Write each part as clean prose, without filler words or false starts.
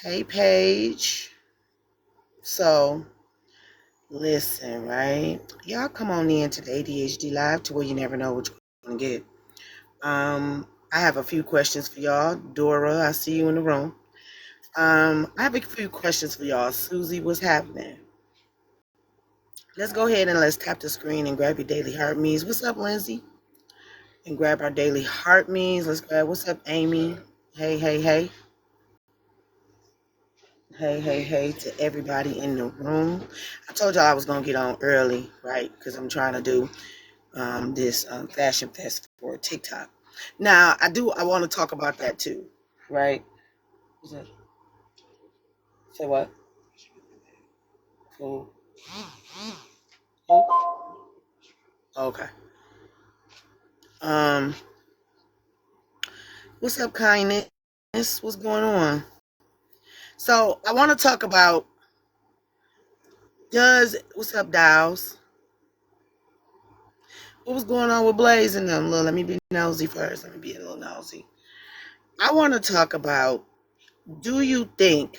Hey, Paige. So, listen, right? Y'all come on in to the ADHD Live to where you never know what you're going to get. I have a few questions for y'all. Dora, I see you in the room. I have a few questions for y'all. Susie, what's happening? Let's go ahead and let's tap the screen and grab your daily heart means. What's up, Lindsay? And grab our daily heart means. Let's grab, what's up, Amy? Hey, hey, hey. Hey, hey, hey to everybody in the room. I told y'all I was going to get on early, right? Because I'm trying to do this fashion fest for TikTok. Now, I want to talk about that too, right? Say what? Cool. Okay. Um, what's up, kindness? What's going on? So I want to talk about what's up, Dials? What was going on with Blaze and them? Look, let me be nosy first. Let me be a little nosy. I want to talk about, do you think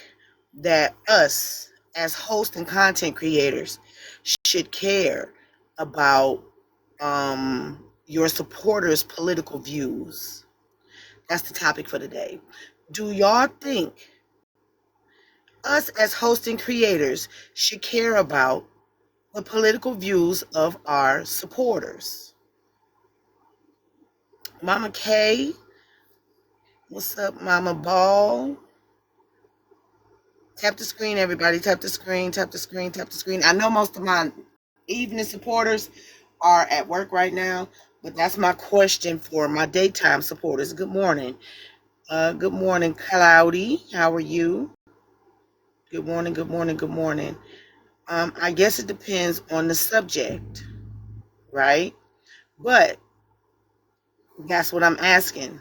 that us as hosts and content creators should care about your supporters' political views? That's the topic for today. Do y'all think us as hosts and creators should care about the political views of our supporters? Mama K, what's up, Mama Ball? Tap the screen, everybody. Tap the screen, tap the screen, tap the screen. I know most of my evening supporters are at work right now, but that's my question for my daytime supporters. Good morning. Good morning, Cloudy. How are you? Good morning, good morning, good morning. I guess it depends on the subject, right? But that's what I'm asking.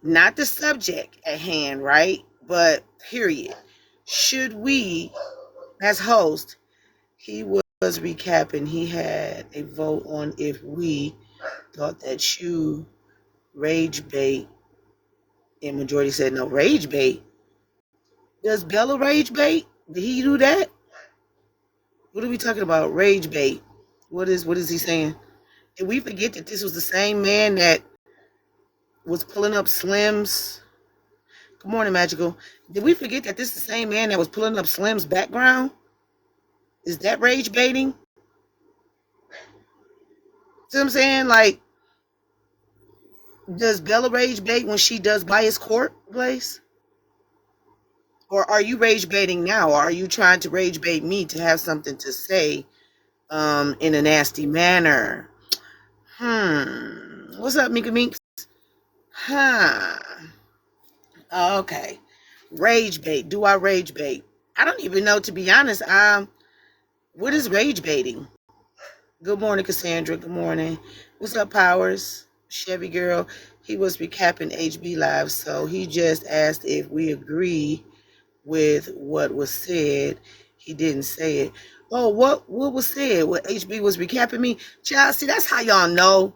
Not the subject at hand, right? But period. Should we, as hosts, he was recapping, he had a vote on if we thought that you rage bait, and majority said no. Rage bait? Does Bella rage bait? Did he do that? What are we talking about? Rage bait. What is he saying? Did we forget that this was the same man that was pulling up Slim's? Good morning, Magical. Did we forget that this is the same man that was pulling up Slim's background? Is that rage baiting? See what I'm saying? Like, does Bella rage bait when she does bias court place? Or are you rage baiting now? Or are you trying to rage bait me to have something to say in a nasty manner? What's up, Mika Minks? Huh. Okay. Rage bait. Do I rage bait? I don't even know, to be honest. What is rage baiting? Good morning, Cassandra. Good morning. What's up, Powers? Chevy girl. He was recapping HB Live, so he just asked if we agree with what was said. He didn't say it. Oh, what was said? What HB was recapping me? Child, see, that's how y'all know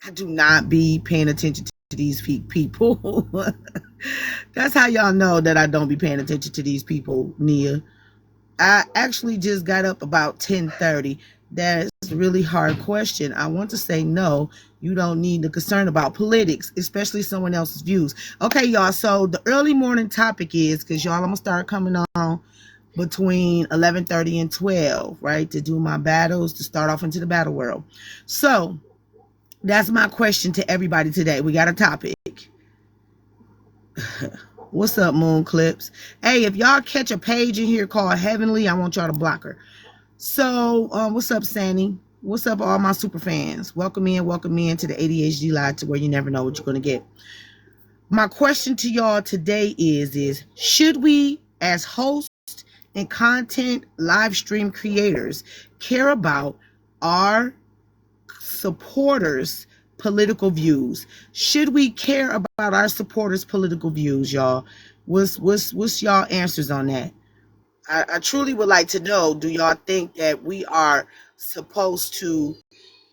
I do not be paying attention to these people. That's how y'all know that I don't be paying attention to these people, Nia. I actually just got up about 10:30. That's a really hard question. I want to say no. You don't need to concern about politics, especially someone else's views. Okay, y'all. So the early morning topic is, because y'all, I'm gonna start coming on between 11:30 and 12, right, to do my battles, to start off into the battle world. So that's my question to everybody today. We got a topic. What's up, Moon Clips? Hey, if y'all catch a page in here called Heavenly, I want y'all to block her. So, what's up, Sandy? What's up, all my super fans? Welcome in to the ADHD Live, to where you never know what you're going to get. My question to y'all today is should we, as hosts and content live stream creators, care about our supporters' political views? Should we care about our supporters' political views, y'all? What's y'all answers on that? I truly would like to know, do y'all think that we are supposed to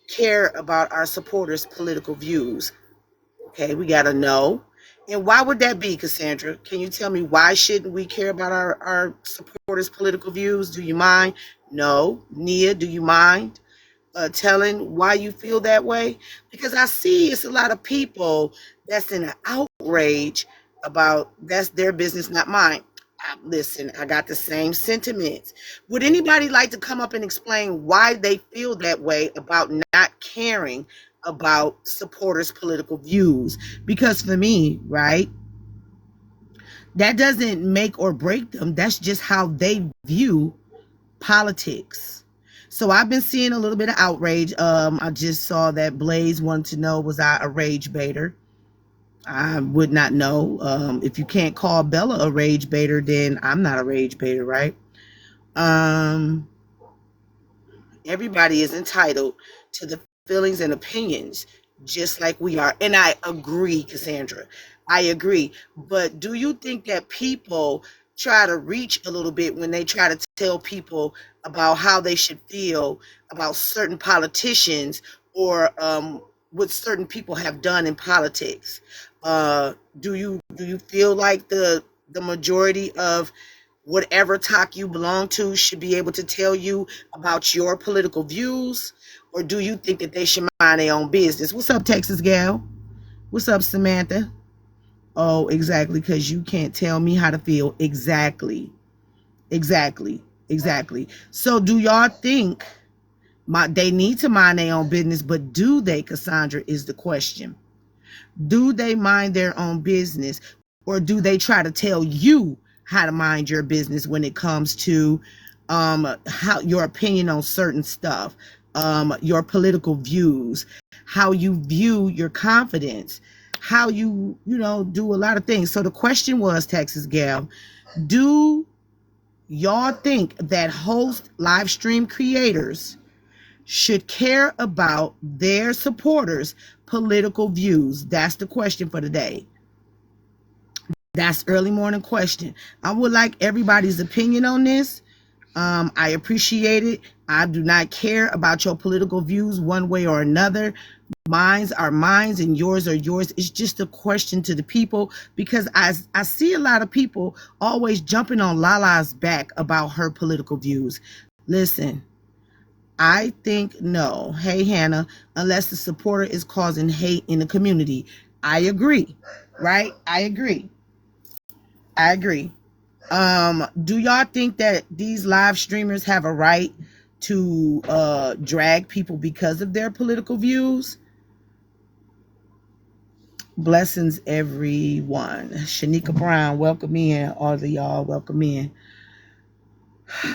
care about our supporters' political views? Okay, we got to know. And why would that be, Cassandra? Can you tell me why shouldn't we care about our supporters' political views? Do you mind? No. Nia, do you mind telling why you feel that way? Because I see it's a lot of people that's in an outrage about that's their business, not mine. Listen, I got the same sentiments. Would anybody like to come up and explain why they feel that way about not caring about supporters' political views? Because for me, right, that doesn't make or break them. That's just how they view politics. So I've been seeing a little bit of outrage. I just saw that Blaze wanted to know, was I a rage baiter? I would not know. If you can't call Bella a rage baiter, then I'm not a rage baiter, right? Um, Everybody is entitled to the feelings and opinions, just like we are. And I agree, Cassandra. I agree. But do you think that people try to reach a little bit when they try to tell people about how they should feel about certain politicians or what certain people have done in politics? Do you feel like the majority of whatever talk you belong to should be able to tell you about your political views? Or do you think that they should mind their own business? What's up, Texas gal? What's up, Samantha? Oh, exactly, because you can't tell me how to feel. Exactly. Exactly. Exactly. So do y'all think they need to mind their own business, but do they, Cassandra, is the question. Do they mind their own business, or do they try to tell you how to mind your business when it comes to how your opinion on certain stuff, your political views, how you view your confidence, how you do a lot of things. So the question was, Texas gal, do y'all think that host live stream creators should care about their supporters' political views? That's the question for today. That's early morning question. I would like everybody's opinion on this. I appreciate it. I do not care about your political views one way or another. Mine's are mine's and yours are yours. It's just a question to the people, because I see a lot of people always jumping on Lala's back about her political views. Listen, I think no. Hey, Hannah, unless the supporter is causing hate in the community. I agree, right? I agree. I agree. Do y'all think that these live streamers have a right to drag people because of their political views? Blessings, everyone. Shanika Brown, welcome in. All of y'all, welcome in.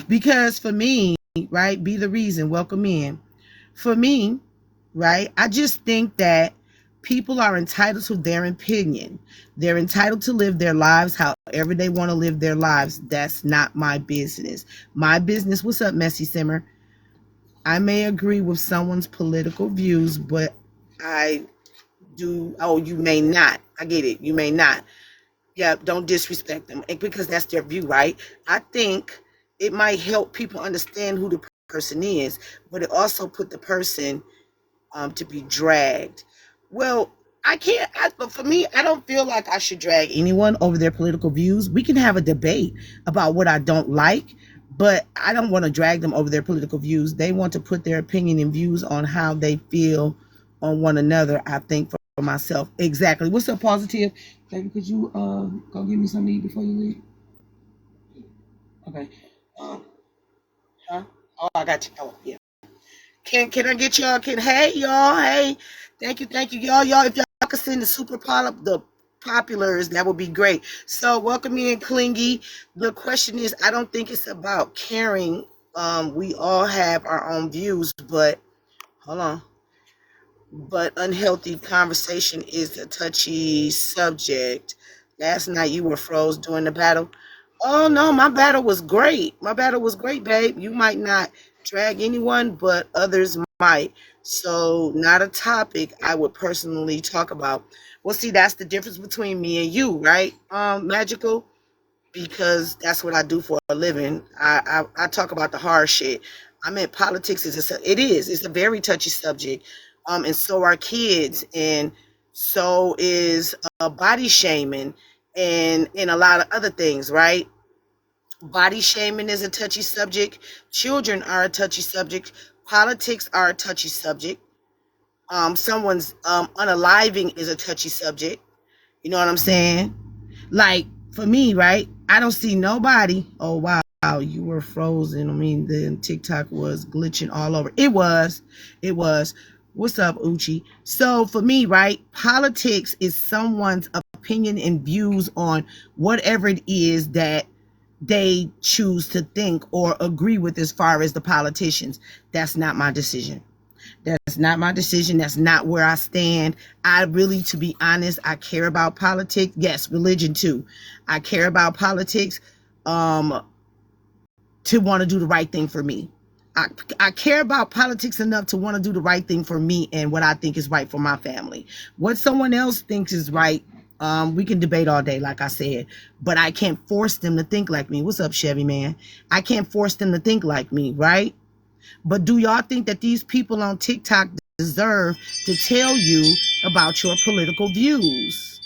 Because for me, right, be the reason, welcome in. For me, right, I just think that people are entitled to their opinion. They're entitled to live their lives however they want to live their lives. That's not my business. My business, what's up, Messy Simmer? I may agree with someone's political views, but I oh, you may not. I get it. You may not. Yeah, don't disrespect them because that's their view, right? I think it might help people understand who the person is, but it also put the person to be dragged. Well, I can't. But for me, I don't feel like I should drag anyone over their political views. We can have a debate about what I don't like, but I don't want to drag them over their political views. They want to put their opinion and views on how they feel on one another. I think for myself, exactly. What's up, positive? Baby, could you go give me something to eat before you leave? Okay. Huh? Oh, I got you. Oh, yeah. Can I get y'all? Hey y'all, hey, thank you, y'all. If y'all could send the populars, that would be great. So welcome in, Clingy. The question is, I don't think it's about caring. We all have our own views, but hold on. But unhealthy conversation is a touchy subject. Last night you were froze during the battle. Oh no, my battle was great. My battle was great, babe. You might not drag anyone, but others might. So not a topic I would personally talk about. Well, see, that's the difference between me and you, right? Magical, because that's what I do for a living. I talk about the hard shit. I mean, politics is it's a very touchy subject, and so are kids and So is body shaming and a lot of other things, right? Body shaming is a touchy subject. Children are a touchy subject. Politics are a touchy subject. Someone's unaliving is a touchy subject. You know what I'm saying? Like for me, right? I don't see nobody. Oh wow, you were frozen. I mean, the TikTok was glitching all over. It was. What's up, Uchi? So for me, right? Politics is someone's opinion and views on whatever it is that they choose to think or agree with as far as the politicians. That's not my decision. That's not my decision. That's not where I stand. I really, to be honest, I care about politics. Yes, religion too. I care about politics um, to want to do the right thing for me. I care about politics enough to want to do the right thing for me and what I think is right for my family. What someone else thinks is right, we can debate all day, like I said, but I can't force them to think like me. What's up, Chevy man? I can't force them to think like me, right? But do y'all think that these people on TikTok deserve to tell you about your political views?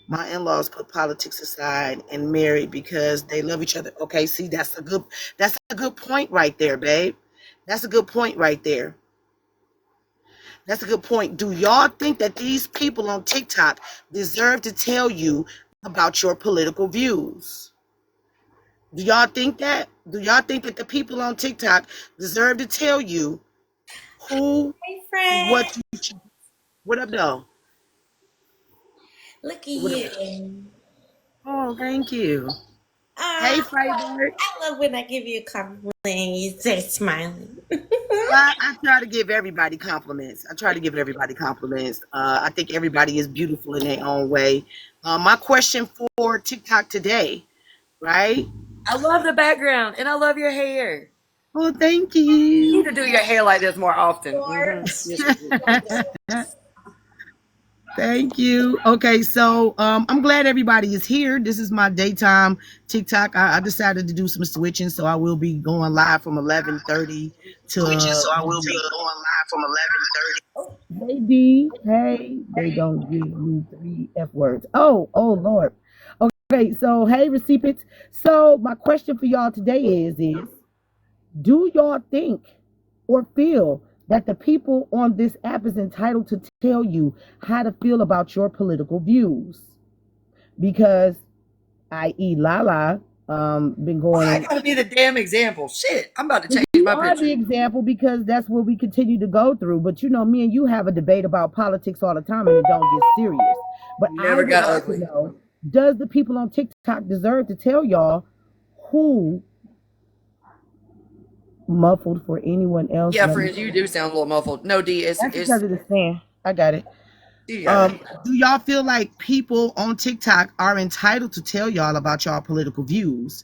My in-laws put politics aside and married because they love each other. Okay, see, that's a good point right there, babe. That's a good point right there. That's a good point. Do y'all think that these people on TikTok deserve to tell you about your political views? Do y'all think that? Do y'all think that the people on TikTok deserve to tell you who, Hey, friend. what you should, what up, though? Look at What up? you. Oh, thank you. Hey, Ah, Freybird. I love when I give you a compliment and you say smiling. I try to give everybody compliments. I try to give everybody compliments. I think everybody is beautiful in their own way. My question for TikTok today, right? I love the background and I love your hair. Oh, thank You need you. to do your hair like this more often. Or Yes, you do. Thank you. Okay, so I'm glad everybody is here. This is my daytime TikTok. I decided to do some switching, so I will be going live from 11:30 to Switching, so I will be to. going live from 11:30. Hey D, hey. They don't give me three F words. Oh Lord. Okay, so hey recipients. So my question for y'all today is do y'all think or feel that the people on this app is entitled to tell you how to feel about your political views? Because i.e. Lala been Why I going. gotta be the damn example? Shit, I'm about to change You my are picture. the example because that's what we continue to go through. But you know, me and you have a debate about politics all the time and it don't get serious. But I Never would got like to ugly. know, does the people on TikTok deserve to tell y'all who muffled for anyone else? Yeah, Let me. friends, you do sound a little muffled. No, D, That's it's because of the stand. I got it. you got it. Do y'all feel like people on TikTok are entitled to tell y'all about y'all political views?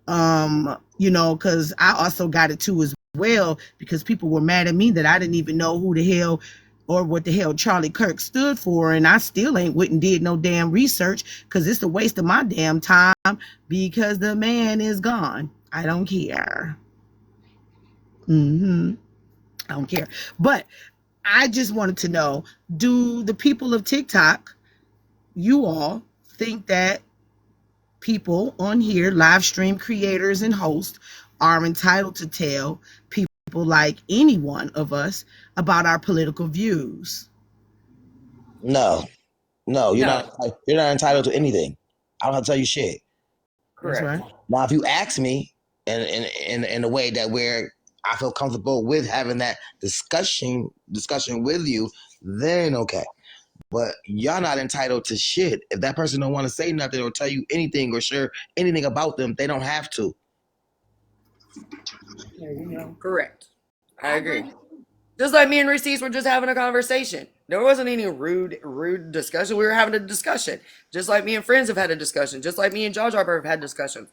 Because I also got it too as well because people were mad at me that I didn't even know who the hell or what the hell Charlie Kirk stood for, and I still ain't went and did no damn research because it's a waste of my damn time because the man is gone. I don't care. I don't care. But I just wanted to know, do the people of TikTok, you all, think that people on here, live stream creators and hosts, are entitled to tell people like any one of us about our political views? No, no, you're No, not. You're not entitled to anything. I don't have to tell you shit. That's correct. right. Now, if you ask me in a way that where I feel comfortable with having that discussion with you, then okay. But y'all not entitled to shit. If that person don't want to say nothing or tell you anything or share anything about them, they don't have to. There you go. Correct. I I agree. agree. Just like me and Reese were just having a conversation. There wasn't any rude discussion. We were having a discussion. Just like me and friends have had a discussion. Just like me and Jar Jar have had discussions.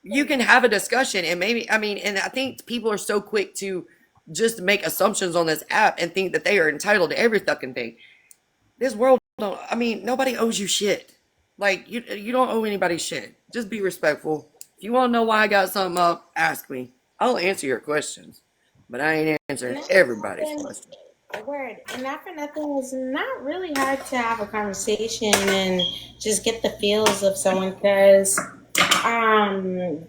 You can have a discussion and maybe and I think people are so quick to just make assumptions on this app and think that they are entitled to every fucking thing. This world don't nobody owes you shit. Like you don't owe anybody shit. Just be respectful. If you want to know why I got something up, ask me. I'll answer your questions. But I ain't answering And everybody's then questions. Word. And not for nothing, it's not really hard to have a conversation and just get the feels of someone because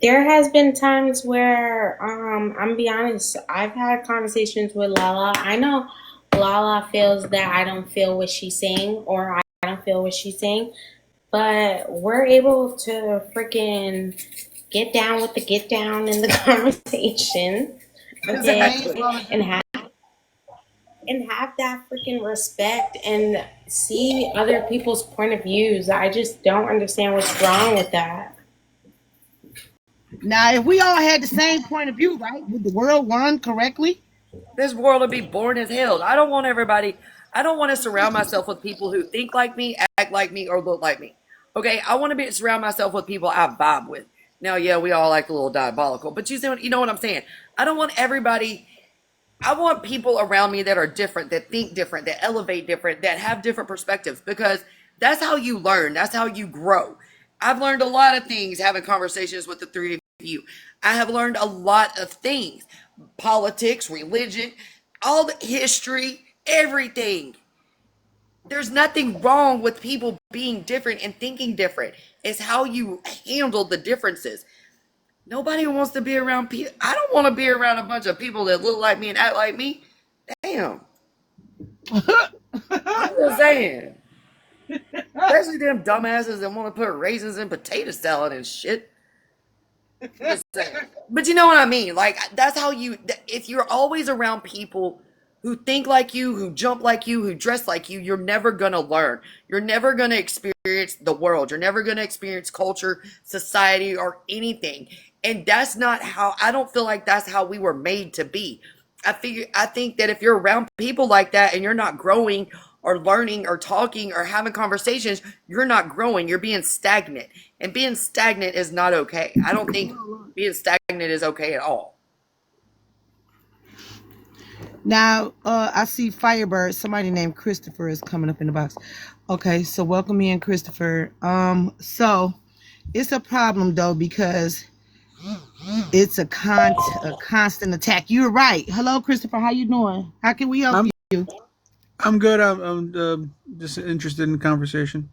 there has been times where I'm gonna be honest, I've had conversations with Lala. I know Lala feels that I don't feel what she's saying or I don't feel what she's saying, but we're able to freaking get down with the get down in the conversation, okay, Exactly. and have that freaking respect and see other people's point of views. I just don't understand what's wrong with that. Now, if we all had the same point of view, right, would the world run correctly? This world would be boring as hell. I don't want everybody. I don't want to surround myself with people who think like me, act like me, or look like me. Okay, I want to be surround myself with people I vibe with. Now, yeah, we all like a little diabolical, but you know what I'm saying. I don't want everybody. I want people around me that are different, that think different, that elevate different, that have different perspectives because that's how you learn. That's how you grow. I've learned a lot of things having conversations with the three of you. I have learned a lot of things politics, religion, all the history, everything. There's nothing wrong with people being different and thinking different. It's how you handle the differences. Nobody wants to be around people. I don't want to be around a bunch of people that look like me and act like me. Damn. I'm just saying. Especially them dumbasses that want to put raisins in potato salad and shit. Just saying. But you know what I mean? Like, that's how you, if you're always around people who think like you, who jump like you, who dress like you're never going to learn. You're never going to experience the world. You're never going to experience culture, society, or anything. And that's not how, I don't feel like that's how we were made to be. I think that if you're around people like that and you're not growing or learning or talking or having conversations, you're not growing. You're being stagnant. And being stagnant is not okay. I don't think being stagnant is okay at all. Now, I see Firebird. Somebody named Christopher is coming up in the box. Okay, so welcome in, Christopher. So it's a problem though because it's a constant attack. You're right. Hello, Christopher. How you doing? How can we help I'm you? I'm good. I'm just interested in the conversation.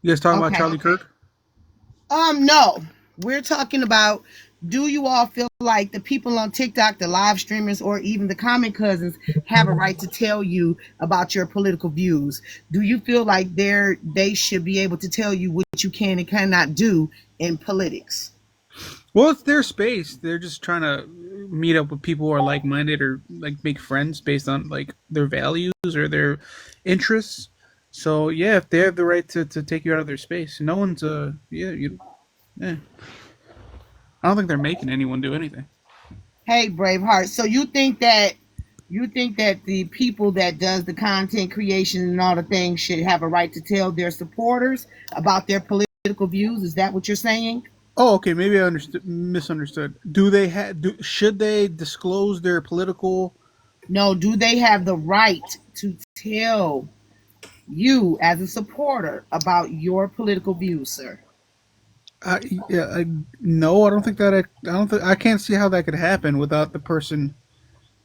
You guys talking about Okay. Charlie Kirk? No. We're talking about, do you all feel like the people on TikTok, the live streamers, or even the comment cousins have a right to tell you about your political views? Do you feel like they should be able to tell you what you can and cannot do in politics? Well, it's their space. They're just trying to meet up with people who are like-minded or like make friends based on like their values or their interests. So yeah, if they have the right to take you out of their space, no one's yeah. I don't think they're making anyone do anything. Hey, Braveheart. So you think that the people that does the content creation and all the things should have a right to tell their supporters about their political views? Is that what you're saying? Oh, okay. Maybe I misunderstood. Do they should they disclose their political? No, do they have the right to tell you as a supporter about your political views, sir? Yeah, no, I don't think that. I don't think I can't see how that could happen without the person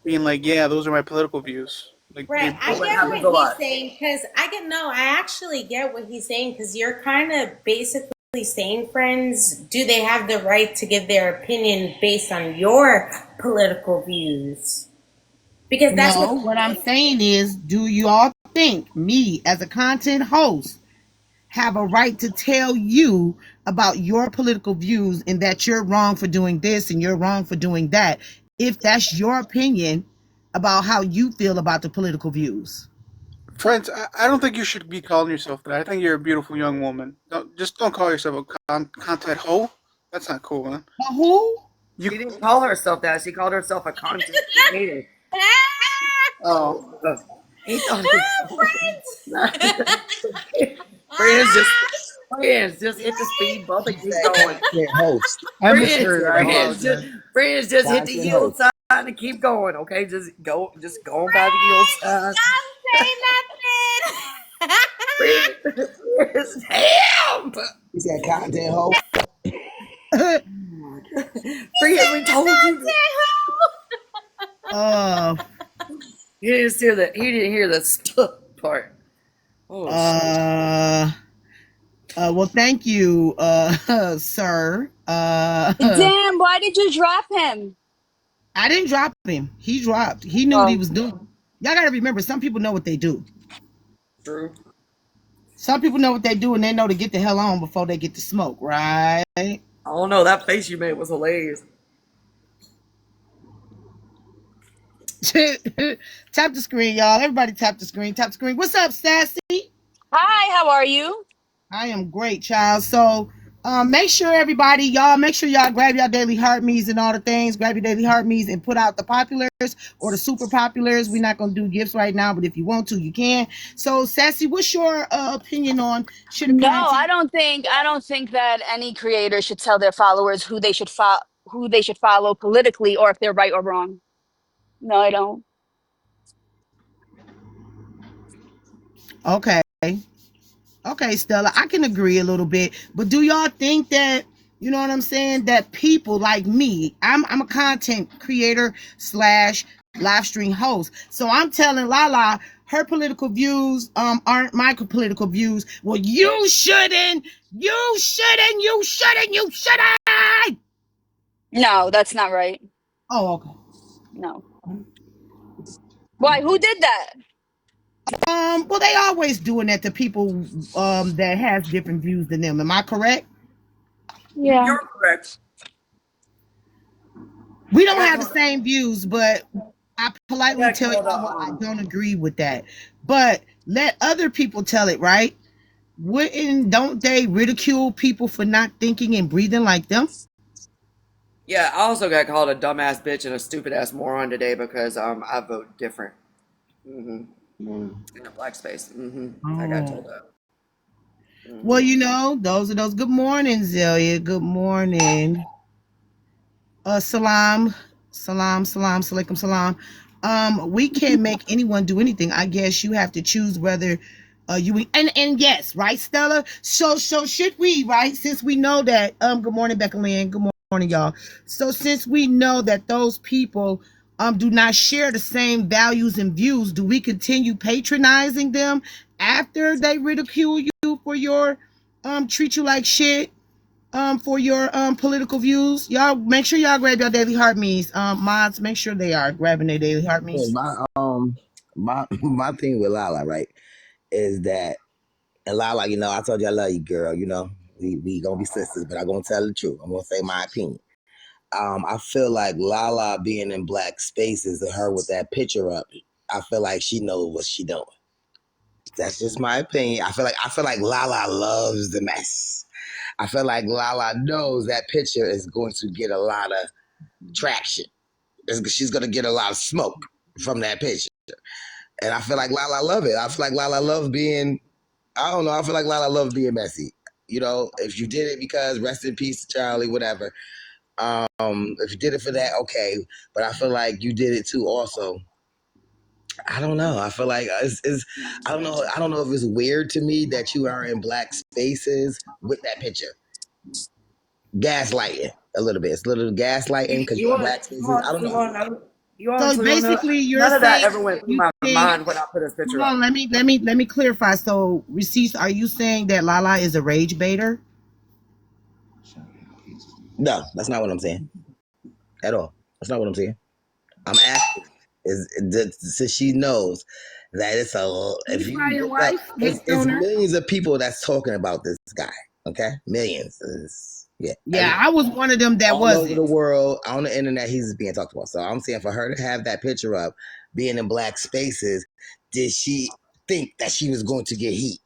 being like, "Yeah, those are my political views." Like Right. they, I Well, it get happens what a he's lot. saying because I get no, I actually get what he's saying because you're kind of basically saying, friends, do they have the right to give their opinion based on your political views? Because that's No, what what I'm saying is, do you all think me as a content host have a right to tell you about your political views and that you're wrong for doing this and you're wrong for doing that, if that's your opinion about how you feel about the political views? friends, I don't think you should be calling yourself that. I think you're a beautiful young woman. Don't call yourself a content hoe. That's not cool, man. Who? You She didn't call herself that. She called herself a content creator. oh He thought he friends. friends just hit the speed bump and She keep said going. content host. I She Friends, misheard. said I the host. apologize. friends just hit the Content yield host. sign and keep going. Okay, just go on by the yield sign. Don't say nothing. Friends, damn. She said content host. Friends, we told you. Content hoe. uh, He didn't hear the stuck part. Oh shit. Uh, well, thank you, sir. Damn, why did you drop him? I didn't drop him. He dropped. He knew what he Oh, was doing. Y'all gotta remember, some people know what they do. True. Some people know what they do, and they know to get the hell on before they get to smoke, right? I don't know. That face you made was hilarious. Tap the screen, y'all. Everybody tap the screen. Tap the screen. What's up, Sassy? hi, how are you? I am great, child. So make sure everybody, y'all, make sure y'all grab your daily heart me's and all the things. Grab your daily heart me's and put out the populars or the super populars. We're not gonna do gifts right now, but if you want to, you can. So, Sassy, what's your opinion on should a No, content? I don't think that any creator should tell their followers who they should follow politically or if they're right or wrong. No, I don't. Okay, okay, Stella, I can agree a little bit, but do y'all think that you know what I'm saying? That people like me, I'm a content creator slash live stream host, so I'm telling Lala her political views aren't my political views. Well, you shouldn't. No, that's not right. Oh, okay. No. Why? Who did that? Well, they always doing that to people that has different views than them. Am I correct? Yeah. You're correct. We I don't got have the called. same views, but I I politely got tell called. y'all what I don't agree with that. But let other people tell it, right? Wouldn't don't they ridicule people for not thinking and breathing like them? Yeah, I also got called a dumbass bitch and a stupid ass moron today because I vote different. Mm-hmm. In a black space. Mm-hmm. I got Oh. told that. Well, Mm-hmm. you know, those are those. Good morning, Zelia. Good morning. Salam, salaikum salam. We can't make anyone do anything. I guess you have to choose whether you and yes, right, Stella. So should we, right? Since we know that good morning, Becca Lynn. Good morning, y'all. So since we know that those people do not share the same values and views, do we continue patronizing them after they ridicule you for your treat you like shit? For your political views. Y'all make sure y'all grab your daily heart me's. Mods, make sure they are grabbing their daily heart Yeah, me's. my thing with Lala, right, is that and Lala, I told you I love you, girl. We gonna be sisters, but I'm gonna tell the truth. I'm gonna say my opinion. I feel like Lala being in black spaces and her with that picture up, I feel like she knows what she doing. That's just my opinion. I feel like Lala loves the mess. I feel like Lala knows that picture is going to get a lot of traction. She's going to get a lot of smoke from that picture. And I feel like Lala love it. I feel like Lala loves being, I don't know, I feel like Lala loves being messy. If you did it because rest in peace to Charlie, whatever. If you did it for that, okay. But I feel like you did it too also. I don't know. I feel like I don't know. I don't know if it's weird to me that you are in black spaces with that picture. Gaslighting a little bit. It's a little gaslighting because you're in black spaces. I don't know. You So honestly want to know? basically, you're None of that saying ever went through you my think. mind when I put his picture Hold on, up. let me clarify. So, receipts, are you saying that Lala is a rage baiter? No, that's not what I'm saying at all. That's not what I'm saying. I'm asking since she knows that if You you by your look up, wife, it's, hate it's stoner. millions of people that's talking about this guy. Okay, millions. Yeah, Yeah, I was one of them that all over wasn't. the world on the internet he's being talked about. So I'm saying for her to have that picture up being in black spaces, did she think that she was going to get heat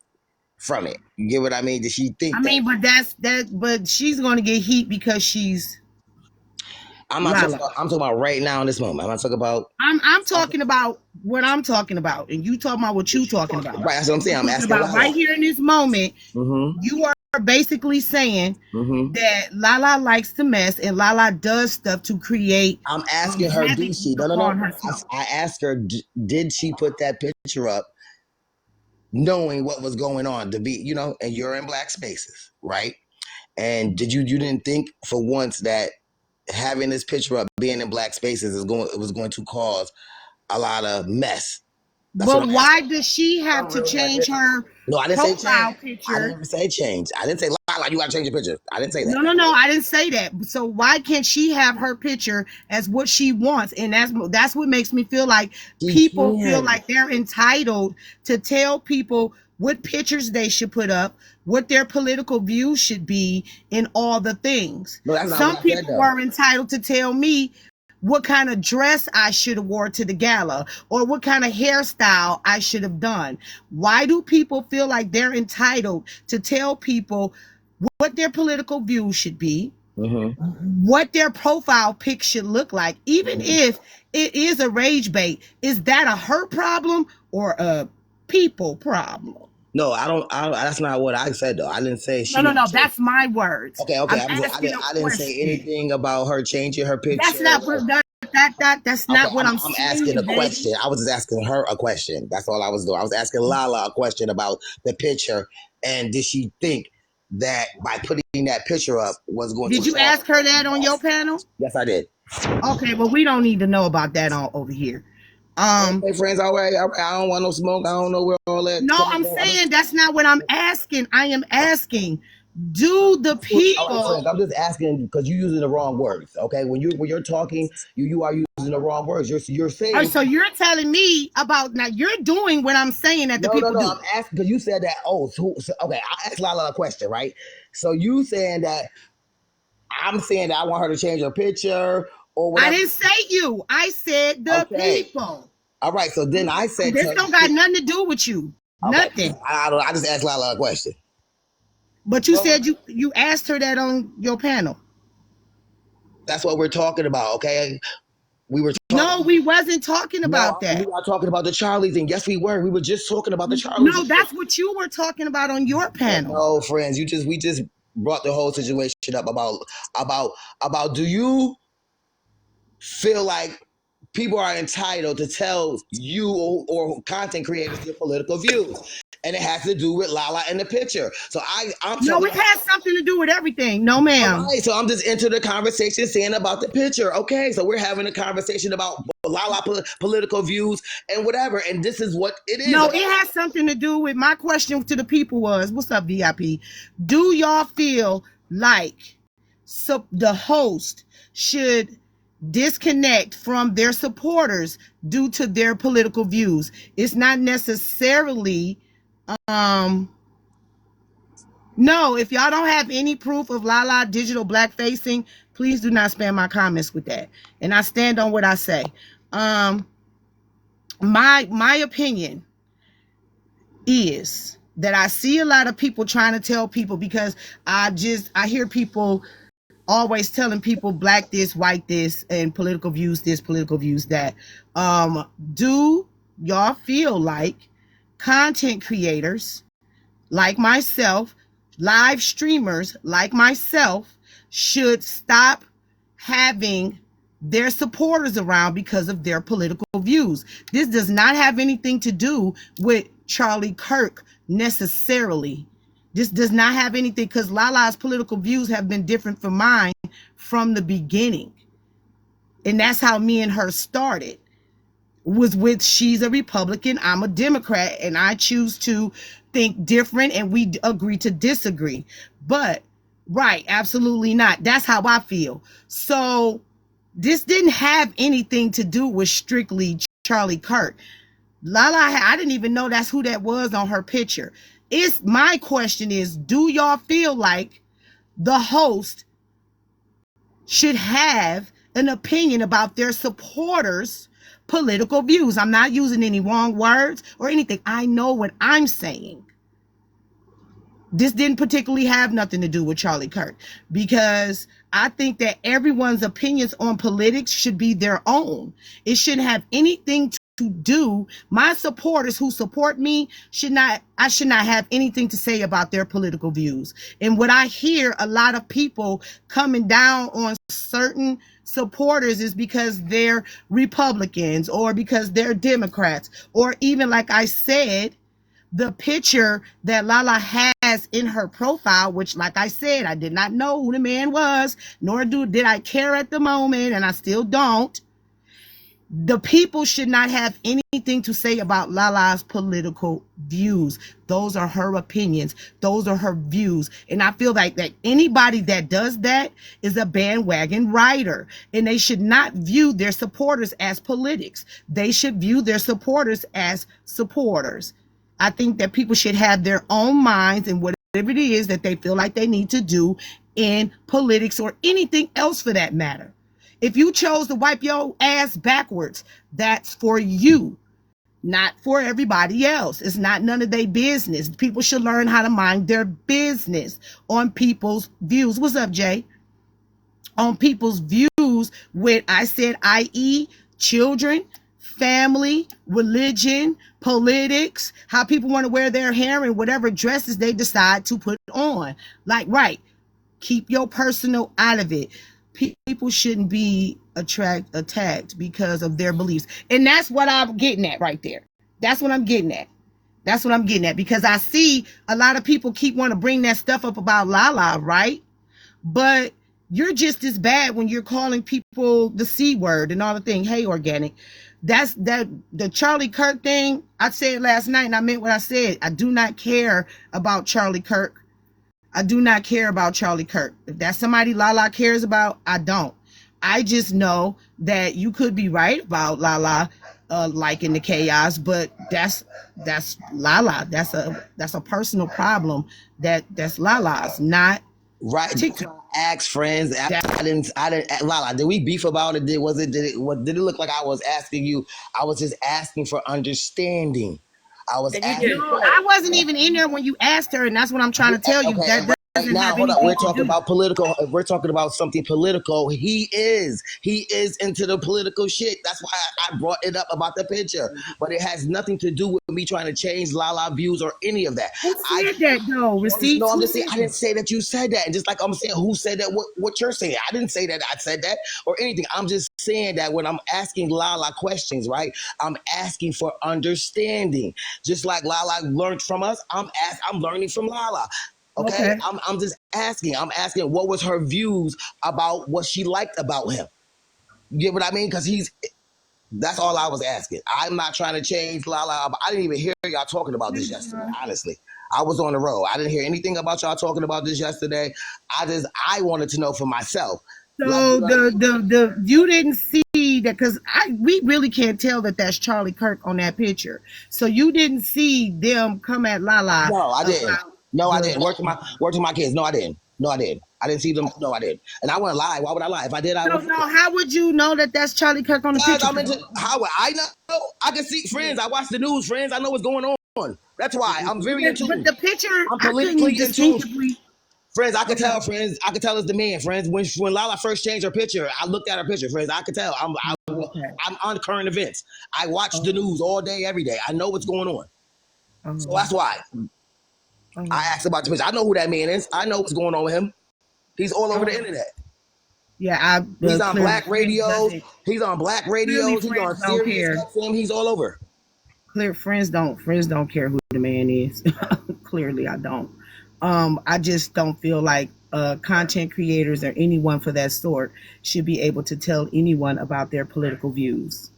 from it? You get what I mean? Did she I think that? mean, but that's that. But she's going to get heat because she's I'm not talking Lala. about. I'm talking about right now in this moment. I'm not talking about. I'm talking about what I'm talking about, and you talking about what you talking about. Right, that's what I'm saying. I'm I'm talking asking about right Lala. here in this moment. Mm-hmm. You are basically saying Mm-hmm. that Lala likes to mess, and Lala does stuff to create I'm asking her, havoc did she? No, no, upon no. herself. I asked her, did she put that picture up knowing what was going on to be, and you're in black spaces, right? And you didn't think for once that having this picture up, being in black spaces was going to cause a lot of mess. That's what But I'm why asking. does she I have don't to really like change it. her No, I didn't say change. profile I picture? didn't say change. I didn't say Lala, you gotta change your picture. I didn't say that. No, I didn't say that. So why can't she have her picture as what she wants? And that's what makes me feel like She people feel can. like they're entitled to tell people what pictures they should put up, what their political views should be, and all the things. No, that's not what Some I said people though. were entitled to tell me what kind of dress I should have wore to the gala or what kind of hairstyle I should have done. Why do people feel like they're entitled to tell people what their political views should be, Mm-hmm. what their profile pic should look like, even Mm-hmm. if it is a rage bait? Is that a her problem or a people problem? No, I don't. That's not what I said though. I didn't say No, she need to change. that's my words. Okay, okay. I'm I asking didn't. a I didn't say question. anything about her changing her That's picture. not what that's Okay, not what I'm I'm asking a saying, baby. question. I was just asking her a question. That's all I was doing. I was asking Lala a question about the picture, and did she think that by putting that picture up was going to Did you cause ask her that on your mess? panel? Yes, I did. Okay, well we don't need to know about that all over here. Okay, friends. All right, all right. I don't want no smoke. I don't know where all that No, coming I'm from. saying that's not what I'm asking. I am asking, do the All right, friends. people. I'm just asking because you're using the wrong words. Okay, when you're talking, you are using the wrong words. You're Oh, saying so you're telling me about now you're doing what I'm saying that the no. people I'm do. asking because you said that. Oh, okay. I asked Lala a question, right? So you saying that I'm saying that I want her to change her picture or I whatever. didn't say you. I said the Okay. people. All right. So then I said to This her, don't got nothing to do with you. okay. Nothing. I don't. I just asked Lala a question. But you said you asked her that on your panel. That's what we're talking about. Okay. We were No, talking. we wasn't talking No, about we that. are talking about the Charlies, and yes, we were. We were just talking about the Charlies. No, that's what you were talking about on your panel. No, friends, we just brought the whole situation up about do you feel like people are entitled to tell you or content creators their political views? And it has to do with Lala in the picture. So I'm No, telling it her, has something to do with everything. No, all ma'am. right, so I'm just into the conversation saying about the picture. Okay, so we're having a conversation about Lala political views and whatever. And this is what it is. No, it has something to do with my question to the people was, what's up, VIP? Do y'all feel like the host should disconnect from their supporters due to their political views? It's not necessarily um no, if y'all don't have any proof of Lala digital blackfacing, please do not spam my comments with that. And I stand on what I say. Um my opinion is that I see a lot of people trying to tell people, because I hear people always telling people black this, white this, and political views this, political views that. Do y'all feel like content creators like myself, live streamers like myself, should stop having their supporters around because of their political views? This does not have anything to do with Charlie Kirk necessarily. This does not have anything, because Lala's political views have been different from mine from the beginning. And that's how me and her started, was with she's a Republican, I'm a Democrat, and I choose to think different and we agree to disagree. But right, absolutely not. That's how I feel. So this didn't have anything to do with strictly Charlie Kirk. Lala, I didn't even know that's who that was on her picture. It's my question is, do y'all feel like the host should have an opinion about their supporters' political views? I'm not using any wrong words or anything. I know what I'm saying. This didn't particularly have nothing to do with Charlie Kirk, because I think that everyone's opinions on politics should be their own. It shouldn't have anything to do. My supporters who support me I should not have anything to say about their political views. And what I hear a lot of people coming down on certain supporters is because they're Republicans or because they're Democrats, or even, like I said, the picture that Lala has in her profile, which, like I said, I did not know who the man was, nor did I care at the moment, and I still don't. The people should not have anything to say about Lala's political views. Those are her opinions. Those are her views. And I feel like that anybody that does that is a bandwagon rider. And they should not view their supporters as politics. They should view their supporters as supporters. I think that people should have their own minds and whatever it is that they feel like they need to do in politics or anything else for that matter. If you chose to wipe your ass backwards, that's for you, not for everybody else. It's not none of their business. People should learn how to mind their business on people's views. What's up, Jay? On people's views with, I said, i.e., children, family, religion, politics, how people want to wear their hair and whatever dresses they decide to put on. Like, right, keep your personal out of it. People shouldn't be attacked because of their beliefs. And that's what I'm getting at right there. That's what I'm getting at. That's what I'm getting at. Because I see a lot of people keep wanting to bring that stuff up about Lala, right? But you're just as bad when you're calling people the C word and all the thing. Hey, organic. That's that the Charlie Kirk thing. I said last night and I meant what I said. I do not care about Charlie Kirk. I do not care about Charlie Kirk. If that's somebody Lala cares about, I don't. I just know that you could be right about Lala liking the chaos, but that's Lala. That's a personal problem that's Lala's, not Right. TikTok. Ask friends. I didn't. Lala, did we beef about it? Did it look like I was asking you? I was just asking for understanding. I was And you asking. did. No, I wasn't even in there when you asked her, and that's what I'm trying to tell you. Okay, That and right doesn't now, have hold on. anything We're to talking do. about political. If we're talking about something political, he is. He is into the political shit. That's why I brought it up about the picture. But it has nothing to do with me trying to change Lala views or any of that. Who said that though? Receipts? No, I'm Who just saying said I that? didn't say that you said that. And just like I'm saying, who said that? What you're saying? I didn't say that I said that or anything. I'm just saying that when I'm asking Lala questions, right? I'm asking for understanding. Just like Lala learned from us, I'm learning from Lala. Okay, Okay. I'm just asking. I'm asking what was her views about what she liked about him. You get what I mean? Because that's all I was asking. I'm not trying to change Lala. I didn't even hear y'all talking about this yesterday, honestly. I was on the road. I didn't hear anything about y'all talking about this yesterday. I wanted to know for myself. Like, So the you didn't see that because we really can't tell that that's Charlie Kirk on that picture. So you didn't see them come at Lala no, I didn't. about No, I the. didn't. Work to my kids. No, I didn't. No, I didn't. I didn't see them. No, I didn't. And I wouldn't lie. Why would I lie? If I did, I So would. no, how would you know that that's Charlie Kirk on the Guys, picture? I'm into how would I know? I can see friends. I watch the news, friends. I know what's going on. That's why I'm very in But tune. the picture, I'm I couldn't politically in tune. distinctively. Friends, I could Okay. tell, friends. I could tell it's the man, friends. When Lala first changed her picture, I looked at her picture, friends. I could tell. Okay. I'm on current events. I watch the Oh, news all day, every day. I know what's going on. So oh, that's why I oh. asked about the picture. I know who that man is. I know what's going on with him. He's all over the Oh. internet. Yeah, He's on clearly black friends radios. doesn't. He's on black Clearly radios. He's on friends don't Sirius care. XM. He's all over. Clear friends don't care who the man is. Clearly, I don't. I just don't feel like content creators or anyone for that sort should be able to tell anyone about their political views.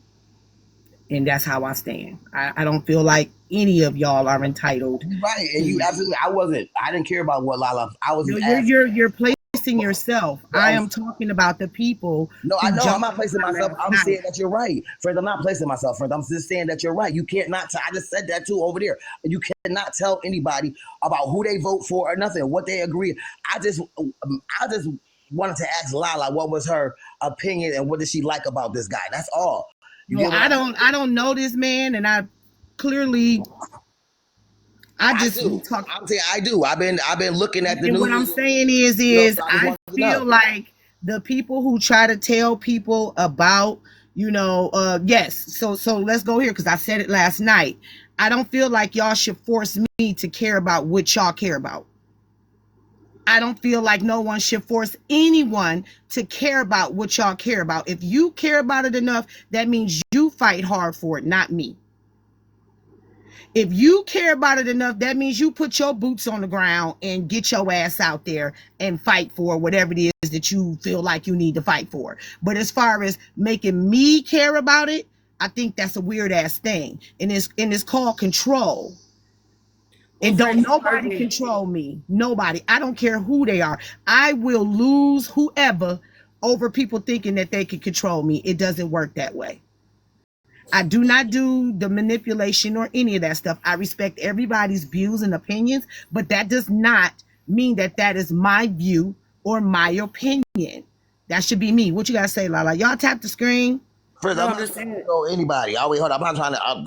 And that's how I stand. I don't feel like any of y'all are entitled Right, and you to. absolutely. I wasn't. I didn't care about what Lala. I was No, just asking. you're placing yourself. I am talking about the people No, I who know. I'm jumped not placing on myself. last I'm night. saying that you're right, friends. I'm not placing myself, friends. I'm just saying that you're right. You can't not. I just said that too over there. You cannot tell anybody about who they vote for or nothing, what they agree. I just wanted to ask Lala what was her opinion and what did she like about this guy. That's all. You No, get what I don't know this man, and I clearly I I just be do. talking. I'm saying I do. I've been looking at the And what I'm news. saying So I just I wanted to feel know. like the people who try to tell people about, yes. So let's go here because I said it last night. I don't feel like y'all should force me to care about what y'all care about. I don't feel like no one should force anyone to care about what y'all care about. If you care about it enough, that means you fight hard for it, not me. If you care about it enough, that means you put your boots on the ground and get your ass out there and fight for whatever it is that you feel like you need to fight for. But as far as making me care about it, I think that's a weird ass thing. And it's called control. And don't nobody control me. Nobody. I don't care who they are. I will lose whoever over people thinking that they can control me. It doesn't work that way. I do not do the manipulation or any of that stuff. I respect everybody's views and opinions, but that does not mean that that is my view or my opinion. That should be me. What you gotta say, Lala? Y'all tap the screen. Friends, No, I'm I'm not just trying to saying. control anybody. Wait, hold on. I'm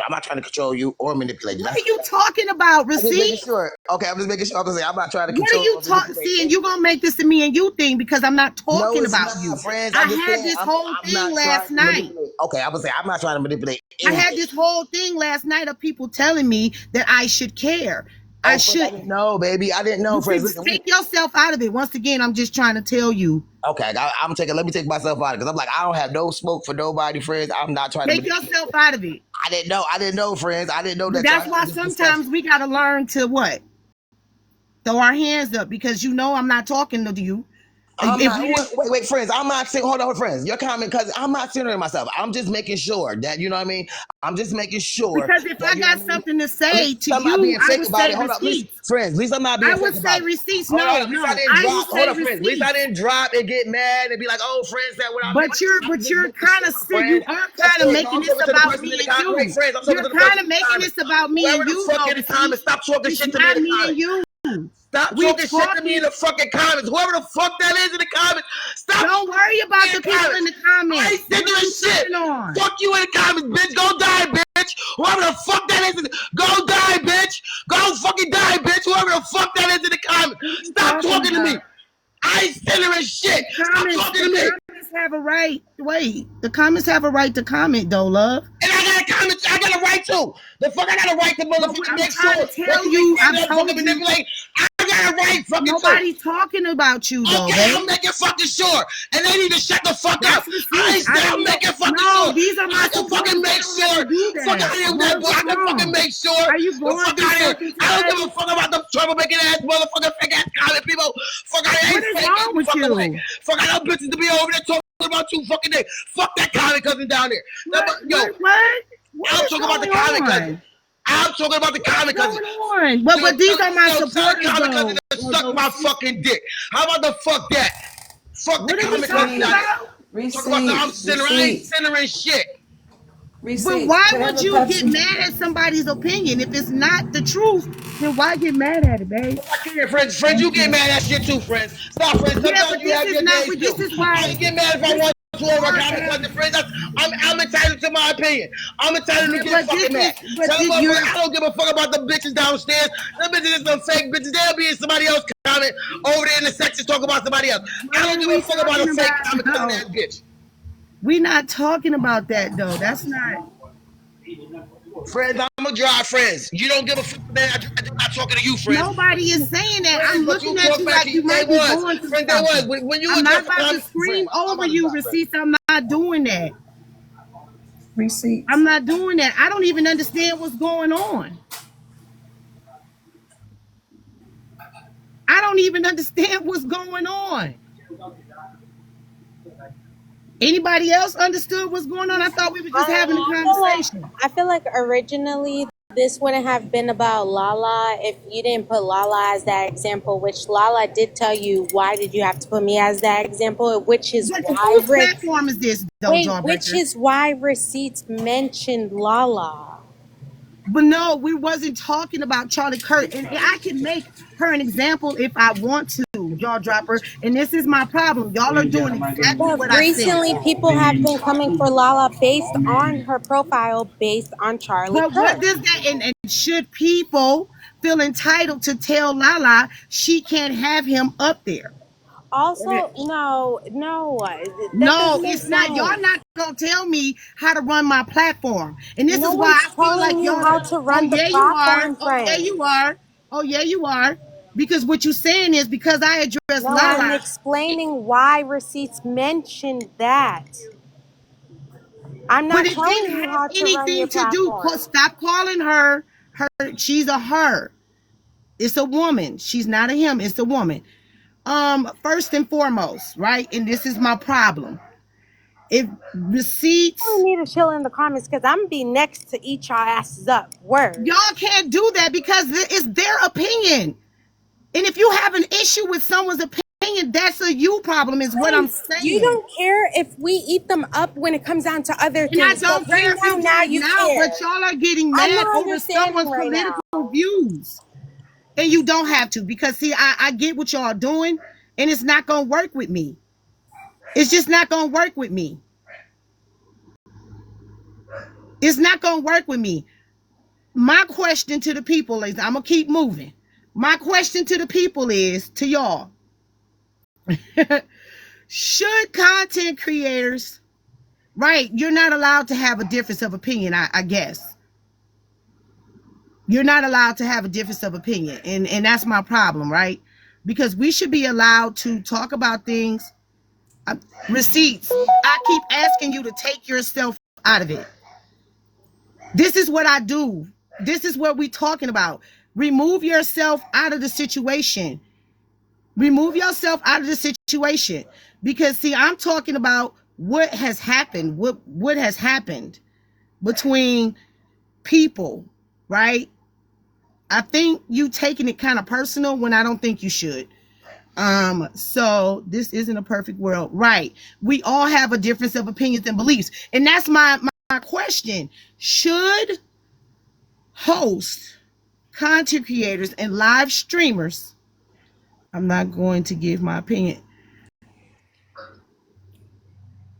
not trying to control you or manipulate you. What are you talking about, I'm just making Receipt? sure. Okay, I'm just making sure. I'm not trying to What are control you or talking? manipulate See, and you anybody. gonna make this a me and you thing because I'm not No, talking it's about not, you. friends. I I'm just had saying this whole I'm thing not trying last to night. manipulate. Okay, I would say I'm not trying to manipulate I had anything. this whole thing last night of people telling me that I should care. I Oh, friends, I didn't shouldn't. know, baby. I didn't know, But friends. see, Listen, take yourself out of it. Once again, I'm just trying to tell you. okay, I'm taking. Let me take myself out because I'm like, I don't have no smoke for nobody, friends. I'm not trying to Take manipulate. yourself out of it. I didn't know. I didn't know, friends. I didn't know But that y'all that's having why this discussion. sometimes we gotta learn to what? Throw our hands up because you know I'm not talking to you. I'm If not. we didn't, Wait, friends. I'm not saying. Hold on, friends. Your comment, because I'm not centering myself. I'm just making sure that you know what I mean. I'm just making sure because if that I you know got what I mean. something to At least say to I'm not you, being I fake would about say it. Hold on, at least receipts. friends. At least I'm not being I fake would say about it. receipts. Hold on, No, at least I no, didn't I drop. would Hold say on, friends. At least I receipts. didn't drop and get mad and be like, "Oh, friends said what I meant." But you're I'm but just you're making kind of sure, sick. You friends. are That's kind of it. No, making I'm this talking to the about person in me the and comments. Wait, you. friends. I'm talking You're to the kind person of in the making comments. this about me Whoever and the you, fuck though, in the receipts. comments, stop talking It's shit to me in not the me and comments. you. Stop We talking shit to me in talking. the fucking comments. Whoever the fuck that is in the comments, stop Don't talking worry shit to me about in the the people in comments. the I ain't comments. sending What are a you shit. tripping on? Fuck you in the comments, bitch. Go die, bitch. Whoever the fuck that is, go die, bitch. Go fucking die, bitch. Whoever the fuck that is in the comments, What are you stop talking talking to me. about? I ain't sending a shit. Stop talking The to me. comments have a right. Wait, the comments have a right to comment, though, love. And I got a comment. I got a right to. The fuck I got a right to But motherfucking I'm make trying sure to that tell you ain't you, claiming I've that fucking told you, manipulate. I got a right fucking to. nobody's talking about you, though, Okay, babe. I'm making fucking sure. And they need to shut the fuck up. That's I receipts. ain't I still don't know. making fucking No, sure. these are my I can fucking supporters. I make don't have to sure. do Fuck that. out of here with that Love, boy. I what's can fucking wrong? make sure. Are you The going fuck through out of here. something I don't give today? a fuck about the trouble making ass motherfucker fake ass comment people. Fuck out of here. What Ain't is fake wrong any with fucking way. you? Fuck out them bitches to be over there talking about you fucking day. Fuck that comment cousin down there. What? Yo, What? What? What I'm is talking about the going comment cousin. on? I'm talking about the What is comment cousin. going on? But these are my Tell the supporters, comic cousin though. to suck my fucking dick. How about the fuck that? Fuck the What are we comic cousin talking down there. Receipts, about? Talk about some I'm receipts, centering. I ain't receipts, centering shit. But receipts. why Can I have would a you get Pepsi? mad at somebody's opinion? If it's not the truth, then why get mad at it, babe? I can't, friends. Friends, you Thank get you. mad at shit too, friends. Stop, friends. Yeah, Sometimes but you have your days this too. is I why can get mad if I this want to over a hard to comic have. cousin, friends. I'm entitled to my opinion. I'm entitled to Yeah, get but fucking this is, mad. but Tell the this, motherfucker you're, I don't give a fuck about the bitches downstairs. Them bitches is some fake bitches. They'll be in somebody else's comment over there in the section talking about somebody else. what I don't are give we a fuck about a talking fake about, comic cousin ass though? bitch. We're not talking about that, though. That's not. Friends, I'm gonna drive friends. You don't give a fuck, man. I'm not talking to you, friends. Nobody is saying that. I'm Friends, but looking you at talk you back like to you you. They might be was. going through Friend, they was. something. When you I'm not address the about to comment, friend, scream I'm over about to you, drive friends. receipts. I'm not doing that. I'm Receipts. not doing that. I don't even understand what's going on. I don't even understand what's going on. Anybody else understood what's going on? I thought we were just having a conversation. I feel like originally this wouldn't have been about Lala if you didn't put Lala as that example, which Lala did tell you why did you have to put me as that example, But whose platform is this, though, which Jawbreaker? is why receipts mentioned Lala. But no, we wasn't talking about Charlie Kirk. And I can make her an example if I want to, Jaw Dropper. And this is my problem. Y'all are doing exactly But what I said. recently people have been coming for Lala based on her profile based on Charlie But what Kirk. does that and should people feel entitled to tell Lala she can't have him up there? Also, no, that No, doesn't make it's not. Y'all sense. not gonna tell me how to run my platform. And this No is why one's I feel like telling you y'all how are, to oh run the yeah, you are. platform, Oh yeah, friend. you are. Oh yeah, you are. Because what you're saying is because I addressed No, I'm Lala, explaining why receipts mentioned that. I'm but not it telling didn't you have how to run your anything to do. platform. Stop calling her She's a her. It's a woman. She's not a him. It's a woman. First and foremost, right? And this is my problem. If receipts, You need to chill in the comments because I'm gonna be next to eat y'all asses up. Word. y'all can't do that because it's their opinion. And if you have an issue with someone's opinion, that's a you problem, is what I'm saying. You don't care if we eat them up when it comes down to other and I things. don't But care right if you now do you it now, care. but y'all are getting I'm mad not over understanding someone's right political now. views. And you don't have to, because see, I get what y'all are doing, and it's not gonna work with me. It's just not gonna work with me. It's not gonna work with me. My question to the people is, I'm gonna keep moving. My question to the people is, to y'all, should content creators, right? You're not allowed to have a difference of opinion, I guess. You're not allowed to have a difference of opinion, and that's my problem, right? Because we should be allowed to talk about things. Receipts. I keep asking you to take yourself out of it. This is what I do. This is what we're talking about. Remove yourself out of the situation. Remove yourself out of the situation. Because see, I'm talking about what has happened, what has happened between people, right? I think you taking it kind of personal when I don't think you should. So this isn't a perfect world, right? We all have a difference of opinions and beliefs, and that's my question. Should hosts, content creators, and live streamers, I'm not going to give my opinion.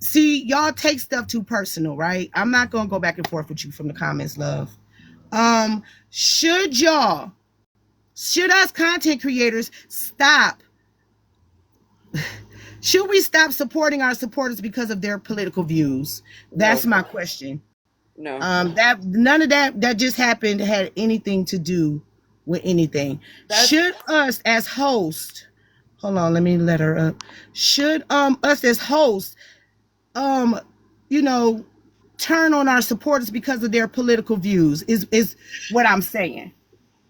See, y'all take stuff too personal, right? I'm not gonna go back and forth with you from the comments, love. Should us content creators stop? Should we stop supporting our supporters because of their political views? That's my question. No. That none of that just happened had anything to do with anything. Should us as hosts, hold on, let me let her up. Should us as hosts, you know, turn on our supporters because of their political views? Is what I'm saying.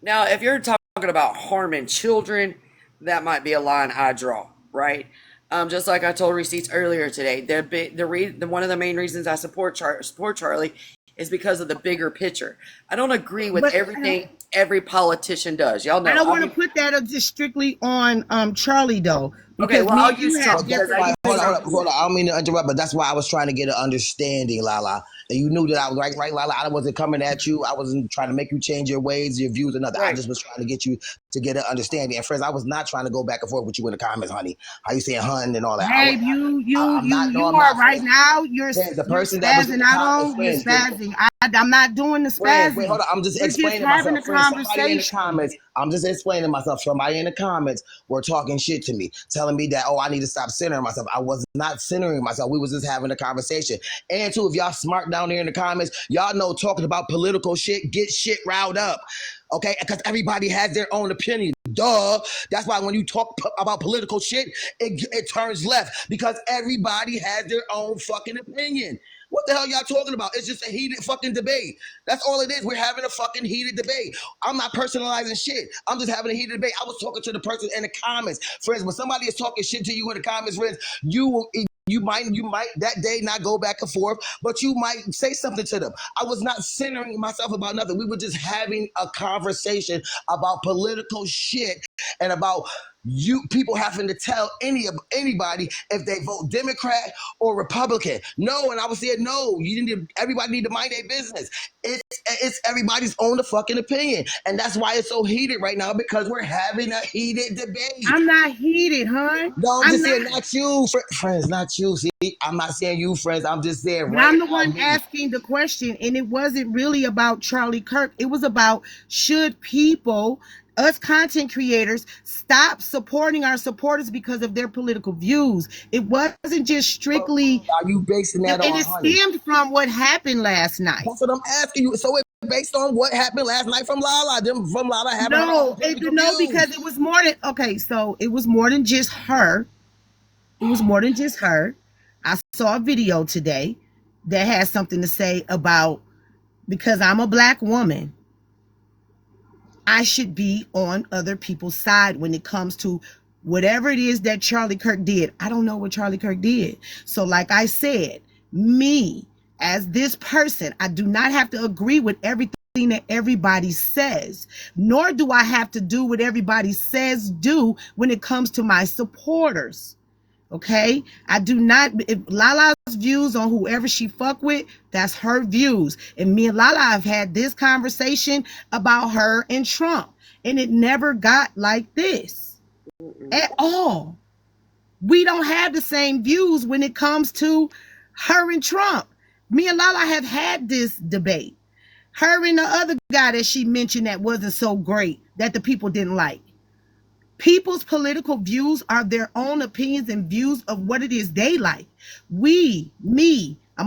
Now, if you're talking about harming children, that might be a line I draw, right? Just like I told Receipts earlier today, one of the main reasons I support Charlie is because of the bigger picture. I don't agree with But everything every politician does. Y'all know. I don't want to put that just strictly on Charlie though, Okay, because well, me I'll and you use have Trump But that's because I different why, use hold on, Trump. opinions. hold on. I don't mean to interrupt, but that's why I was trying to get an understanding, Lala. And you knew that I was right, Lala. I wasn't coming at you. I wasn't trying to make you change your ways, your views, or nothing. I Right. just was trying to get you to get an understanding. And friends, I was not trying to go back and forth with you in the comments, honey. How you saying hun and all that. Babe, I'm not, no, you I'm are not, right friends. now. You're Friends, the you're person that was in spazzing the out comments, on. You're friends, spazzing. I'm not doing the wait, hold spazzing. on. I'm just We're just explaining having a myself. Friends, somebody in the conversation. comments, I'm just explaining myself. Somebody in the comments were talking shit to me, telling me that, oh, I need to stop centering myself. I was not centering myself. We was just having a conversation. And too, if y'all smart down there in the comments, y'all know talking about political shit, get shit riled up. Okay, because everybody has their own opinion. Duh. That's why when you talk about political shit, it turns left because everybody has their own fucking opinion. What the hell y'all talking about? It's just a heated fucking debate. That's all it is. We're having a fucking heated debate. I'm not personalizing shit. I'm just having a heated debate. I was talking to the person in the comments. Friends, when somebody is talking shit to you in the comments, friends, you might that day not go back and forth, but you might say something to them. I was not centering myself about nothing. We were just having a conversation about political shit and about you people having to tell anybody if they vote Democrat or Republican. No, and I was saying no. Everybody need to mind their business. It's everybody's own the fucking opinion, and that's why it's so heated right now because we're having a heated debate. I'm not heated, huh? No, I'm I'm just saying not. not you, friends, not you. See, I'm not saying you, friends. I'm just saying But right I'm the now, one me. asking the question, and it wasn't really about Charlie Kirk. It was about should people, us content creators, stop supporting our supporters because of their political views. It wasn't just strictly, Are you basing that and on, it honey? stemmed from what happened last night. That's what I'm asking you. So it's based on what happened last night from Lala, them from Lala having her own No, political because views. it was more than okay. So it was more than just her. It was more than just her. I saw a video today that has something to say about because I'm a black woman. I should be on other people's side when it comes to whatever it is that Charlie Kirk did. I don't know what Charlie Kirk did. So, like I said, me as this person, I do not have to agree with everything that everybody says, nor do I have to do what everybody says do when it comes to my supporters. Okay, I do not. If Lala's views on whoever she fuck with, that's her views. And me and Lala have had this conversation about her and Trump, and it never got like this at all. We don't have the same views when it comes to her and Trump. Me and Lala have had this debate. Her and the other guy that she mentioned that wasn't so great, that the people didn't like. People's political views are their own opinions and views of what it is they like. I'm going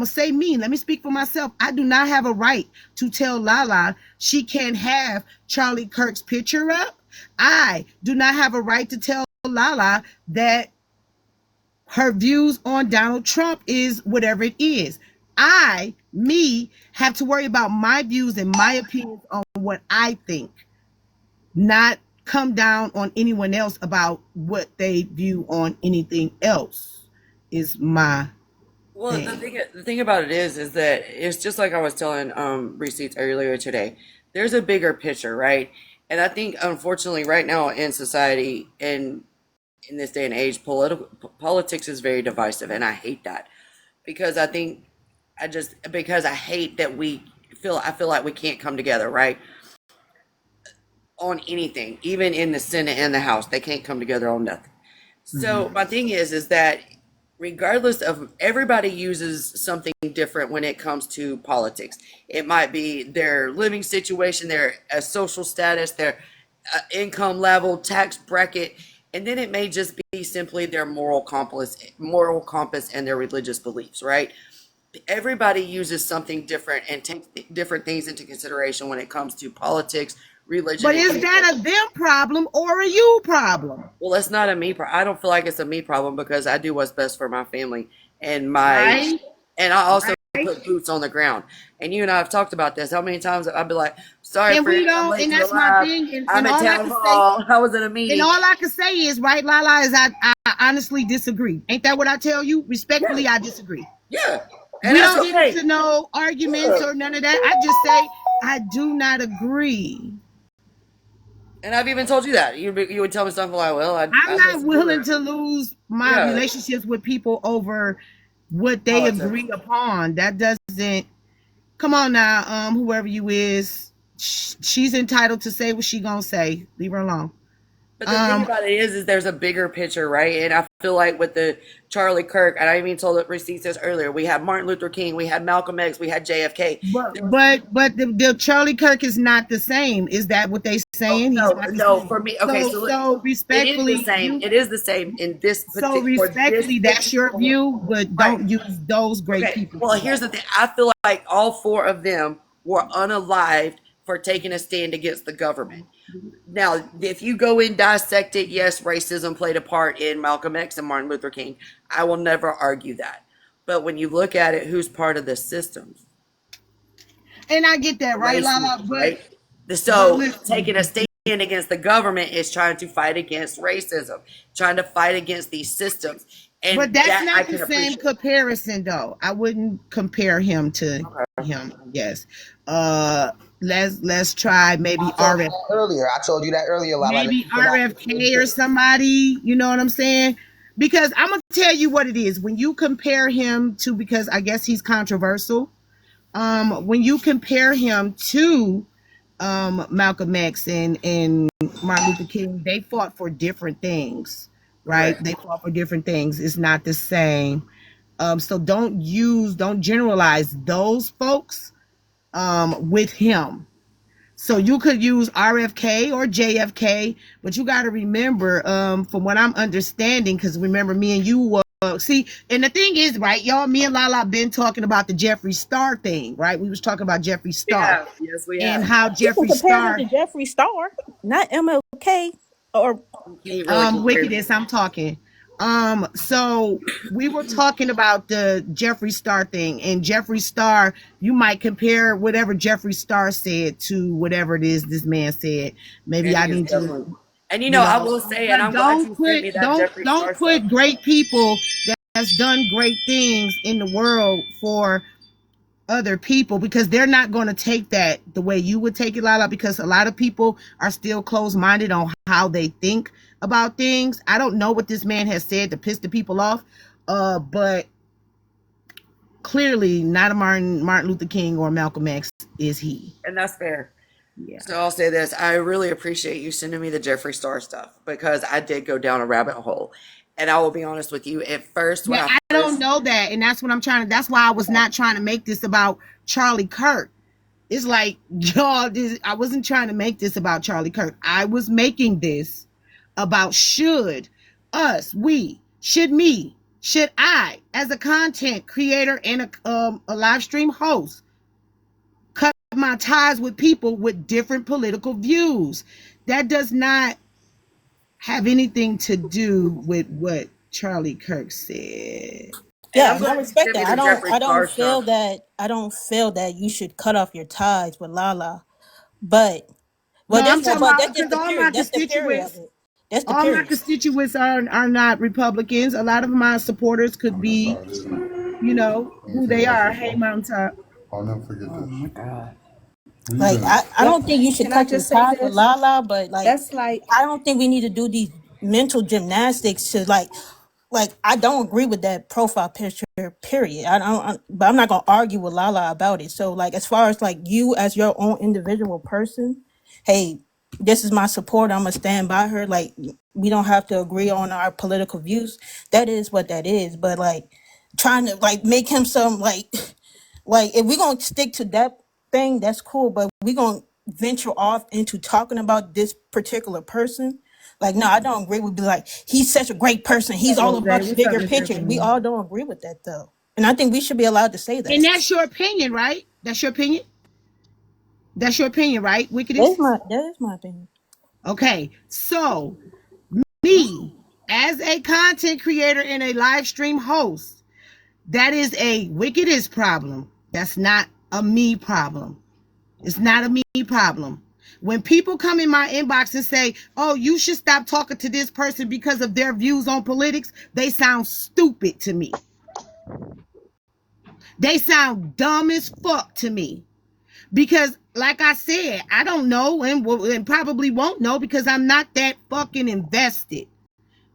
to say me, let me speak for myself. I do not have a right to tell Lala she can't have Charlie Kirk's picture up. I do not have a right to tell Lala that her views on Donald Trump is whatever it is. Me, have to worry about my views and my opinions on what I think, not come down on anyone else about what they view on anything else is my thing. The thing about it is that it's just like I was telling Receipts earlier today. There's a bigger picture, right? And I think unfortunately right now in society and in this day and age, politics is very divisive, and I hate that because because I hate that I feel like we can't come together, right? On anything, even in the Senate and the House, they can't come together on nothing. So my thing is that regardless of everybody uses something different when it comes to politics. It might be their living situation, their social status, their income level, tax bracket, and then it may just be simply their moral compass, and their religious beliefs, right? Everybody uses something different and takes different things into consideration when it comes to politics, religion. But is that a them problem or a you problem? Well, it's not a me problem. I don't feel like it's a me problem because I do what's best for my family and Right? and I also Right? put boots on the ground. And you and I have talked about this. How many times I'd be like, "Sorry, And we friend, I'm don't, late and to the that's my live. thing. I'm And at all I town can say, hall. I was in a and meeting." all I can say is, right, Lala, is I honestly disagree. Ain't that what I tell you? Respectfully, Yeah, I disagree. yeah, and We that's don't get okay. into no arguments or none of that. I just say I do not agree. And I've even told you that you would tell me something like, "Well, I'm I not disagree with willing her." to lose my Yeah, relationships with people over what they politics. agree upon. That doesn't come on now. Whoever you is, she's entitled to say what she gonna say. Leave her alone. But the thing Um, about it is there's a bigger picture, right? And I feel like with the Charlie Kirk, and I even told it Receipts this earlier, we had Martin Luther King, we had Malcolm X, we had JFK. but There was the Charlie Kirk is not the same. Is that what they saying? He's not the no same. for me. Okay, so So it is the respectfully, same. It is the same in this so for this respectfully, that's your particular view, but right. don't use those great Okay. people Well, for here's that. the thing. I feel like all four of them were unalived for taking a stand against the government. Now, if you go and dissect it, yes, racism played a part in Malcolm X and Martin Luther King. I will never argue that. But when you look at it, who's part of the systems? And I get that, right, Racism, Lala? right? But So taking a listen, stand against the government is trying to fight against racism, trying to fight against these systems. but And that's that I not the can same appreciate. comparison, though. I wouldn't compare him to him. Yes. Uh, let's try maybe I told you RF, that earlier. I told you that earlier, Lala. maybe RFK or somebody. You know what I'm saying? Because I'm gonna tell you what it is when you compare him to, because I guess he's controversial. When you compare him to Malcolm X and Martin Luther King, they fought for different things, right? Correct. They fought for different things. It's not the same. So don't generalize those folks with him. So you could use RFK or JFK, but you got to remember, from what I'm understanding, because remember me and you were see, and the thing is, right, y'all, me and Lala been talking about the Jeffree Star thing, right? We was talking about Jeffree Star Yeah, yes, we and have. how You can Jeffree compare him Star, to Jeffree Star, not MLK or You can't really compare. wickedness. I'm talking. So we were talking about the Jeffree Star thing, and Jeffree Star, you might compare whatever Jeffree Star said to whatever it is this man said. Maybe And I he is need to, definitely. And you I know, will say, and but I'm glad you sent me that Jeffree don't Star stuff. put great people that's done great things in the world for other people, because they're not going to take that the way you would take it, Lala, because a lot of people are still closed-minded on how they think about things. I don't know what this man has said to piss the people off, but clearly not a Martin Luther King or Malcolm X is he. And that's fair. Yeah. So I'll say this: I really appreciate you sending me the Jeffree Star stuff because I did go down a rabbit hole. And I will be honest with you. At first, when Yeah, I I don't first, know that, and that's what I'm trying to. That's why I was not trying to make this about Charlie Kirk. It's like, y'all, I wasn't trying to make this about Charlie Kirk. I was making this about should I, as a content creator and a live stream host, cut my ties with people with different political views? That does not have anything to do with what Charlie Kirk said. and Yeah, I'm and I glad you respect sent me that. the Jeffree Star stuff. I don't feel that you should cut off your ties with Lala. But No, I'm talking but about that's just because the period. That's the period of it. That's the all my period. constituents are not Republicans. A lot of my supporters could I'm be, sorry. Let me who they finish my are. food, Hey, bro. Mountaintop. I'll never forget Oh this. my god. Where you Like been? I Let, don't think you should can I cut your just say ties with this? Lala, but like That's like, I don't think we need to do these mental gymnastics to like I don't agree with that profile picture. Period. But I'm not gonna argue with Lala about it. So like as far as like you as your own individual person, hey, this is my support. I'm gonna stand by her. Like we don't have to agree on our political views. That is what that is. But like trying to like make him some like if we're gonna stick to that thing, that's cool. But we're gonna venture off into talking about this particular person. Like, no, I don't agree with be like, he's such a great person. He's all Jose, about the what's up, bigger Miss picture. We Stephanie? all don't agree with that though. And I think we should be allowed to say And that. that's your opinion, right? That's your opinion. That's your opinion, right? Wickedest. That is my opinion. Okay, so me as a content creator and a live stream host, that is a wickedest problem. That's not a me problem. It's not a me problem. When people come in my inbox and say, "Oh, you should stop talking to this person because of their views on politics," they sound stupid to me. They sound dumb as fuck to me. Because, like I said, I don't know and probably won't know because I'm not that fucking invested.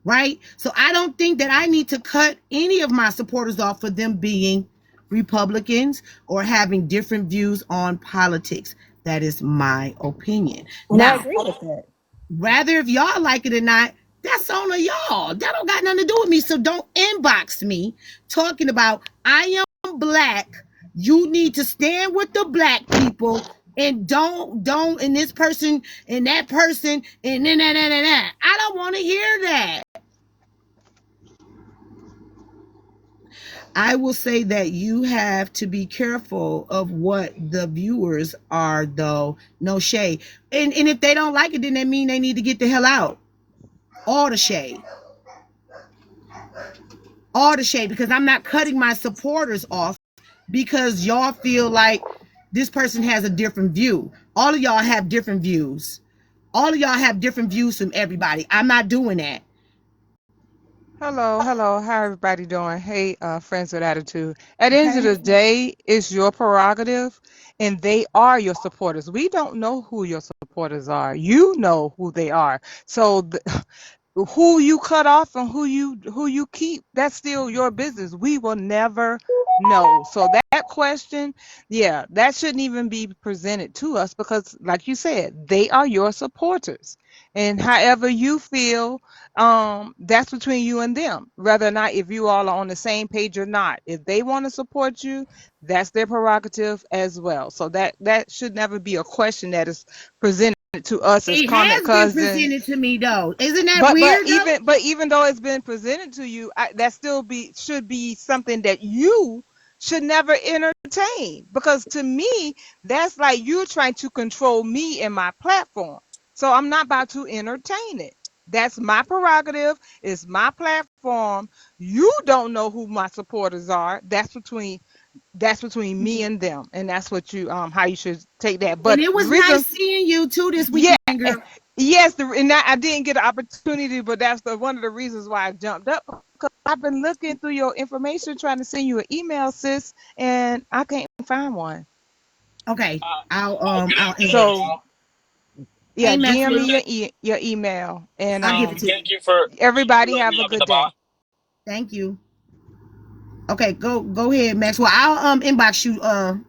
Right? So I don't think that I need to cut any of my supporters off for them being Republicans or having different views on politics. That is my opinion. And I Now, agree with that. rather if y'all like it or not, that's on y'all. That don't got nothing to do with me. So don't inbox me talking about I am black. You need to stand with the black people and don't and this person and that person and then that. I don't want to hear that. I will say that you have to be careful of what the viewers are, though. No shade. And if they don't like it, then that mean they need to get the hell out. All the shade. All the shade. Because I'm not cutting my supporters off because y'all feel like this person has a different view. All of y'all have different views. All of y'all have different views from everybody. I'm not doing that. Hello, hello. How everybody doing? Hey, friends with attitude. At the end of Okay. the day, it's your prerogative, and they are your supporters. We don't know who your supporters are. You know who they are. So who you cut off and who you keep, that's still your business. We will never know. So that question, yeah, that shouldn't even be presented to us because like you said, they are your supporters. And however you feel, that's between you and them, whether or not if you all are on the same page or not. If they want to support you, that's their prerogative as well. So that should never be a question that is presented to us as It comment has been cousin. presented to me, though. Isn't that but weird, though? even though it's been presented to you, that still should be something that you should never entertain, because to me that's like you're trying to control me and my platform. So I'm not about to entertain it. That's my prerogative. It's my platform. You don't know who my supporters are. That's between me and them, and that's what you how you should take that. And But it the was nice reason, seeing you too this yeah, weekend, girl. yes, and I didn't get an opportunity, but that's one of the reasons why I jumped up. Because I've been looking through your information, trying to send you an email, sis, and I can't find one. Okay. Oh, good I'll afternoon, inbox So you. all. Hey yeah, DM Maxwell. me your email, and I'll give it to you. Thank you for everybody letting have me a up in good the day. box. Thank you. Okay, go ahead, Maxwell. I'll inbox you. I'll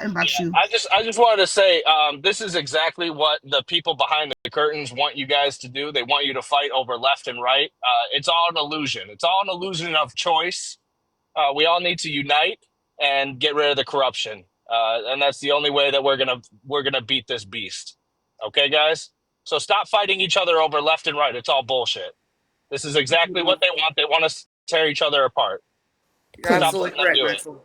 inbox Yeah, you. I just wanted to say, this is exactly what the people behind the curtains want you guys to do. They want you to fight over left and right. It's all an illusion. It's all an illusion of choice. We all need to unite and get rid of the corruption, and that's the only way that we're gonna beat this beast. Okay, guys. So stop fighting each other over left and right. It's all bullshit. This is exactly what they want. They want us to tear each other apart. You're Stop Please. absolutely letting them correct, do it. Maxwell.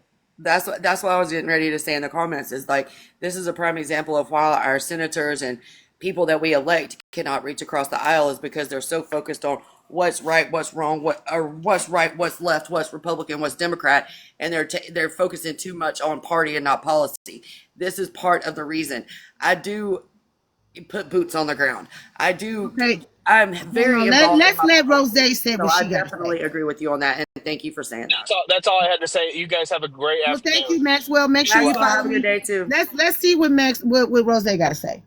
That's what I was getting ready to say in the comments. Is like this is a prime example of why our senators and people that we elect cannot reach across the aisle is because they're so focused on what's right, what's wrong, what's right, what's left, what's Republican, what's Democrat, and they're focusing too much on party and not policy. This is part of the reason. I do put boots on the ground. I do. Okay. I'm Hold very on. involved in Let's my let Rose politics, say so what I she got to say. definitely agree with you on that, and thank you for saying that. That's all I had to say. You guys have a great Well, thank afternoon. you, Maxwell. Make Be sure you well. Maxwell, follow have a good me. day too. Let's see what Rose got to say.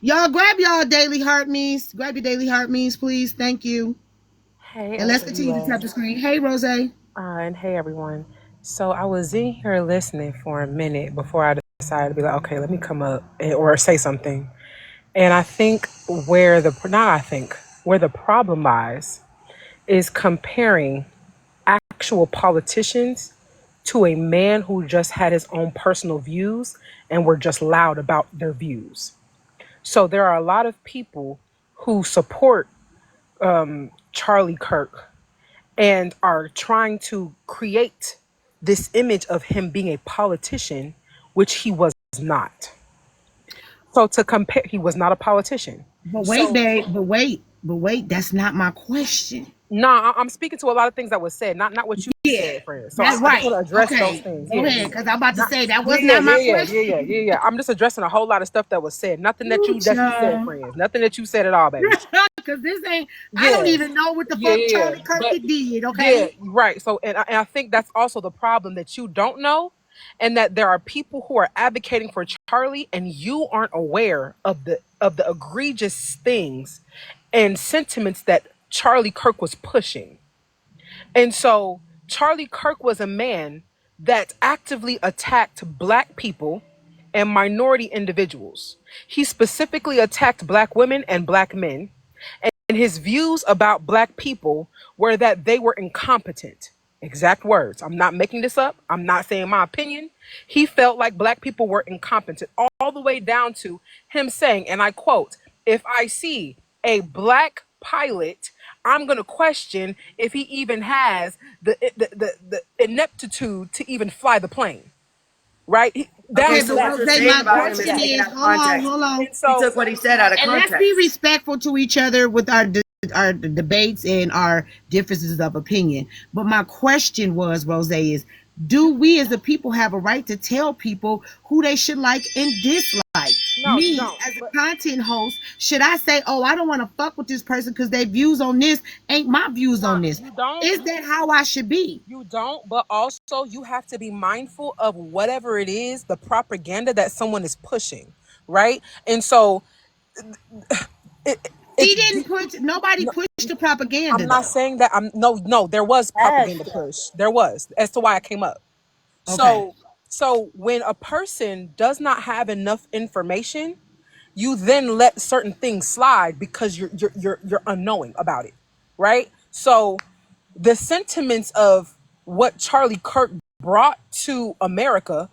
Y'all grab y'all daily heart means. Grab your daily heart means, please. Thank you. Hey, And let's continue to tap the screen. Hey, Rose. and hey everyone. So I was in here listening for a minute before I decided to be like, okay, let me come up or say something. And I think where the problem lies is comparing actual politicians to a man who just had his own personal views and were just loud about their views. So there are a lot of people who support Charlie Kirk and are trying to create this image of him being a politician, which he was not. So to compare, he was not a politician. But wait, So babe. But wait. That's not my question. no, I'm speaking to a lot of things that was said, not what you Yeah. said, friend. So That's I just right. want to address those Okay. things. Go Yeah, ahead. yeah, Because I'm about to not, say that yeah, was yeah, not my yeah, yeah, yeah, question. yeah, yeah, yeah. I'm just addressing a whole lot of stuff that was said. Nothing that Ooh, you said, child. friends. Nothing that you said at all, baby. Because this ain't, I don't Yeah, even know what the yeah, fuck yeah, yeah. Charlie But Kirk did, yeah, okay? right. So, and I think that's also the problem that you don't know, and that there are people who are advocating for Charlie, and you aren't aware of the egregious things and sentiments that Charlie Kirk was pushing. And so Charlie Kirk was a man that actively attacked black people and minority individuals. He specifically attacked black women and black men. And his views about black people were that they were incompetent. Exact words. I'm not making this up. I'm not saying my opinion. He felt like black people were incompetent, all the way down to him saying, and I quote, if I see a black pilot, I'm going to question if he even has the ineptitude to even fly the plane. Right? Okay, Okay, That's so but what that you're Rose, saying my about him that's is question that. taken is, out of context. hold on. And He so took what he said out of And let's be context. respectful to each other with our debates and our differences of opinion. But my question was, Rose, is do we as the people have a right to tell people who they should like and dislike? no, you Me don't. as a But content host, should I say, oh, I don't want to fuck with this person because their views on this ain't my views no, on this? you don't. Is that how I should be? You don't, but also you have to be mindful of whatever it is, the propaganda that someone is pushing, right? And so it, He it's didn't put nobody no, pushed the propaganda I'm not though. saying that I'm no, there was propaganda push. There was as to why I came up. Okay. So when a person does not have enough information, you then let certain things slide because you're unknowing about it, right? So the sentiments of what Charlie Kirk brought to America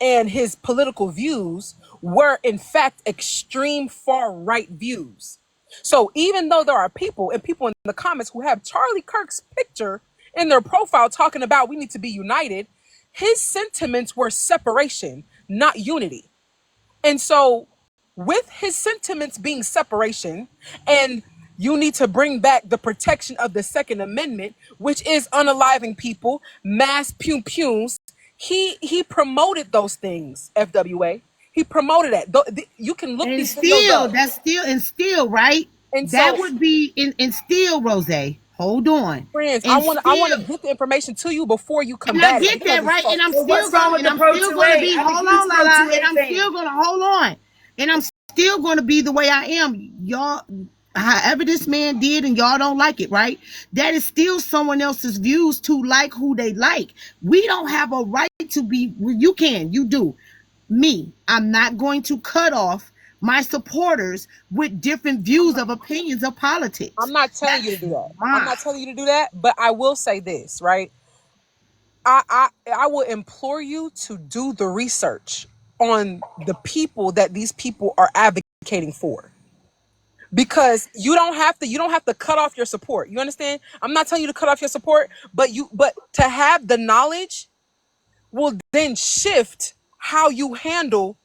and his political views were in fact extreme far right views. So even though there are people in the comments who have Charlie Kirk's picture in their profile talking about we need to be united, his sentiments were separation, not unity. And so, with his sentiments being separation, and You need to bring back the protection of the Second Amendment, which is unaliving people, mass pew-pews. He promoted those things, FWA. He promoted that. You can look And these videos still, up. that's still, and still, right? And That so, would be in still, Rose. Hold on. friends, I And want I want still, to get the information to you before you and I combat it get because that, it's right? so. And I'm Well, still what's wrong gonna with the Pro 2A? be, I'm a hold huge on, Pro Lala, and 2A I'm fan. still gonna hold on. And I'm still gonna be the way I am. Y'all, however this man did and y'all don't like it, right? That is still someone else's views to like who they like. We don't have a right to be, you can, you do. Me, I'm not going to cut off my supporters with different views of opinions of politics. I'm not telling you to That's do that. I'm mine. not telling you to do that, but I will say this, right? I will implore you to do the research on the people that these people are advocating for. Because you don't have to cut off your support. You understand? I'm not telling you to cut off your support, but to have the knowledge will then shift how you handle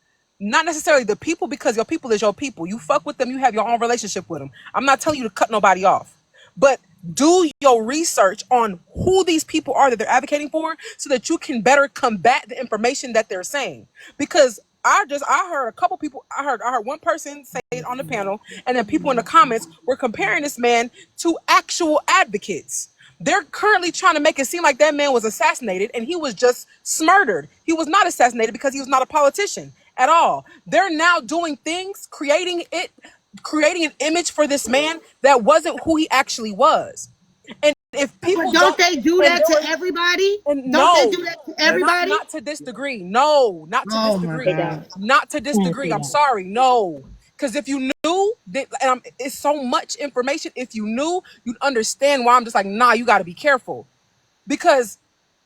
not necessarily the people, because your people is your people. You fuck with them, you have your own relationship with them. I'm not telling you to cut nobody off, but do your research on who these people are that they're advocating for so that you can better combat the information that they're saying. Because I heard a couple people, I heard one person say it on the panel, and then people in the comments were comparing this man to actual advocates. They're currently trying to make it seem like that man was assassinated and he was just murdered. He was not assassinated because he was not a politician at all. They're now doing things, creating an image for this man that wasn't who he actually was. And if But people don't don't, they do and that there to was, everybody? and Don't they no, do that to That's not everybody? not to this degree. No, not to this Oh my They degree. don't. God. Not to this Can't degree. do I'm that. sorry. No. Because if you knew that, and it's so much information. If you knew, you'd understand why I'm just like, nah, you got to be careful. Because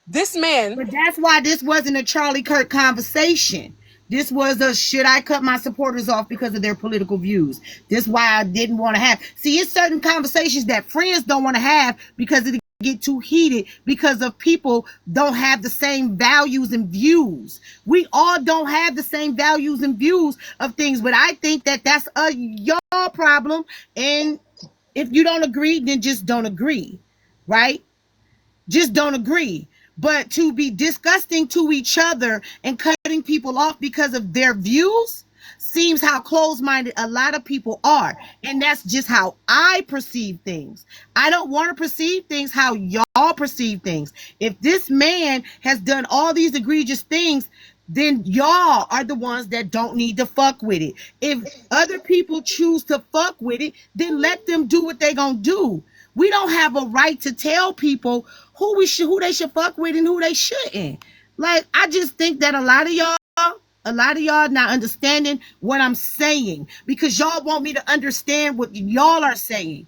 this man, But that's why this wasn't a Charlie Kirk conversation. This was a should I cut my supporters off because of their political views? This is why I didn't want to have. See, it's certain conversations that friends don't want to have because it get too heated because of people don't have the same values and views. We all don't have the same values and views of things, but I think that that's a y'all problem. And if you don't agree, then just don't agree, right? Just don't agree. But to be disgusting to each other and cutting people off because of their views seems how closed-minded a lot of people are. And that's just how I perceive things. I don't want to perceive things how y'all perceive things. If this man has done all these egregious things, then y'all are the ones that don't need to fuck with it. If other people choose to fuck with it, then let them do what they gonna do. We don't have a right to tell people who they should fuck with and who they shouldn't. Like, I just think that a lot of y'all not understanding what I'm saying because y'all want me to understand what y'all are saying,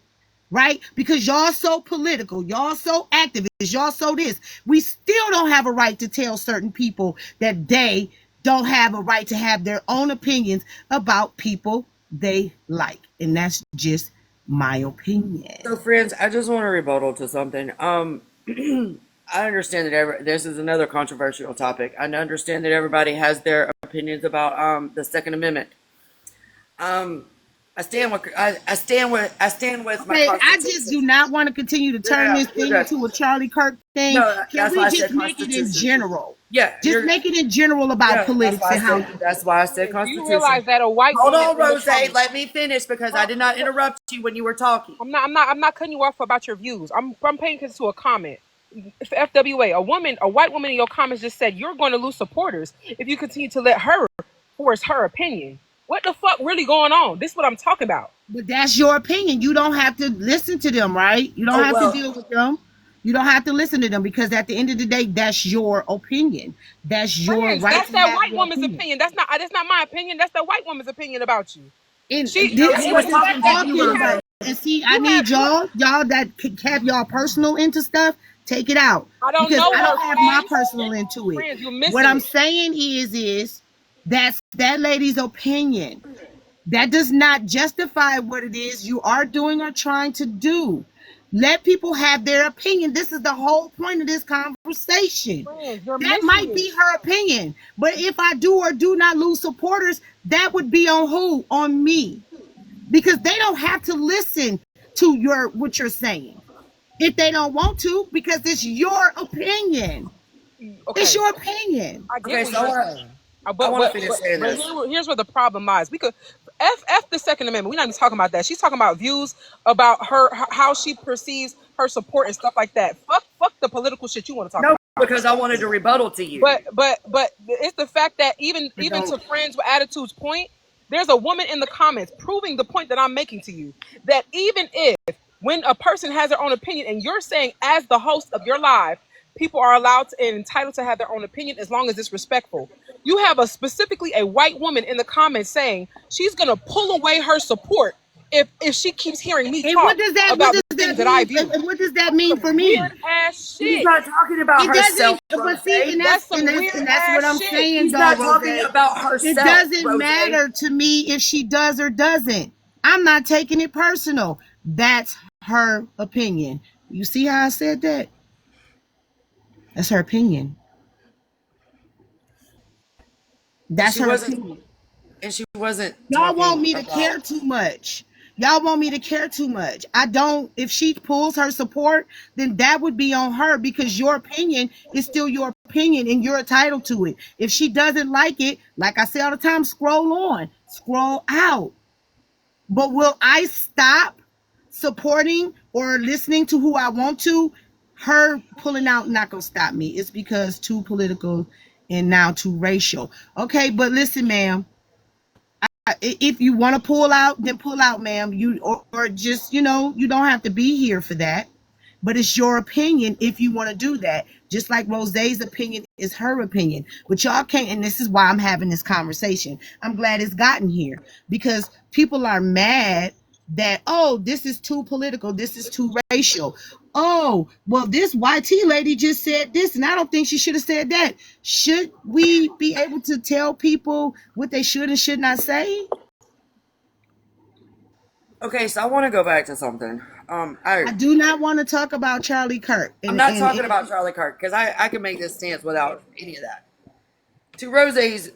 right? Because y'all so political, y'all so activist, y'all so this. We still don't have a right to tell certain people that they don't have a right to have their own opinions about people they like. And that's just my opinion. So, friends, I just want to rebuttal to something. I understand that this is another controversial topic. I understand that everybody has their opinions about the Second Amendment. Um, I stand with my Okay, I just Constitution. do not want to continue to turn Yeah, this you're thing good. into a Charlie Kirk thing. No, Can that's why we I just said make it in Constitution. general? Yeah, Just make it in general about that's politics why I and how said that's why I said do you Constitution. realize that a white Hold woman on, in the Rose. comments? Let me finish because I did not interrupt you when you were talking. I'm not cutting you off about your views. I'm paying attention to a comment. For FWA, a white woman in your comments just said you're going to lose supporters if you continue to let her force her opinion. What the fuck really going on? This is what I'm talking about. But that's your opinion. You don't have to listen to them, right? You don't Oh have to well. deal with them. You don't have to listen to them because at the end of the day, that's your opinion. That's your Friends, right that's to that have white your woman's opinion. opinion. That's not my opinion. That's that white woman's opinion about you. And She You know, this she was the wasn't fact talking to that you, you talking. have Rose. And see, I you need have you y'all that have y'all personal into stuff, take it out I don't because know I her, don't have my friends. personal into it. Friends, you're What missing I'm it. saying is that's that lady's opinion. That does not justify what it is you are doing or trying to do. Let people have their opinion. This is the whole point of this conversation. Friends, you're That missing might it. be her opinion. But if I do or do not lose supporters, that would be on who? On me. Because they don't have to listen to your what you're saying. If they don't want to, because it's your opinion. It's Okay, your opinion. I get Okay, what so you're saying. I want to finish saying But this. here's where the problem lies. We could f the Second Amendment. We're not even talking about that. She's talking about views about how she perceives her support and stuff like that. Fuck the political shit you want to talk No, about. because I wanted to rebuttal to you. But it's the fact that But even don't. to friends with attitudes point, there's a woman in the comments proving the point that I'm making to you, that even if when a person has their own opinion and you're saying as the host of your live, people are allowed to, and entitled to have their own opinion as long as it's respectful. You have specifically a white woman in the comments saying she's gonna pull away her support if she keeps hearing me And talk what about the does that things that I mean? view. And what does that That's mean some for weird me? ass She's shit. not talking about It herself, doesn't. Rose. But see, That's some weird and that's what ass I'm shit. saying, She's though, not Rose. talking about It herself, doesn't Rose. matter to me if she does or doesn't. I'm not taking it personal. That's her opinion. You see how I said that? That's her opinion. And That's she her wasn't opinion. and she wasn't Y'all want talking me to care about. too much. Y'all want me to care too much. I don't. If she pulls her support, then that would be on her, because your opinion is still your opinion and you're entitled to it. If she doesn't like it, like I say all the time, scroll on, scroll out. But will I stop supporting or listening to who I want to? Her pulling out not gonna stop me. It's because too political and now too racial. Okay, but listen, ma'am, if you want to pull out, then pull out, ma'am. You or just, you don't have to be here for that. But it's your opinion if you want to do that. Just like Rose's opinion is her opinion. But y'all can't, and this is why I'm having this conversation. I'm glad it's gotten here, because people are mad that, oh, this is too political, this is too racial. Oh, well, this YT lady just said this, and I don't think she should have said that. Should we be able to tell people what they should and should not say? Okay, so I want to go back to something. I do not want to talk about Charlie Kirk. I'm And not and, talking about and Charlie Kirk because I can make this stance without any of that. To Rose's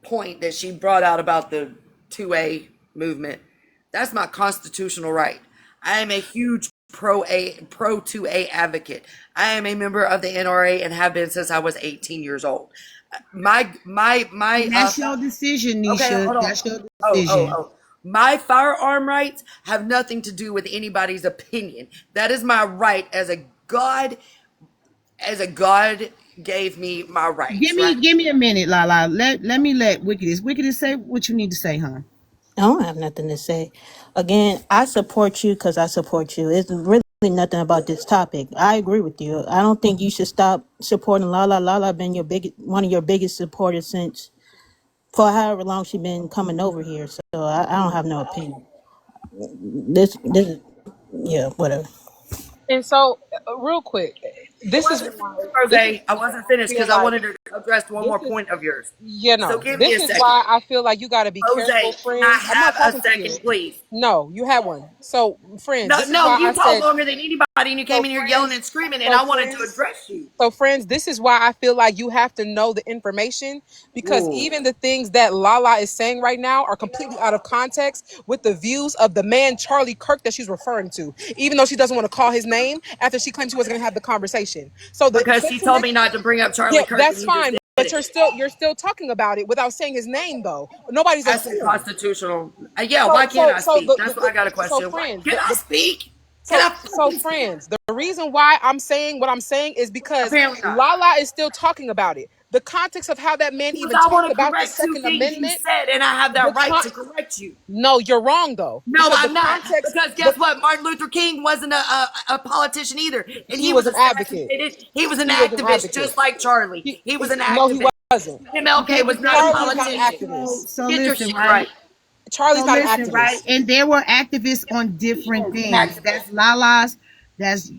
point that she brought out about the 2A movement, that's my constitutional right. I am a huge pro 2A advocate. I am a member of the NRA and have been since I was 18 years old. My that's your decision, okay, Nisha. hold on. That's your Oh, oh, decision. oh. My firearm rights have nothing to do with anybody's opinion. That is my right as a God gave me my rights, right? Give me a minute, Lala. Let me let Wickedest say what you need to say, huh? I don't have nothing to say. Again, I support you because I support you. It's really nothing about this topic. I agree with you. I don't think you should stop supporting Lala. Lala been one of your biggest supporters since for however long she been coming over here. So I don't have no opinion. This is yeah, whatever. And so, real quick, I this is wasn't why finished, this is Rose. I why wasn't I finished feel because I like wanted to address one this more is point of yours. So give me this a is second. why I feel like you got to be Jose, careful, can I friends. I'm not have a talking to you. second, please? No, you had one. So, friends, No, this is no, why I you talk said. longer than anybody, and you So, came in here yelling friends. and screaming, and So, I wanted to friends. address you. So, friends, this is why I feel like you have to know the information, because Ooh. even the things that Lala is saying right now are completely out of context with the views of the man Charlie Kirk that she's referring to, even though she doesn't want to call his name after she claimed she wasn't going to have the conversation. So the Because she told sentiment, me not to bring up yeah, Charlie Kirk, and that's you just fine, did but it. you're still talking about it without saying his name though. Nobody's That's assumed. constitutional. Yeah, So why can't so I so speak? That's what I got a so question. Why friends, can I speak? Can so I fucking speak? friends, the reason why I'm saying what I'm saying is because Apparently not. Lala is still talking about it. The context of how that man Because even I want talked to about the correct two Second things you Amendment, said, and I have the that right con- to correct you. no, you're wrong though, No, because the I'm not. context, Because the guess what? Martin Luther King wasn't a politician either. And he he was was an advocate. assassinated. He was an He was an activist advocate. just like Charlie. He, He was he an no, he activist. wasn't. Okay, MLK was not a Charlie's not an politician. activist. so Get your listen, shit right? right. Charlie's So not an listen, right? activist. And there were activists on He different is an things. activist. That's Lala's, that's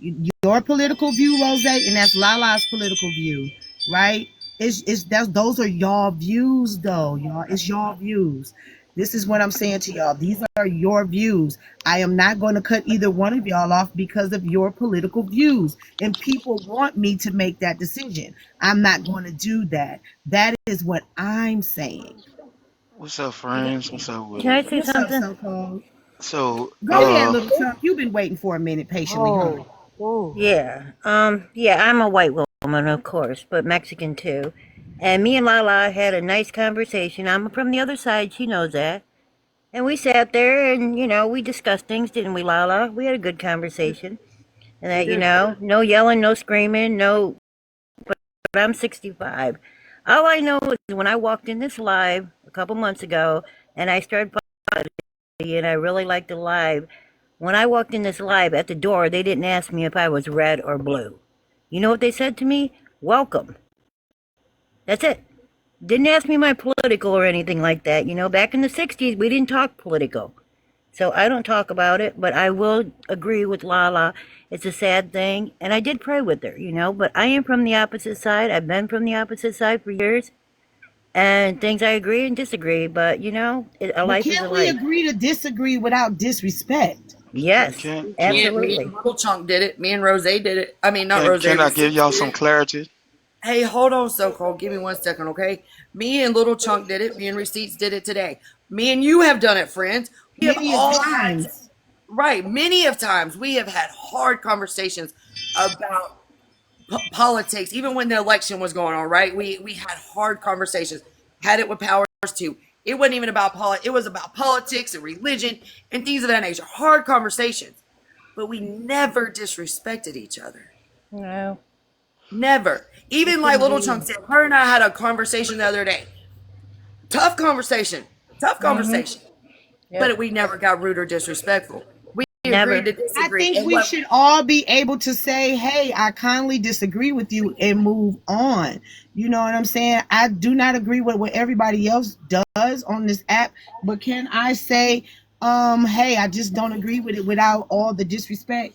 your political view, Rose, and that's Lala's political view, right? Those are y'all views, though, y'all. It's y'all views. This is what I'm saying to y'all. These are your views. I am not going to cut either one of y'all off because of your political views. And people want me to make that decision. I'm not going to do that. That is what I'm saying. What's up, friends? What's up with Can it? I say What's up, something? so called? So, Go ahead, little chunk. You've been waiting for a minute patiently, huh? Oh, oh. Yeah. Yeah, I'm a white woman, of course, but Mexican too. And me and Lala had a nice conversation. I'm from the other side, she knows that. And we sat there and, we discussed things, didn't we, Lala? We had a good conversation. And We that, did. no yelling, no screaming, no, but I'm 65. All I know is when I walked in this live a couple months ago and I started and I really liked the live. When I walked in this live at the door, they didn't ask me if I was red or blue. You know what they said to me? Welcome. That's it. Didn't ask me my political or anything like that. Back in the 60s, we didn't talk political. So I don't talk about it, but I will agree with Lala. It's a sad thing. And I did pray with her, but I am from the opposite side. I've been from the opposite side for years. And things I agree and disagree, but, a But life is a can't we life. agree to disagree without disrespect? Yes, Me and absolutely. Little Chunk did it. Me and Rose did it. I mean, not Rose, can I give Receipts y'all did some it. clarity? Hey, hold on, so cold. Give me 1 second, okay? Me and Little Chunk did it. Me and Receipts did it today. Me and you have done it, friends. We have Many of all had, times. right, many of times we have had hard conversations about politics, even when the election was going on, right? We had hard conversations. Had it with powers too. It wasn't even about it was about politics and religion and things of that nature. Hard conversations. But we never disrespected each other. No, Never. we Even like couldn't Little be. Chunk said, her and I had a conversation the other day. Tough conversation. Tough Mm-hmm. conversation. Yep. But we never got rude or disrespectful. We agreed Never. to I disagree. think And we what should all be able to say, hey, I kindly disagree with you and move on. You know what I'm saying? I do not agree with what everybody else does on this app, but can I say, hey, I just don't agree with it without all the disrespect?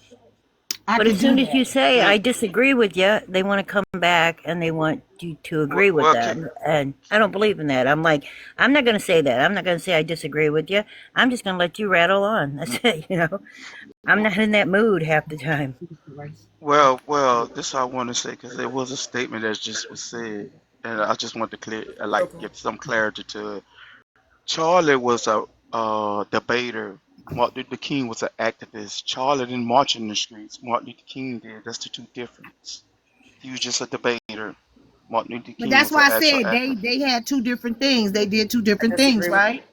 I But can as do soon as that. you say Can I disagree with you, they want to come back and they want you to well, agree with well that. And I don't believe in that. I'm like, I'm not going to say that. I'm not going to say I disagree with you. I'm just going to let you rattle on. That's it. I'm not in that mood half the time. this is what I want to say because there was a statement that just was said, and I just want to so give cool. some clarity to it. Charlie was a debater. Martin Luther King was an activist. Charlie didn't march in the streets. Martin Luther King did. That's the two difference. He was just a debater. Martin Luther But King that's was an why I actual said activist. they had two different things. They did two I different things, disagree with right?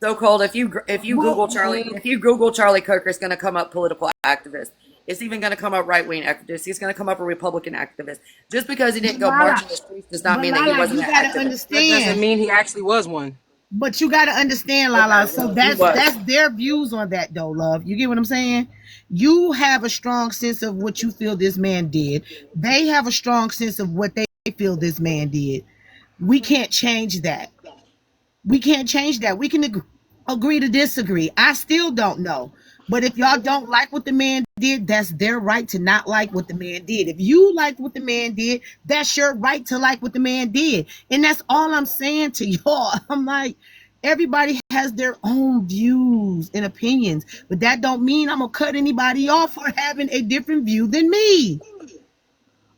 so cold. If you Google Well, Charlie, if you Google Charlie Kirk, it's going to come up political activist. It's even going to come up right wing activist. He's going to come up a Republican activist. Just because he but didn't go march Lala, in the streets does not but mean that he Lala, wasn't you an gotta activist. That doesn't understand. mean he actually was one. But you got to understand, Lala. Okay, So well, he that's was. their views on that, though, love. You get what I'm saying? You have a strong sense of what you feel this man did. They have a strong sense of what they feel this man did. We can't change that. We can't change that. We can agree to disagree. I still don't know. But if y'all don't like what the man did, that's their right to not like what the man did. If you liked what the man did, that's your right to like what the man did. And that's all I'm saying to y'all. I'm like, everybody has their own views and opinions, but that don't mean I'm gonna cut anybody off for having a different view than me.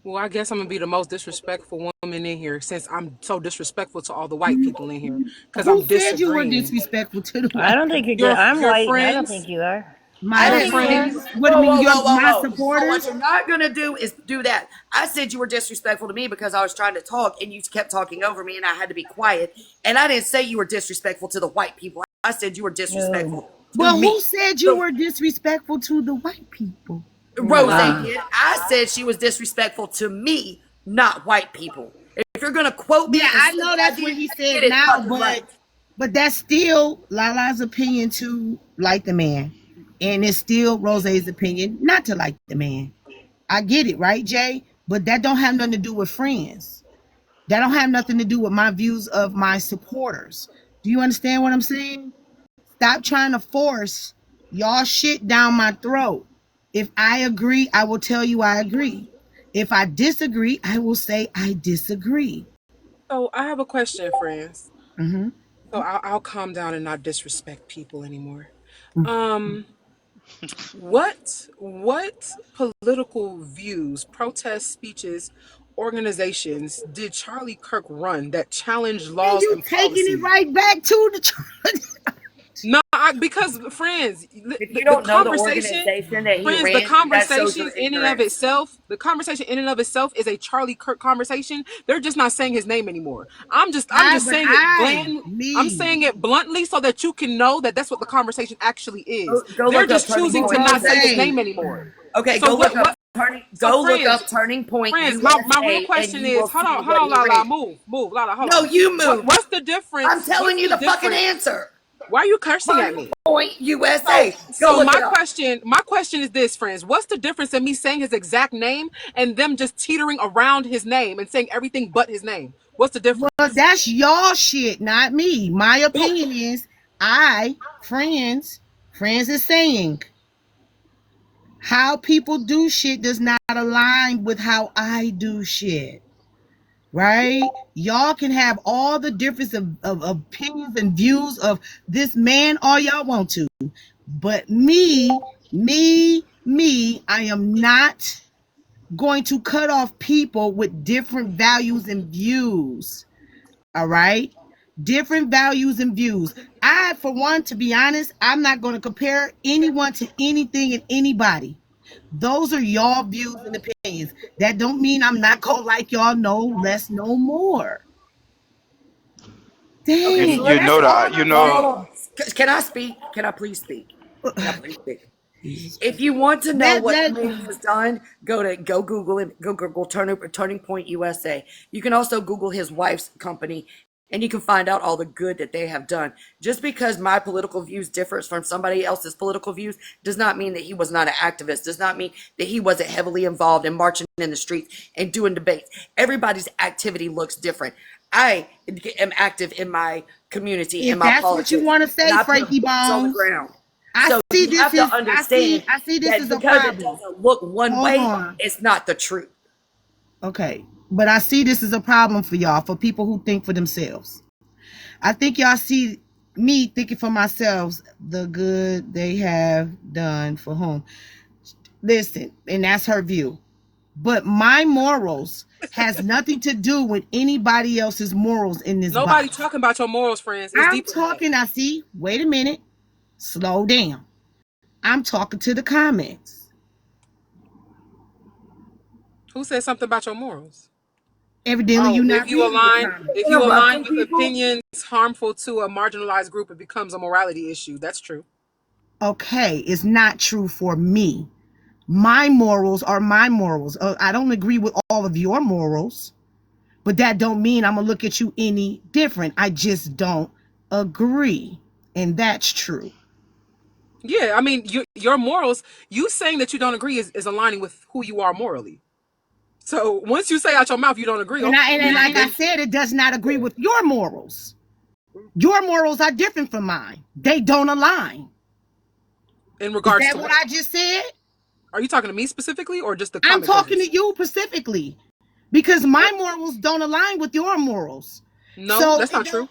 Well, I guess I'm gonna be the most disrespectful woman in here since I'm so disrespectful to all the white people in here because Who I'm said you were disagreeing. disrespectful to the I white don't people? think you're good. Your I'm your white and I don't think friends, you are. I My your didn't say friends. you. friends? What do you Whoa, mean? whoa, You're whoa, whoa, my whoa. So what supporters? you're not gonna do is do that. I said you were disrespectful to me because I was trying to talk and you kept talking over me and I had to be quiet. And I didn't say you were disrespectful to the white people. I said you were No. disrespectful to Well, who me. said you So were disrespectful to the white people? Rose No. did. I said she was disrespectful to me, not white people. If you're gonna quote Yeah, me and I say know that I that's what did, he said get it now, fucking right. but that's still Lala's opinion to like the man, and it's still Rose's opinion not to like the man. I get it, right, Jay? But that don't have nothing to do with friends. That don't have nothing to do with my views of my supporters. Do you understand what I'm saying? Stop trying to force y'all shit down my throat. If I agree, I will tell you I agree. If I disagree, I will say I disagree. So I have a question, friends. Hmm. So I'll calm down and not disrespect people anymore. Um, what political views, protest speeches, organizations did Charlie Kirk run that challenged And laws you and taking it policies? right back to the No, because friends, If you the don't know the conversation, organization that he friends, the ran, that shows conversation your in and of ignorance. itself, the conversation in and of itself is a Charlie Kirk conversation. They're just not saying his name anymore. I'm I, just but saying it I, bland. I'm me, saying it bluntly so that you can know that that's what the conversation actually is. Go They're look up just Turning choosing well, to Point not say his USA. name Rose, anymore. Okay, So go look up what? Turning. So Go look friends, up Turning Point my real USA, and question you is, will see hold what on, he Lala, ran. move, Lala, hold No, on. you move. What's the I'm difference? What's telling you the the fucking difference? answer. Why are you cursing at Turning me? Point So, USA. Go so look it up. my question is this, friends. What's the difference in me saying his exact name and them just teetering around his name and saying everything but his name? What's the difference? well, that's y'all shit, not me. My opinion is, friends is saying how people do shit does not align with how I do shit. Right? Y'all can have all the difference of opinions and views of this man all y'all want to. But I am not going to cut off people with different values and views. All right? Different values and views. I, for one, to be honest, I'm not going to compare anyone to anything and anybody. Those are y'all views and opinions. That don't mean I'm not gonna like y'all no less, no more. Okay, You so you Dang. know let's that hold on. Can I speak? Can I please speak? Can I please speak? Jesus If Christ. you want to know what the Let man has done, go Google it. Go Google Turning Point USA. You can also Google his wife's company, and you can find out all the good that they have done. Just because my political views differs from somebody else's political views does not mean that he was not an activist. Does not mean that he wasn't heavily involved in marching in the streets and doing debates. Everybody's activity looks different. I am active in my community, in if my that's what you politics, want to and say, I put Frankie boots on the Bones. ground. So you have to understand I see this that is a because it problem. doesn't look one Hold way, on. it's not the truth. Okay. But I see this is a problem for y'all, for people who think for themselves. I think y'all see me thinking for myself the good they have done for whom. Listen, and that's her view. But my morals has nothing to do with anybody else's morals in this Nobody box. talking about your morals, friends. It's I'm deeper than that. talking, I see, wait a minute, slow down. I'm talking to the comments. Who said something about your morals? Evidently, Oh, you're not reading the if comments. you align Interrupting with people? opinions harmful to a marginalized group, it becomes a morality issue. That's true. Okay, it's not true for me. My morals are my morals. I don't agree with all of your morals, but that don't mean I'm gonna look at you any different. I just don't agree, and that's true. Yeah, I mean, your morals, you saying that you don't agree is aligning with who you are morally. So once you say out your mouth you don't agree, And okay, I and like I said, it does not agree with your morals. Your morals are different from mine. They don't align. in Is regards that to what what? I just said? Are you talking to me specifically or just the I'm talking commentators? to you specifically because my morals don't align with your morals. No, So that's it not true.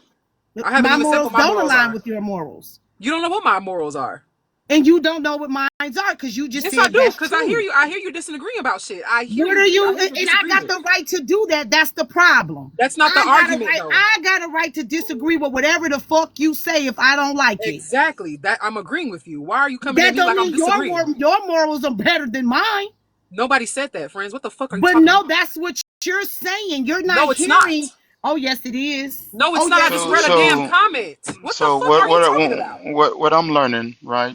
don't. I haven't My even said morals what my don't morals align are. with your morals, You don't know what my morals are. and you don't know what mine are because you just Yes, I said do, that's because I hear true. you. I hear you disagreeing about shit. What are I you? hear your And I got disagreement. the right to do that. That's the problem. That's not the I got a argument, right. though. I got a right to disagree with whatever the fuck you say if I don't like it. Exactly. That I'm agreeing with you. Why are you coming at That me don't like I'm mean disagreeing? your morals are better than mine. Nobody said that, friends. What the fuck are you But talking about? no, that's what you're saying. You're not No, it's hearing. not. Oh yes, it is. No, Oh it's not. I yes, just it so read a is. damn so comment. What the so fuck are you talking about? what I'm learning right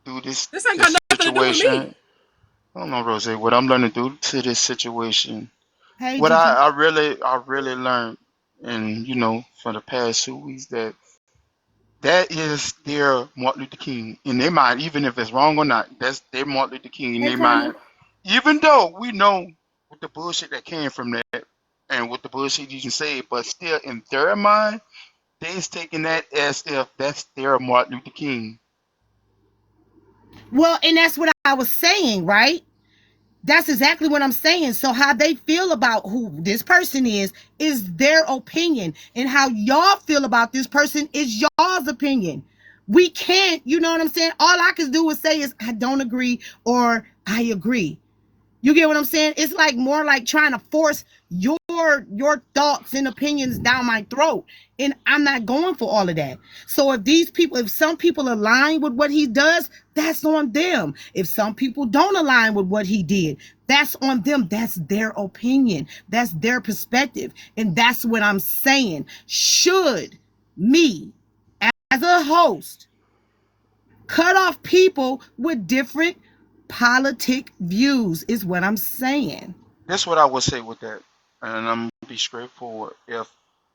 through This ain't got this nothing to do with me. situation. I don't know, Rose. What I'm learning through to this situation. Hey What Gigi. I really learned, and for the past 2 weeks, that is their Martin Luther King in their mind, even if it's wrong or not. That's their Martin Luther King in Hey their Carmen. mind. Even though we know what the bullshit that came from that and what the bullshit you can say, but still in their mind, they's taking that as if that's their Martin Luther King. Well, and that's what I was saying, right? That's exactly what I'm saying. So how they feel about who this person is their opinion, and how y'all feel about this person is y'all's opinion. We can't, you know what I'm saying? All I can do is say is I don't agree or I agree. You get what I'm saying? It's like more like trying to force your thoughts and opinions down my throat. And I'm not going for all of that. So if some people align with what he does, that's on them. If some people don't align with what he did, that's on them. That's their opinion. That's their perspective. And that's what I'm saying. Should me as a host cut off people with different politic views is what I'm saying. That's what I would say with that, and I'm gonna be straightforward. If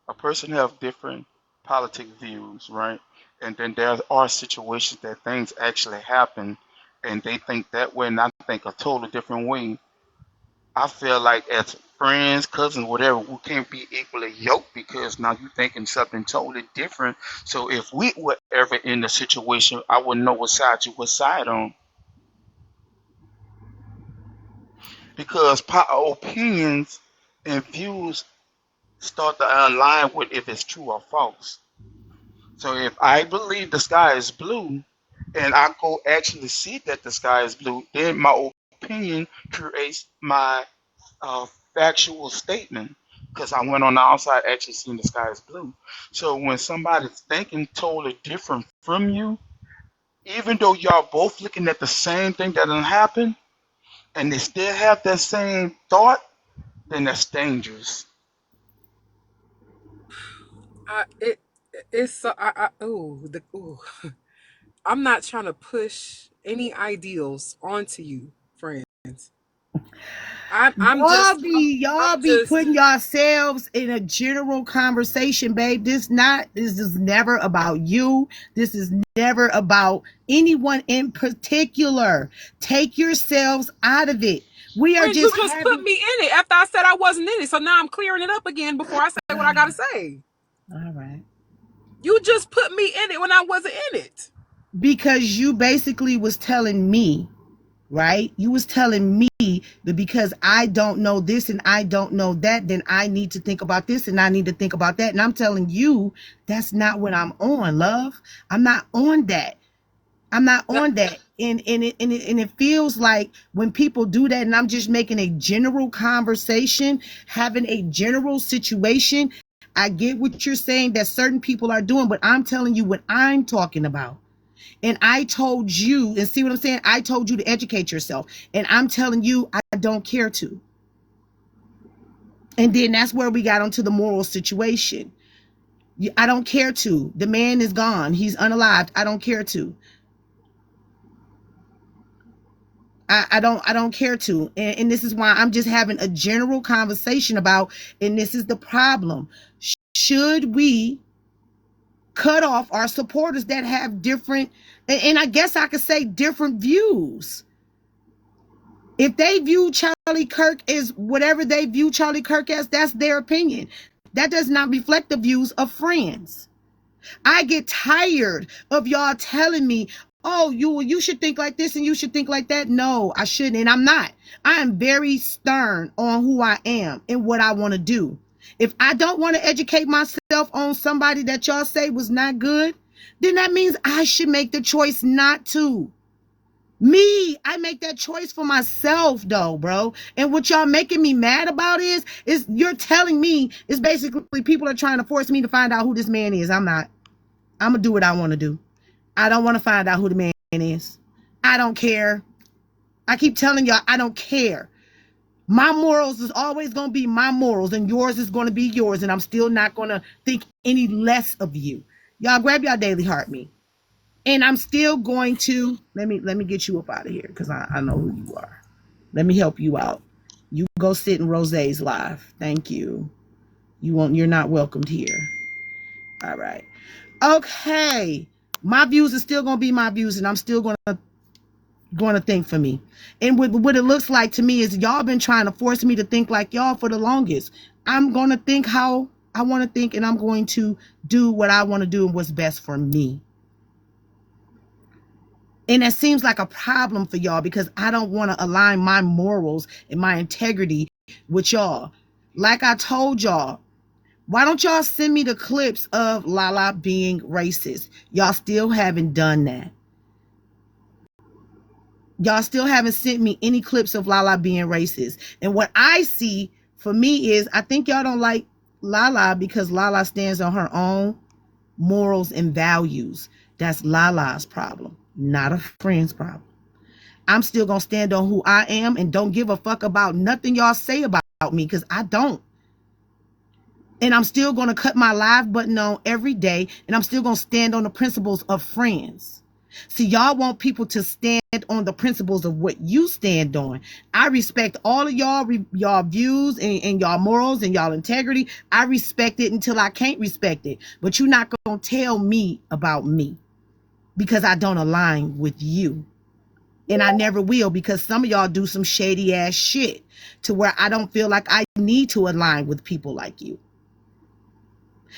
a person have different politic views, right, and then there are situations that things actually happen, and they think that way, and I think a totally different way. I feel like as friends, cousins, whatever, we can't be equally yoked because now you thinking something totally different. So if we were ever in the situation, I wouldn't know what side you would side on because opinions and views start to align with if it's true or false. So if I believe the sky is blue and I go actually see that the sky is blue, then my opinion creates my uh, factual statement because I went on the outside actually seeing the sky is blue. So when somebody's thinking totally different from you, even though y'all both looking at the same thing that done happened and they still have that same thought, then that's dangerous. It it's so ooh the ooh. I'm not trying to push any ideals onto you, friends. Y'all I'm be just putting yourselves in a general conversation, babe. This is never about you. This is never about anyone in particular. Take yourselves out of it. We are friend. You just just put having. me in it after I said I wasn't in it. So now I'm clearing it up again before I say what I gotta say. All right. You just put me in it when I wasn't in it. Because you basically was telling me, right? You was telling me that because I don't know this and I don't know that, then I need to think about this and I need to think about that. And I'm telling you, that's not what I'm on, love. I'm not on that. I'm not That on that. And it feels like when people do that, and I'm just making a general conversation, having a general situation. I get what you're saying that certain people are doing, but I'm telling you what I'm talking about. And I told you, and see what I'm saying? I told you to educate yourself. And I'm telling you, I don't care to. And then that's where we got onto the moral situation. I don't care to. The man is gone. He's unalived. I don't care to. I don't care to. And this is why I'm just having a general conversation about, and this is the problem. Should we cut off our supporters that have different, and I guess I could say different views? If they view Charlie Kirk as whatever they view Charlie Kirk as, that's their opinion. That does not reflect the views of friends. I get tired of y'all telling me, oh, you should think like this and you should think like that. No, I shouldn't, and I'm not. I am very stern on who I am and what I want to do. If I don't want to educate myself on somebody that y'all say was not good, then that means I should make the choice not to. Me, I make that choice for myself though, bro. And what y'all making me mad about is you're telling me is basically people are trying to force me to find out who this man is. I'm not. I'm gonna do what I want to do. I don't want to find out who the man is. I don't care. I keep telling y'all I don't care. My morals is always gonna be my morals, and yours is gonna be yours, and I'm still not gonna think any less of you. Y'all grab y'all daily heart me. And I'm still going to let me get you up out of here because I know who you are. Let me help you out. You go sit in Rose's live. Thank you. You're not welcomed here. All right. Okay. My views are still gonna be my views, and I'm still gonna think for me. And what it looks like to me is y'all been trying to force me to think like y'all for the longest. I'm gonna think how I want to think, and I'm going to do what I want to do and what's best for me. And that seems like a problem for y'all because I don't want to align my morals and my integrity with y'all. Like I told y'all, why don't y'all send me the clips of Lala being racist? Y'all still haven't done that. Y'all still haven't sent me any clips of Lala being racist. And what I see for me is I think y'all don't like Lala because Lala stands on her own morals and values. That's Lala's problem, not a friend's problem. I'm still gonna stand on who I am and don't give a fuck about nothing y'all say about me because I don't. And I'm still gonna cut my live button on every day, and I'm still gonna stand on the principles of friends. See, y'all want people to stand on the principles of what you stand on. I respect all of y'all views and y'all morals and y'all integrity. I respect it until I can't respect it. But you're not gonna tell me about me because I don't align with you. And I never will because some of y'all do some shady ass shit to where I don't feel like I need to align with people like you.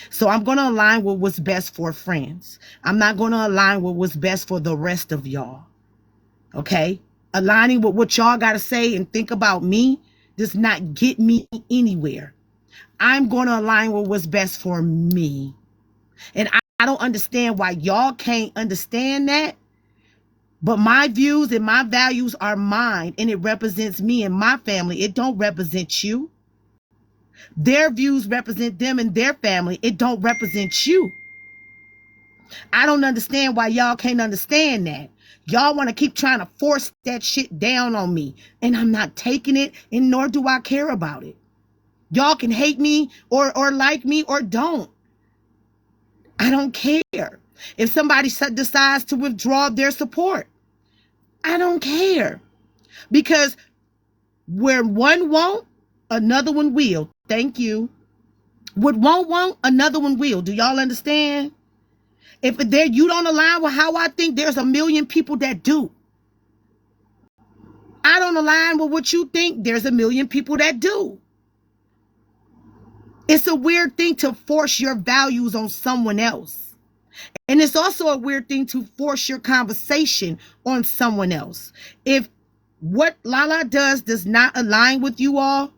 So I'm going to align with what's best for friends. I'm not going to align with what's best for the rest of y'all. Okay? Aligning with what y'all got to say and think about me does not get me anywhere. I'm going to align with what's best for me. And I don't understand why y'all can't understand that. But my views and my values are mine, and it represents me and my family. It don't represent you. Their views represent them and their family. It don't represent you. I don't understand why y'all can't understand that. Y'all want to keep trying to force that shit down on me, and I'm not taking it, and nor do I care about it. Y'all can hate me or like me or don't. I don't care. If somebody decides to withdraw their support, I don't care. Because where one won't, another one will. Thank you. What one won't, another one will. Do y'all understand? If there you don't align with how I think, there's a million people that do. I don't align with what you think, there's a million people that do. It's a weird thing to force your values on someone else. And it's also a weird thing to force your conversation on someone else. If what Lala does not align with you all,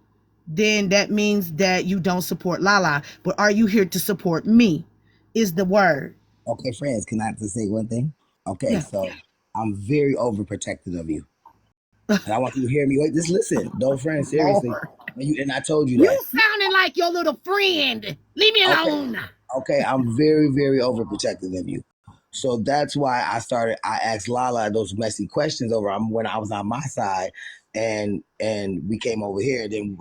then that means that you don't support Lala. But are you here to support me? Is the word. Okay, friends, can I just say one thing? Okay, Yeah. so I'm very overprotective of you. And I want you to hear me. Wait, just listen. Don't, friends, seriously. Lord. And I told you You that. sounding like your little friend. Leave me Okay. alone. Okay, I'm very, very overprotective of you. So that's why I asked Lala those messy questions over when I was on my side and we came over here. Then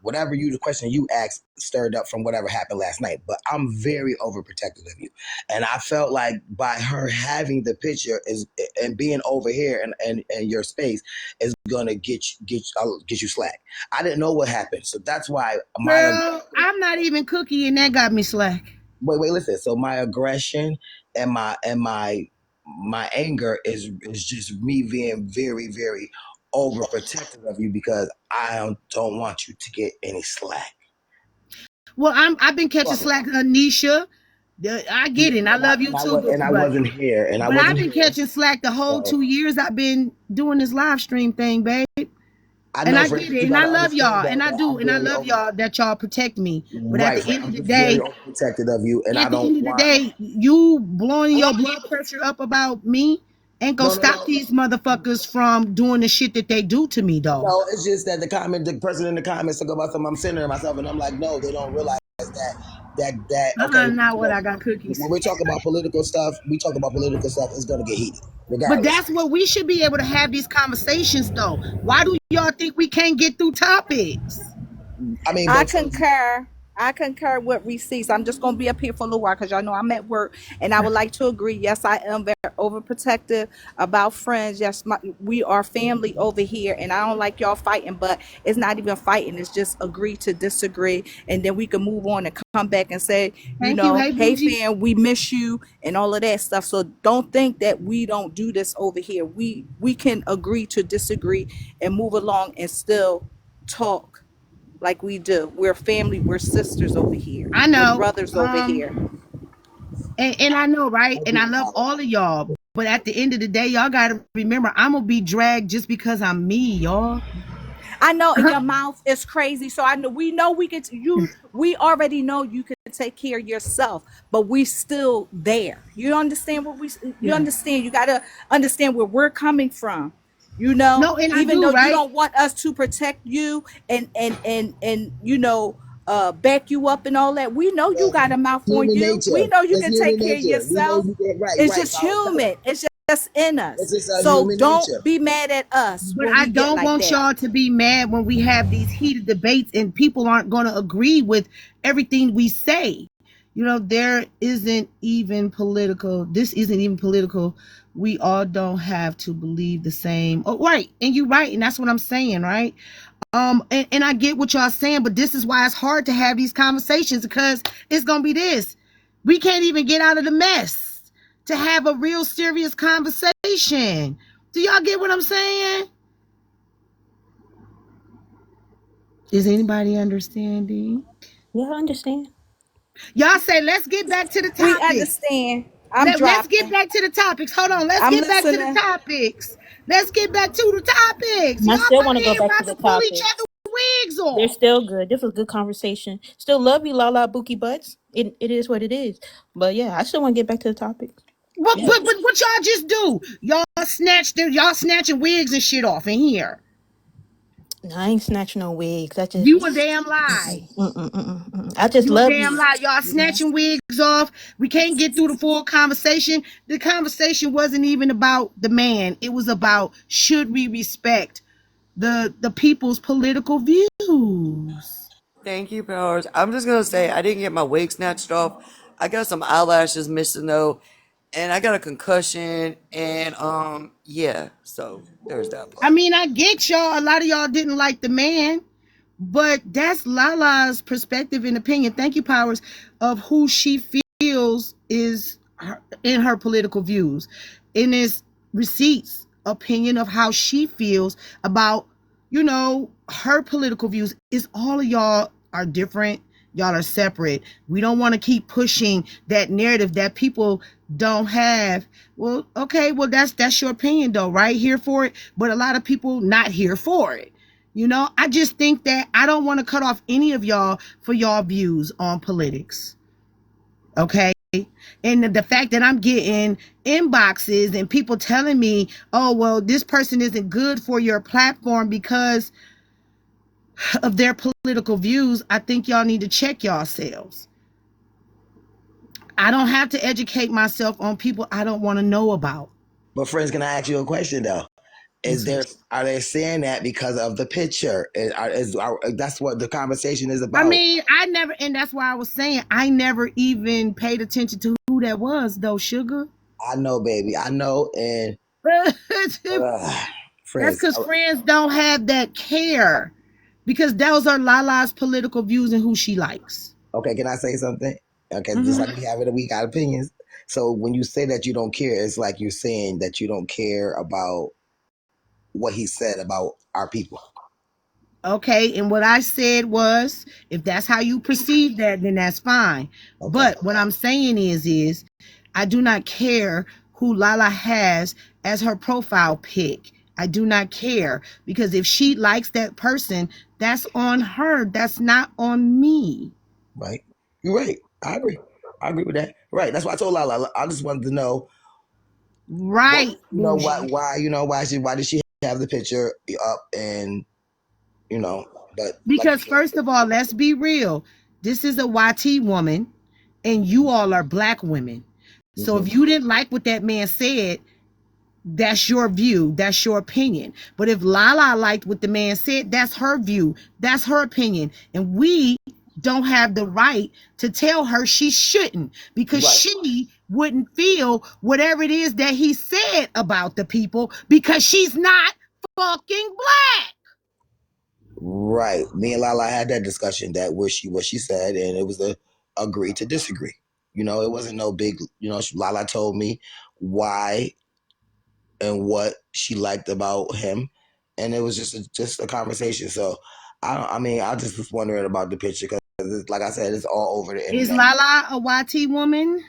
whatever the question you asked stirred up from whatever happened last night. But I'm very overprotective of you. And I felt like by her having the picture is and being over here and your space is gonna get you slack. I didn't know what happened. So that's why my Girl, I'm not even cookie and that got me slack. listen. So my aggression and my anger is just me being very, very overprotective of you because I don't want you to get any slack. Well, I've been catching Fuck it. slack, Anisha. I get it, and I love you too, And I but wasn't here, and I but I've wasn't been here. catching slack the whole So 2 years I've been doing this live stream thing, babe. I And know, I friends, get but it, you and got I to love understand y'all, though and I that do, I'm and I very love over. y'all that y'all protect me. But Right, friend. I'm just very overprotective of you, and I at the don't end of the want. day, you blowing your blood pressure up about me ain't gonna No, no, stop no. these motherfuckers from doing the shit that they do to me, though. No, it's just that the person in the comments talk about something I'm centering myself, and I'm like, no, they don't realize that okay, Not what I got cookies. when we talk about political stuff, we talk about political stuff. It's gonna get heated, But regardless. that's what we should be able to have these conversations, though. Why do y'all think we can't get through topics? I mean, I but for concur. I concur with receipts. I'm just going to be up here for a little while because y'all know I'm at work, and I would like to agree. Yes, I am very overprotective about friends. Yes, we are family over here, and I don't like y'all fighting, but it's not even fighting. It's just agree to disagree, and then we can move on and come back and say, Thank you. Hey, hey, Bougie. fam, we miss you, and all of that stuff. So don't think that we don't do this over here. We can agree to disagree and move along and still talk like we do. We're family, we're sisters over here, I we're know. brothers over here. And I know, right? thank And I you, love Lala. all of y'all. But at the end of the day, y'all gotta remember, I'm gonna be dragged just because I'm me, y'all. I know, and your mouth is crazy. So I know we can you we already know you can take care of yourself, but we still there. You understand what we you Yeah. understand? You gotta understand where we're coming from. You know, No, and I even do, though you right? don't want us to protect you and back you up and all that. We know you Well, got a mouth on human you. We nature. know you It's can human take care of nature. We know yourself. you get right, It's right. just Power, human. correct. It's just in It's us. just a So human don't nature. be mad at us But when I we get don't like want that. y'all to be mad when we have these heated debates and people aren't going to agree with everything we say. There isn't even political. This isn't even political. We all don't have to believe the same. Oh, right. And you're right. And that's what I'm saying, right? And I get what y'all saying, but this is why it's hard to have these conversations because it's going to be this. We can't even get out of the mess to have a real serious conversation. Do y'all get what I'm saying? Is anybody understanding? Yeah, I understand. Y'all say, let's get back to the We topics. understand. I'm Let's get driving. back to the topics. Hold on. Let's I'm get back to the listening. topics. Let's get back to the topics. And I Y'all still want to go here back to about the to pull each topics. other wigs They're off. still good. This was a good conversation. Still love you, Lala Bookie Butts. It is what it is. But yeah, I still want to get back to the topics. But what y'all just do? Y'all snatching wigs and shit off in here. No, I ain't snatching no wigs. I just, You a damn lie. I just You a love damn you. lie. Y'all snatching wigs off. We can't get through the full conversation. The conversation wasn't even about the man. It was about should we respect the people's political views. Thank you, Powers. I'm just gonna say I didn't get my wig snatched off. I got some eyelashes missing though, and I got a concussion, and yeah. So there's that I part. mean, I get y'all. A lot of y'all didn't like the man. But that's Lala's perspective and opinion. Thank you, Powers, of who she feels is in her political views, in his receipts, opinion of how she feels about, her political views. Is all of y'all are different. Y'all are separate. We don't want to keep pushing that narrative that people don't have. Well, okay, well that's your opinion though, right? Here for it, but a lot of people not here for it. I just think that I don't want to cut off any of y'all for y'all views on politics. Okay. And the fact that I'm getting inboxes and people telling me, oh, well, this person isn't good for your platform because of their political views, I think y'all need to check yourselves. I don't have to educate myself on people I don't want to know about. But friends, can I ask you a question though? Is there Are they saying that because of the picture? That's what the conversation is I about. mean, and that's why I was saying I never even paid attention to who that was, though, Sugar. I know, baby. I know, and uh, That's friends. because friends don't have that care. Because those are Lala's political views and who she likes. Okay, can I say something? Okay, just Mhm. like we have it, we got opinions. So when you say that you don't care, it's like you're saying that you don't care about what he said about our people. Okay, and what I said was, if that's how you perceive that, then that's fine. Okay, But what I'm saying is I do not care who Lala has as her profile pic. I do not care because if she likes that person, that's on her. That's not on me. right. You're right. I agree. I agree with that. Right. That's why I told Lala. I just wanted to know what Right, Bougie. why did she have the picture up and but like you Because said, first of all, let's be real. This is a YT woman, and you all are black women. So mhm, if you didn't like what that man said, that's your view, that's your opinion. But if Lala liked what the man said, that's her view, that's her opinion. And we don't have the right to tell her she shouldn't because right. she wouldn't feel whatever it is that he said about the people because she's not fucking black. Right. Me and Lala had that discussion that what she said, and it was a agree to disagree. It wasn't no big. Lala told me why and what she liked about him, and it was just a conversation. So I mean, I just was wondering about the picture because, like I said, it's all over the Is internet. Lala a YT woman?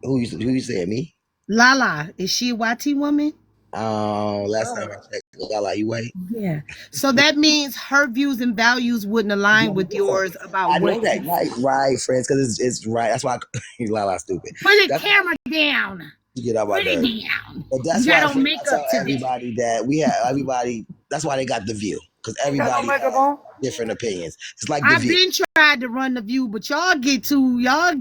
Who you saying me? Lala, is she a YT woman? Last time I checked, Lala, you wait. Yeah. So that means her views and values wouldn't align with Different. yours about I what know that, he right, said. right, friends, because it's right. That's why Lala stupid. Put the That's camera down. to get on my Put it nerves. down. But You that's got why, on friends, I makeup tell today. everybody that we have everybody. That's why they got the view because Ain't got no everybody makeup has on. different opinions. It's like the I've view. been tried to run the view, but y'all get too But y'all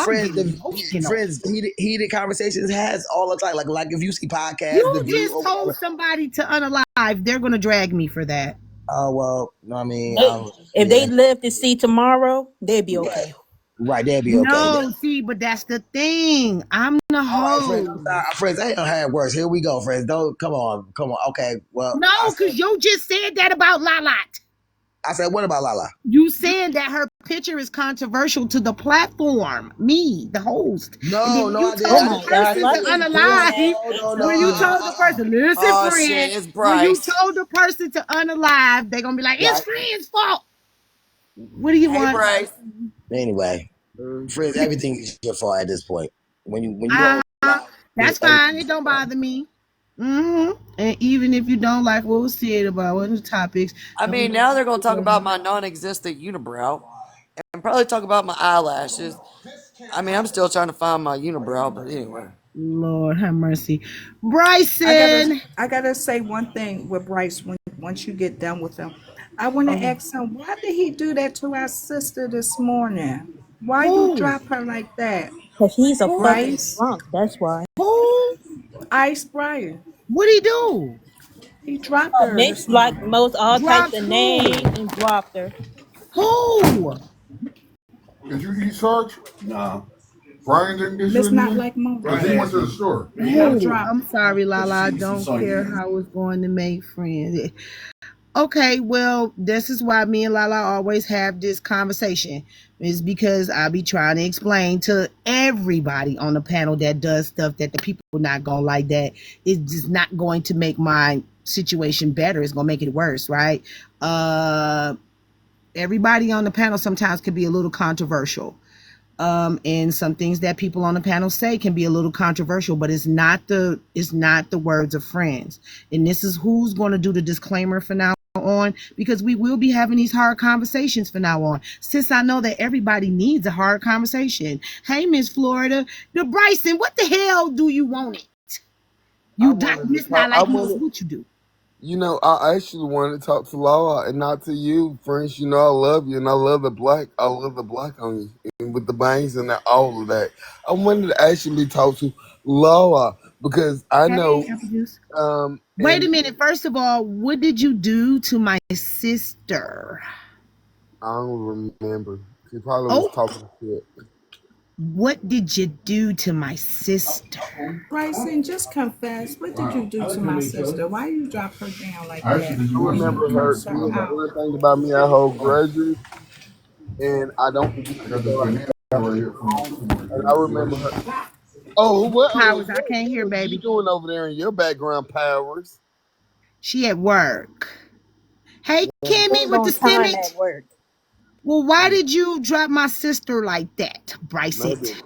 friends, get the emotional. friends heated conversations has all the time. Like if you see podcasts, the You view just or told whatever. somebody to unalive. They're gonna drag me for that. Oh well, I mean, If yeah, they live to see tomorrow, they'd be right, okay. right. They'll be okay. No, see, but that's the thing. I'm the All right, friends. I'm sorry, host. friends. I ain't gonna have worse. Here we go, friends. Don't come on, come on. Okay, well, No, because you just said that about Lala. I said, what about Lala? You saying that her picture is controversial to the platform, me, the host. And then No, when no, you I did. Oh told I the my didn't. gosh, person why to you doing unalive, that? No, no, no. when you told the person, listen, Oh shit, friend, it's when you Bryce. told the person to unalive, they're gonna be like, it's Right. friend's fault. What do you Hey want? Bryce. Anyway, friends, everything is your fault at this point. When you Uh, go live, that's everything fine. is It your don't fault. bother me. And even if you don't like what was said about one of the topics, I don't mean, let now they're gonna it talk go about on. my non-existent unibrow and probably talk about my eyelashes. I mean, I'm still trying to find my unibrow, but anyway. Lord have mercy. I gotta Bryson. I gotta say one thing with Bryce when once you get done with him. I wanna Oh, ask him, why did he do that to our sister this morning? Why you who? drop her like that? Because he's a Who? fucking Bryce? drunk. That's why. Who? Ice Brian. What'd he do? He dropped Oh, her Mitch this like morning. most all types Dropped of who? names and dropped her. Who? Did you eat, Sarge? Nah. Brian didn't get you Miss Not anything? Like Mo. Because he went to the store. Y'all Who? dropped. I'm sorry, Lala. I don't care how it's going to make friends. Okay, well, this is why me and Lala always have this conversation. Is because I be trying to explain to everybody on the panel that does stuff that the people not gonna like, that it's just not going to make my situation better. It's gonna make it worse, right? Everybody on the panel sometimes can be a little controversial. And some things that people on the panel say can be a little controversial, but it's not the words of friends. And this is who's going to do the disclaimer for now on, because we will be having these hard conversations from now on, since I know that everybody needs a hard conversation. Hey, Miss Florida, the Bryson, what the hell do you want it? I You wanted to miss talk. not I like most, wanted, what you do? I actually wanted to talk to Laura and not to you, French. You know, I love you and I love the black. I love the black on you and with the bangs and all of that. I wanted to actually talk to Laura because I Hey, know, apple juice. Wait a and minute. First of all, what did you do to my sister? I don't remember. She probably was Oh, talking shit. what did you do to my sister? Bryson, just confess. What did you do to my sister? Why you drop her down like I that? actually did you I want You remember something? her. cuss You her know, out. one thing about me, I hold grudges, and I don't forget I to got this go banana right here from somewhere. and I remember her. Oh, Powers, I what can't hear, is you baby. doing over there in your background, Powers? She at work. Hey, Kimmy Big with the on time at stimmt. work. Well, why Mm, did you drop my sister like that, Bryce? maybe It.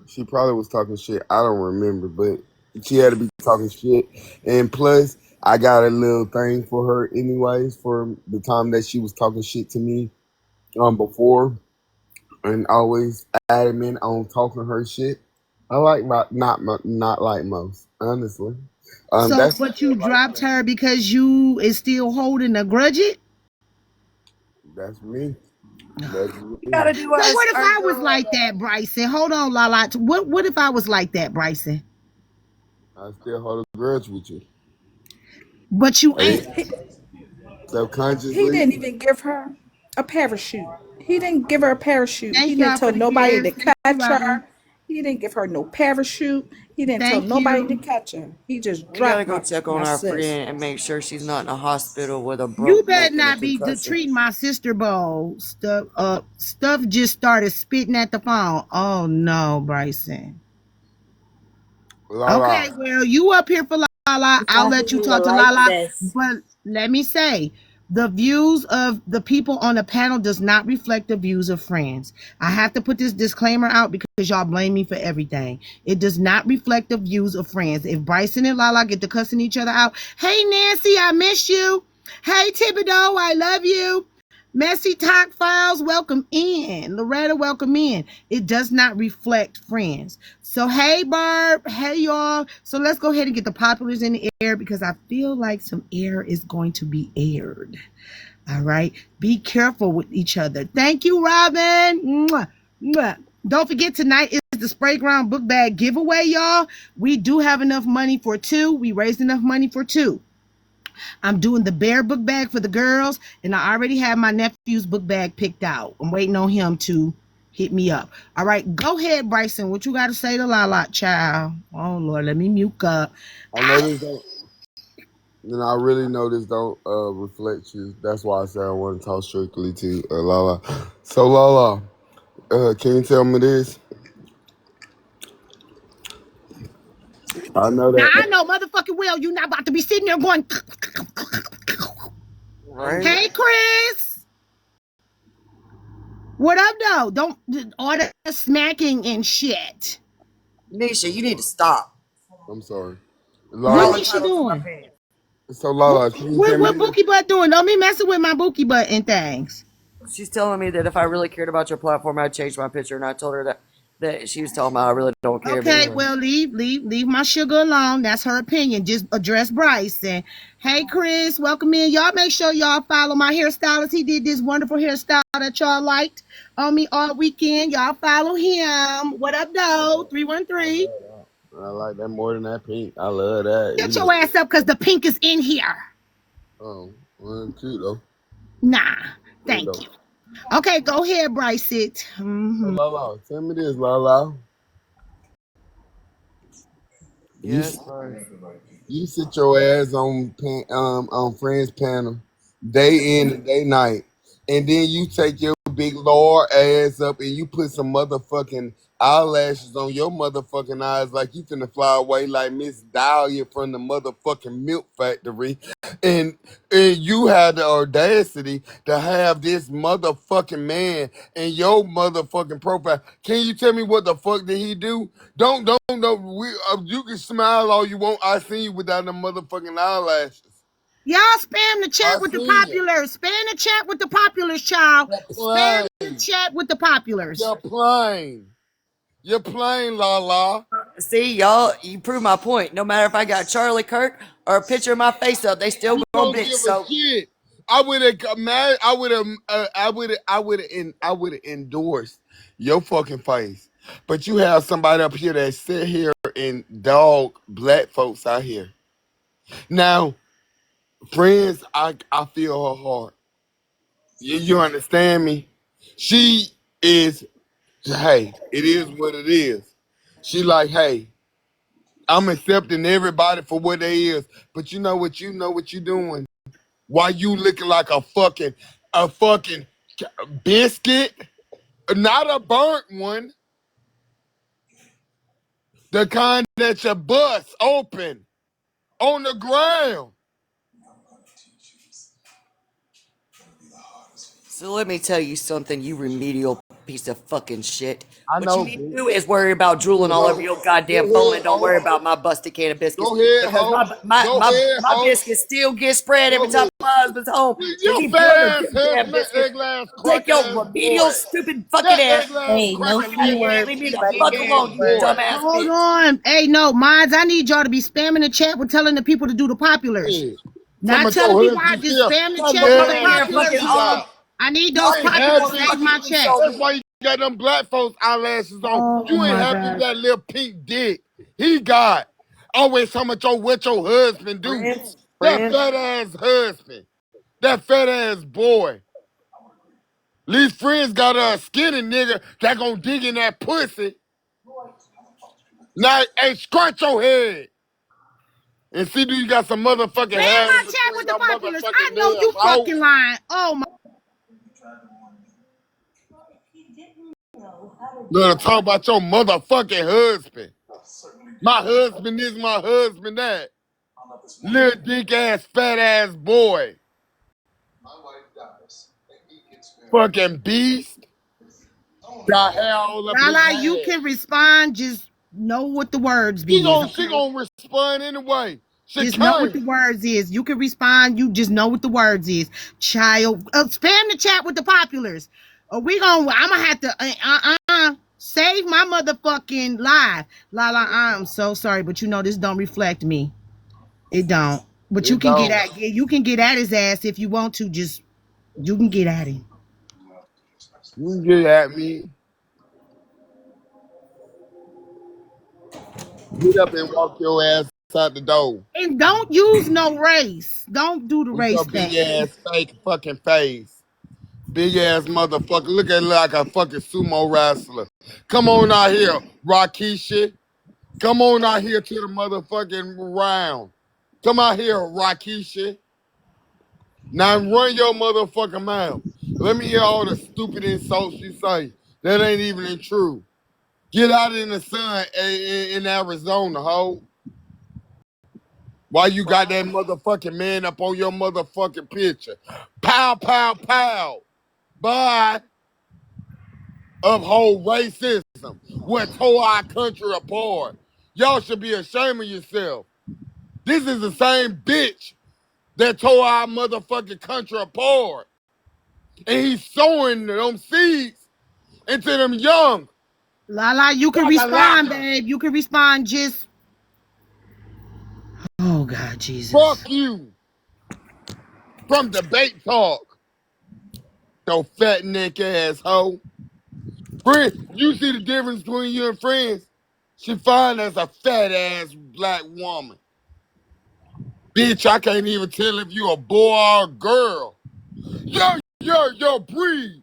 she probably was talking shit. I don't remember, but she had to be talking shit. And plus, I got a little thing for her, anyways, for the time that she was talking shit to me before, and always adamant on talking her shit. I like not like most, honestly. So, That's but you dropped her because you is still holding a grudge? It. that's me. That's You me. gotta do So us what if our I was girl. like that, Bryson? Hold on, Lala. What if I was like that, Bryson? I still hold a grudge with you. But you Hey, ain't. He subconsciously, didn't even give her a parachute. He didn't give her a parachute. He Thank didn't y'all for tell the nobody to gifts. Thank you, catch Robin. her. He didn't give her no parachute. He didn't tell Thank nobody to you. catch her. He just We gotta dropped go my check my on our sis. friend and make sure she's not in a hospital with a You broke better neck and a not be concussion. treating my sister bowl. Stuff just started spitting at the phone. Oh no, Bryson. la la. Okay, well, you up here for Lala. It's I'll gonna let give you me a talk to life Lala. vest. But let me say, the views of the people on the panel does not reflect the views of friends. I have to put this disclaimer out because y'all blame me for everything. It does not reflect the views of friends. If Bryson and Lala get to cussing each other out, hey Nancy, I miss you. Hey Thibodeau, I love you. Messy Talk Files, welcome in. Loretta, welcome in. It does not reflect friends. So, hey, Barb. Hey, y'all. So, let's go ahead and get the populars in the air because I feel like some air is going to be aired. All right. Be careful with each other. Thank you, Robin. Mwah, mwah. Don't forget, tonight is the Spray Ground book bag giveaway, y'all. We do have enough money for two. We raised enough money for two. I'm doing the bear book bag for the girls, and I already have my nephew's book bag picked out. I'm waiting on him to hit me up. All right, go ahead, Bryson. What you got to say to Lala, child? Oh, Lord, let me mute up. I know this don't. I really know this don't reflect you. That's why I said I want to talk strictly to Lala. So Lala, can you tell me this? I know Now, that. I know motherfucking well you're not about to be sitting there going, Right? hey, Chris. What up, though? Don't all that smacking and shit. Nisha, you need to stop. I'm sorry, You're What all Lala. Nisha entitled to my doing? opinion. So Lala, can you tell me What this? Bookie Butt doing? Don't be messing with my Bookie Butt and things. She's telling me that if I really cared about your platform, I'd change my picture. And I told her that she was telling me I really don't care. But Okay, anyway, well, leave my sugar alone. That's her opinion. Just address Bryce. And hey, Chris, welcome in. Y'all make sure y'all follow my hairstylist. He did this wonderful hairstyle that y'all liked on me all weekend. Y'all follow him. What up, though? I 313. love that. I like that more than that pink. I love that. You Get your look. ass up because the pink is in here. Oh, well, cute though. Nah, Good thank though. you. Okay, go ahead, Bryce. It. So Lala, tell me this, Lala. You yes, bro. you sit your ass on Friends panel day in and day night, and then you take your big lord ass up and you put some motherfucking eyelashes on your motherfucking eyes like you finna fly away like Miss Dahlia from the motherfucking milk factory, and you had the audacity to have this motherfucking man in your motherfucking profile. Can you tell me what the fuck did he do? Don't no. You can smile all you want. I seen you without the motherfucking eyelashes. Y'all spam the I chat with the seen you. populars. Spam the chat with the populars, child. You're Spam the plain. chat with the populars. You're plain. You're plain, la la. See, y'all, you prove my point. No matter if I got Charlie Kirk or a picture of my face up, they still You gonna don't bitch. give a So shit. I would have mad. I would have endorsed your fucking face. But you have somebody up here that sit here and dog black folks out here. Now, friends, I feel her heart. You understand me? She is, hey, it is what it is. She like, hey, I'm accepting everybody for what they is. But you know what you doing. Why you looking like a fucking biscuit? Not a burnt one. The kind that you bust open on the ground. So let me tell you something, you remedial piece of fucking shit. I What you know, need to bitch. do is worry about Go drooling ahead, all over ho. your goddamn Go phone ahead, and don't ho. worry about my busted can of biscuits. Go ahead, Because ho. Go ahead, my ho. biscuits still get spread every Go time ahead. my husband's home. Because Your he fat burned ass them damn husband, that biscuits. ugly ass, Take crack your ass boy. remedial stupid fucking That ass ugly ass, Hey, no cracker C neck and ass, word. leave me the Everybody pink fuck know ass alone, C you word. boy. dumbass Hold bitch. on. Hey, no, mods, I need y'all to be spamming the chat with telling the people to do the populars. Yeah. Talking Not about telling your people how husband to just still. spam the That Go chat little with come the in ass here and populars. fucking pussy all out. the I need You those ain't populars. happy. Save motherfucking my chat. That's insulting. why you got them black folks eyelashes on. Oh You ain't my happy with God. that little pink dick he got. Always talking about what your husband do. Friends, That friends. fat ass husband. That fat ass boy. These friends got a skinny nigga that gonna dig in that pussy. Now, hey, scratch your head. And see, do you got some motherfucking Spam hair my in chat between with the your populars. I motherfucking know you nails, hoe? fucking lying. Oh my. Gonna talk about your motherfucking husband. My husband is my husband that. Little dick ass fat ass boy. Fucking beast. Got hair all up his Lala, you ass. can respond. Just know what the words She be is, gon' she okay? gon' respond anyway. Just know what the Chicane. words is. You can respond. You just know what the words is. Child, spam the chat with the populars. Or I'm gonna have to save my motherfucking live. I'm so sorry, but you know this don't reflect me. It don't. But It don't. you can get at his ass if you want to. Just you can get at him. You can get at me. Get up and walk your ass out the door And don't use no race. Don't do the with your race big thing. ass fake fucking face. Big ass motherfucker. Look at like a fucking sumo wrestler. Come on out here, Rakisha. Come on out here to the motherfucking round. Come out here, Rakisha. Now run your motherfucking mouth. Let me hear all the stupid insults you say. That ain't even true. Get out in the sun in Arizona, ho. Why you got that motherfucking man up on your motherfucking picture? Pow, pow, pow. Bye. Uphold racism. What tore our country apart. Y'all should be ashamed of yourself. This is the same bitch that tore our motherfucking country apart. And he's sowing them seeds into them young. Lala, you can Laka respond, laka. babe. You can respond. Just oh God, Fuck Jesus. you from debate talk. No fat neck ass hoe. Friend, you see the difference between you and friends? She fine as a fat ass black woman. Bitch, I can't even tell if you a boy or a girl. Yo, breathe.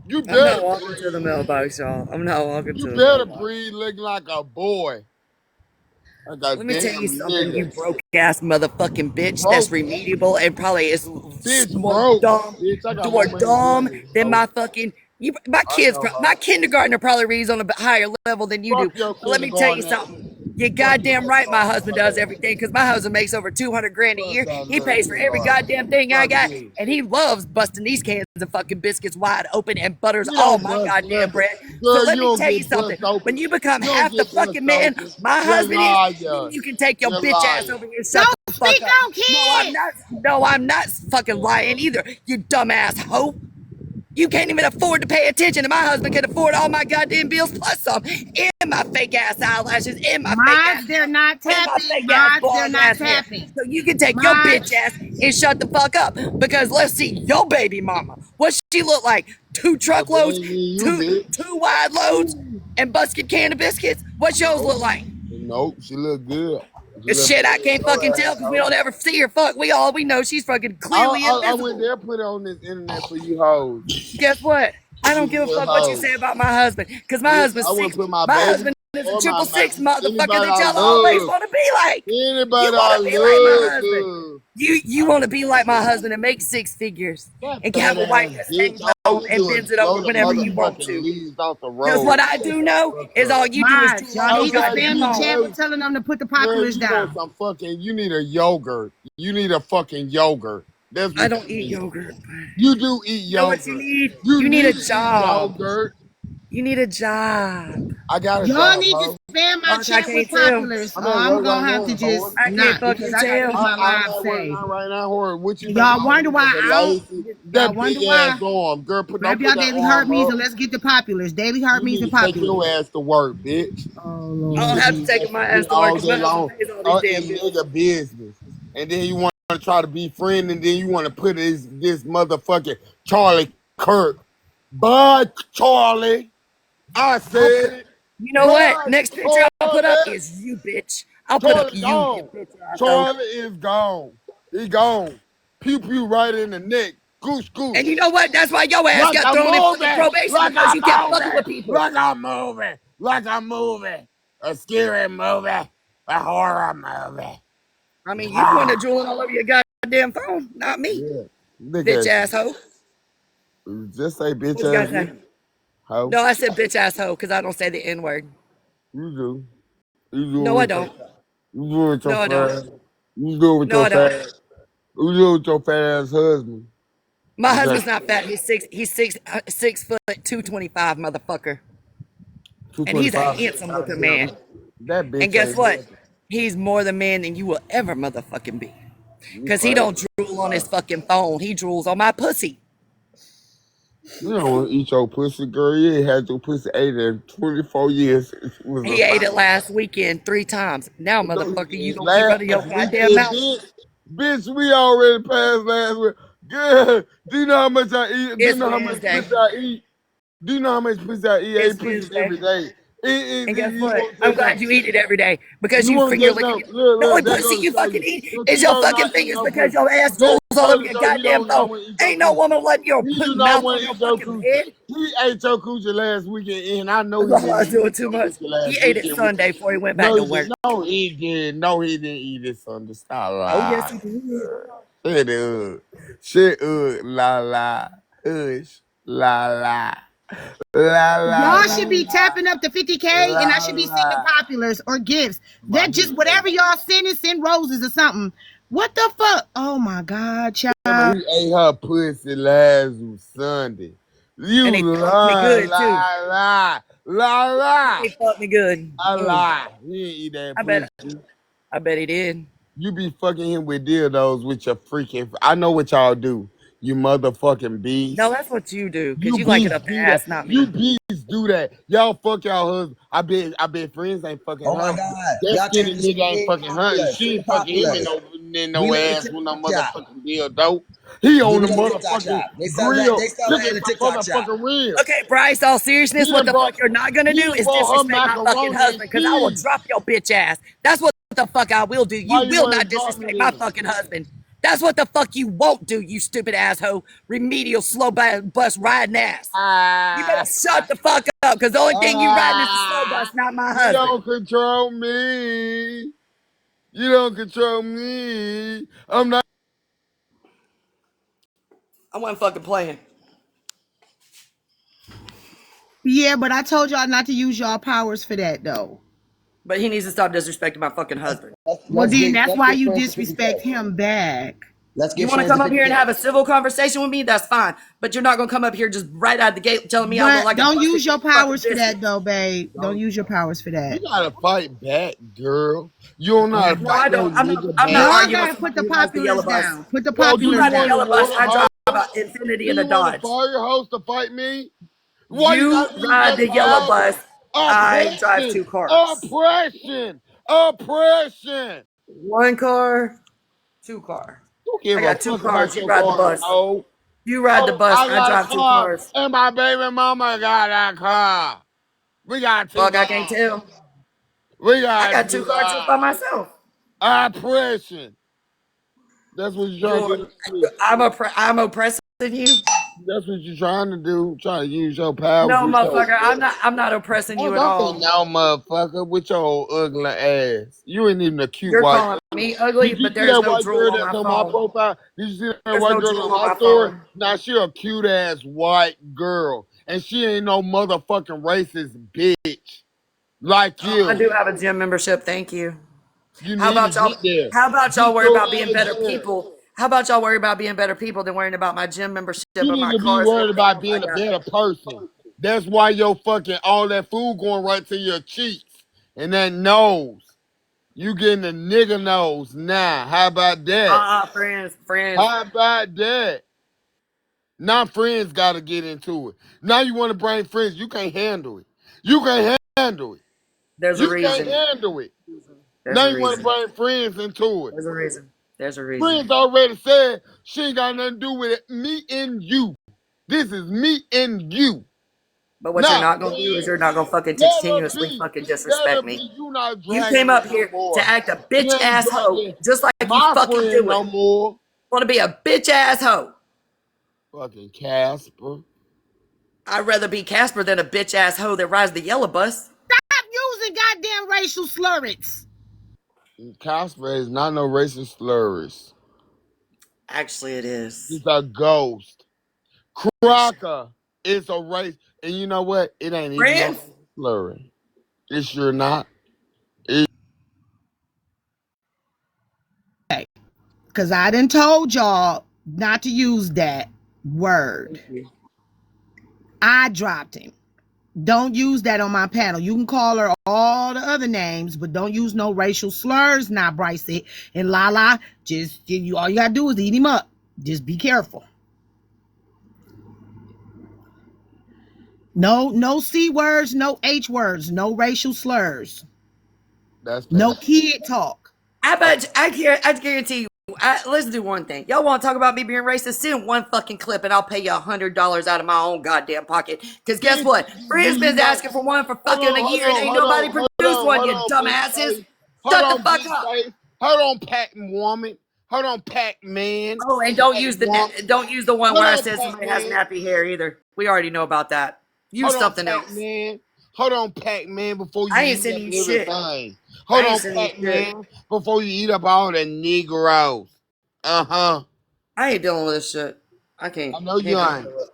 You I'm not better walking to the breathe. mailbox, y'all. I'm not walking You to the better mailbox. breathe looking like a boy. Like a Let me tell you damn something, you nigga. broke ass motherfucking bitch that's Broke. remediable and probably is Bitch more broke. dumb, Bitch, I got more more money than dumb you, than hoe. my fucking you. My I kids, know, my hoe. kindergartner probably reads on a higher level than you do. Fuck your But let me tell you kindergarten ass. something. You're Fuck your goddamn right. My kindergarten husband does ass. everything because my husband makes over 200 grand a Fuck year. that He little pays for every kindergarten. goddamn thing I Fuck got, you. and he loves busting these cans of fucking biscuits wide open and butters You all don't my bust goddamn nothing. bread. So Girl, let you me don't tell you get something. bust open. When you become You don't half the get bust fucking man open. my You're a husband is, liar. then you can take your You're a bitch ass liar. over here and shut Don't the fuck speak up. on No, I'm kids. not. No, I'm not fucking lying either. You dumbass hoe. You can't even afford to pay attention, and my husband can afford all my goddamn bills plus some, and my fake ass eyelashes, and my fake ass Mods, they're nails, not and my tapping. fake ass Mods, they're blonde not ass hair. tapping. So you can take your bitch Mods, ass and shut the fuck up. Because let's see your baby mama. What she look like? Two That truckloads, ain't me, you two bitch. wide loads, and busted can of biscuits. What yours Nope. look like? Nope. She look good. She look Shit, better I than can't fucking your tell ass, because we hoe. don't ever see her. Fuck, we know she's fucking I, clearly I went invisible. there, put it on this internet for you hoes. Guess what? I You don't give a little fuck what you say hoes. about my husband, because my Bitch, husband's I wouldn't six. put my My baby husband is a or my triple six motherfucker anybody that I y'all always love. want to be like. You Anybody want I to be like my love, husband. love. You I want to put be that like my shit. husband and make six figures That and fat have a wife ass that bitch. stays All home you and do is bends it over blow the whenever you want motherfucking to. leaves off the Because road. what I Shut do the know fuck is up. all you do is mods, drool y'all on your need to Okay, spam goddamn the you phone. chat know, with telling them to put the girl, populars you want down. some fucking, you need a yogurt. You need a fucking yogurt. That's I what don't you eat need. yogurt. You do eat You know what you yogurt. need? You You need a need to eat job. yogurt. You need a job. I got a Y'all job, need to ho. spam my Fuck, I chat with can't tell. populars. I'm at I'm work right gonna have to now, just whore. I can't not because fucking I gotta tell. get my I'm live at work saved. now right now, whore. What you And think y'all I'm wonder doing? why The I don't. lazy? Y'all That big wonder ass why. arm. Girl, don't Grab put y'all that daily arm Hermes up. and let's get the populars. Daily You Hermes and need to take populars. your ass to work, bitch. Oh You I don't Lord should have to be Jesus. take resting my ass here to work all because day my husband long pays all these damn in bills. nigga business. And then you want to try to be friend and then you want to put this motherfucking Charlie Kirk. Bud Charlie. I I'll said put. it. You know what? Bud Next picture I'll put up Charlie. is you, bitch. I'll put up Charlie you, you gone. bitch asshole. Charlie is gone. He gone. Pew pew right in the neck. Goose And goose. you know what? That's why your ass Like got I'm thrown in fucking moving. probation Like because I'm you kept fucking moving. with people. Like I'm moving. Like I'm moving. A scary movie. A horror movie. I mean, you the one Ah. that drooling all over your goddamn phone, not me, Yeah. Look bitch at you. asshole. Just say bitch What you gotta ass say? nigga. Ho. No, I said bitch asshole because I don't say the N word. You do. You do No, it I with your don't. you do it with your No, I don't. fat. You do it with No, your I don't. fat. You do it with your fat ass husband. My Okay. husband's not fat. He's 6 foot 225, motherfucker. And he's a 225. handsome looking Goddamn. man. That And bitch guess ain't what? nothing. He's more the man than you will ever motherfucking be. You Cause he crazy. don't drool on his fucking phone. He drools on my pussy. You don't want to eat your pussy, girl. You ain't had your pussy ate in 24 years since you was He a ate it thing. last weekend 3 times. Now, No, you motherfucker, you didn't. gonna keep running your Last goddamn weekend, mouth? bitch, we already passed last week. Good. Do you know how much I eat? Do you It's know how much Wednesday. pussy I eat? Do you know how much pussy I eat? I It's eat pussy every Wednesday. day. And guess You what? want to I'm say glad something? you eat it every day because You you want to finger say licking. something? The only Look, that pussy goes to you show fucking you. eat So is your Tito fucking not eating fingers no because pussy. your ass That drools all over goes to your show he goddamn don't not phone. want to eat your Ain't no coochie. woman letting your He do not mouth want on to your eat your fucking coochie. bed. He ate your coochie last weekend, and I know he didn't Lala's eat doing too your much. coochie He last ate it weekend with you. Sunday before he went back No, to he did. work. No, he did. No, he didn't eat it Sunday. Stop Oh, yes, lying. he did. Shut up. Shut up. La la. Hush. La la. La la Y'all la should be tapping up to 50K and I la should be sending la. populars or gifts. My That just he ate. whatever y'all send roses or something. What the fuck? Oh my God, Yeah, but child. he ate her pussy last Sunday. And You he fucked me lie, good, too. lie, lie, lie, He lie. fucked me good. I Mm. lie. He ain't eat that I bet. pussy. I bet he did. You be fucking him with dildos with your freaking. I know what y'all do. You motherfucking No, beast. that's what you do because You you like it beasts up the do that. ass, not You me. beasts do that. Y'all fuck y'all husband. I bet friends ain't fucking Oh my her. God. That Y'all skinny can't just nigga ain't create fucking her. And popular. she Stay ain't fucking him popular. in We no know the ass with no TikTok shop. motherfucking dildo. He We on the know the TikTok motherfucking shop. They sell that. grill They sell that in cooking the some TikTok shop. motherfucking ribs. Okay, Bryce, all He seriousness, what done the fuck brought you're not gonna he do done is brought her disrespect my fucking macaroni and husband because I will cheese. drop your bitch ass. That's what the fuck I will do. You Why you will wanna not drop me disrespect my then? fucking husband. That's what the fuck you won't do, you stupid asshole. Remedial slow bus riding ass. You better Ah, shut the fuck up because the only thing you riding is the slow bus, ah, not my you husband. don't control me. You don't control me. I'm not. I wasn't fucking playing. Yeah, but I told y'all not to use y'all powers for that though. But he needs to stop disrespecting my fucking husband. Well, then that's Let's why get you friends to 50K. disrespect him back. Let's You get want to friends come to up here and 50K. have a civil conversation with me? That's fine. But you're not going to come up here just right out the gate telling me I look But like a don't busted use your fucking powers for biscuit. that though, babe. Don't use your powers for You that. gotta fight back, girl. You don't know how to No, fight I no don't. nigga I'm not back. Y'all arguing with gotta put somebody the who rides the yellow populars bus. down. Put the So do You you populars ride the want down. yellow bus. water I drive hose? about Infinity Do and a you want a Dodge. fire hose to fight me? Why you You gotta use ride your the yellow power? bus. I drive Oppression! 2 cars. Oppression! Oppression! One car, 2 car. Don't I give a got two fuck about cars. You your ride the car, bus. hoe. You ride the Oh, bus. I I got a drive two car, cars. and my baby mama got a car. We got two Fuck, I can't cars. tell. We I got got two two cars just by cars. myself. Oppression. That's what you're trying to You're, do to me. I'm oppressing you. That's what you're trying to do. Trying to use your powers No, with your motherfucker. I'm not oppressing Oh, you at don't say all. no, motherfucker, with your old ugly ass. You ain't even a cute You're white calling girl. me ugly, Did you but see there's that no white drool girl on that's my on my phone. profile? Did you see that There's white no girl drool on on my my story? phone. Now she a cute ass white girl, and she ain't no motherfucking racist bitch like I you. do have a gym membership. Thank you. You How need to about get y'all? there. How about y'all Get worry your about being ass better there. people? How about y'all worry about being better people than worrying about my gym membership You and need my to be cars and worried everything about else I being a got? better person. That's why your fucking all that food going right to your cheeks and that nose. You getting a nigga nose now. How about that? Friends. How about that? Now friends gotta get into it. Now you want to bring friends. You can't handle it. You can't handle it. There's a You can't reason. handle it. There's Now a you want to reason. bring friends into it. There's a reason. There's a reason. Friends already said she ain't got nothing to do with it. Me and you. This is me and you. But what you're Nah, not gonna do is friends. you're not gonna fucking Let her continuously be. fucking Let her disrespect me. be. You not You came dragging up me no here to more. act a You bitch ain't ass hoe, dragging just like you my fucking friend do it. no more. Want to be a bitch ass hoe? Fucking Casper. I'd rather be Casper than a bitch ass hoe that rides the yellow bus. Stop using goddamn racial slurs. Casper is not no racist slurs. Actually, it is. He's a ghost. Actually, Crocker is a race. And you know what? It ain't even no friends. slurring. It's sure not. Cause I done told y'all not to use that word. Thank you. I dropped him. Don't use that on my panel. You can call her all the other names, but don't use no racial slurs now, Bryce. And Lala, just you all you gotta do is eat him up. Just be careful. No C words, no H words, no racial slurs, That's no facts. kid talk. I guarantee you. Let's do one thing. Y'all want to talk about me being racist? Send one fucking clip, and I'll pay you $100 out of my own goddamn pocket. Because guess Bitch, what? do Friends you been got? asking for one for Hold fucking on, a hold year, and on, ain't hold nobody on, hold produced on, one. hold You on, big dumbasses! face. Hold Shut the on, fuck big up. face. Hold on, Pac woman. Hold on, Pac Man. Oh, and Pac woman. don't use the one Hold where I on, said Pac somebody has Man. nappy hair either. We already know about that. Hold Use on, something Pac else. Man. Hold on, Pac Man, before you I ain't eat up sending you shit. everything. I Hold ain't on, sending you Pac shit. Man, before you eat up all the Negroes. Uh huh. I ain't dealing with this shit. I I can't know you deal ain't. with it.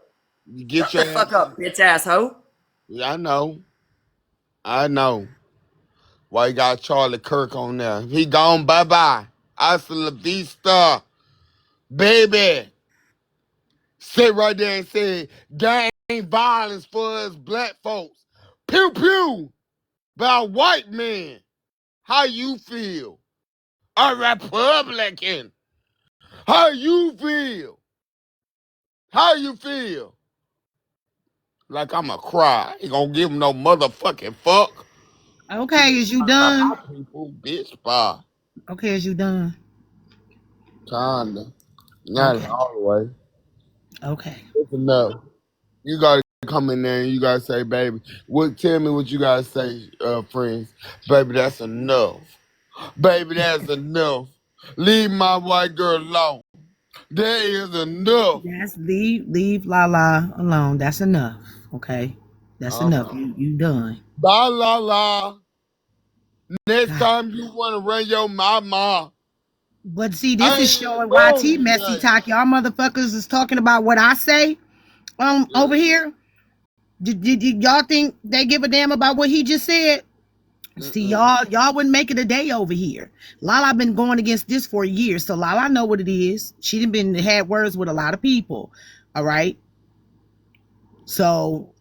You get Shut the your fuck ass. up, bitch asshole. Yeah, I know. I know. Why you got Charlie Kirk on there? He gone bye bye. Hasta la vista, baby. Sit right there and say gang violence for us black folks. Pew pew by a white man. How you feel? A Republican. How you feel? How you feel? Like I'm a cry. Ain't gonna give him no motherfucking fuck. Okay, is you About done? my people, bitch. Bye. Okay, is you done? Kinda. Not Okay. all the way. Okay. It's enough. You gotta come in there and you gotta say, baby, what tell me what you gotta say, friends. Baby, that's enough. Baby, that's enough. Leave my white girl alone. That is enough. That's leave Lala alone. That's enough. Okay. That's enough. Uh-huh. You done. Bye la la. Next God. time you wanna run your mama, But see, this I is ain't even showing born YT messy today. talk. Y'all motherfuckers is talking about what I say Yeah. over here. Did y'all think they give a damn about what he just said? See, Mm-mm. y'all wouldn't make it a day over here. Lala been going against this for years, so Lala know what it is. She done been had words with a lot of people. All right. So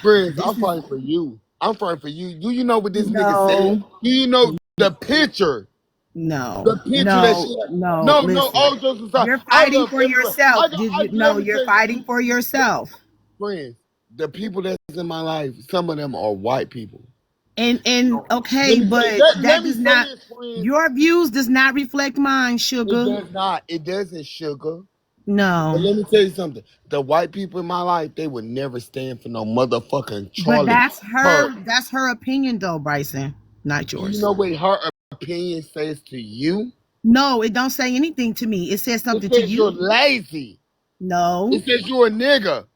Friends, this I'm is fighting for you. I'm fighting for you. Do you know what this nigga said? no, Do you know the picture? no, The picture that no, she had. no. No, Listen, all jokes aside. you're I fighting love for everybody. yourself. Did you Let no? me You're tell you fighting something. for yourself. Friends, the people that's in my life, some of them are white people. And Let okay, me say but that. Let that me does say not. this, friends. Your views does not reflect mine, It sugar. does not. It doesn't, sugar. But No. let me tell you something. The white people in my life, they would never stand for no motherfucking But Charlie Kirk. that's her opinion though, Bryson, not Do you yours. know what her opinion says to you? No, it don't say anything to me. It says It something to says you're you. lazy. No. It says you're a nigga.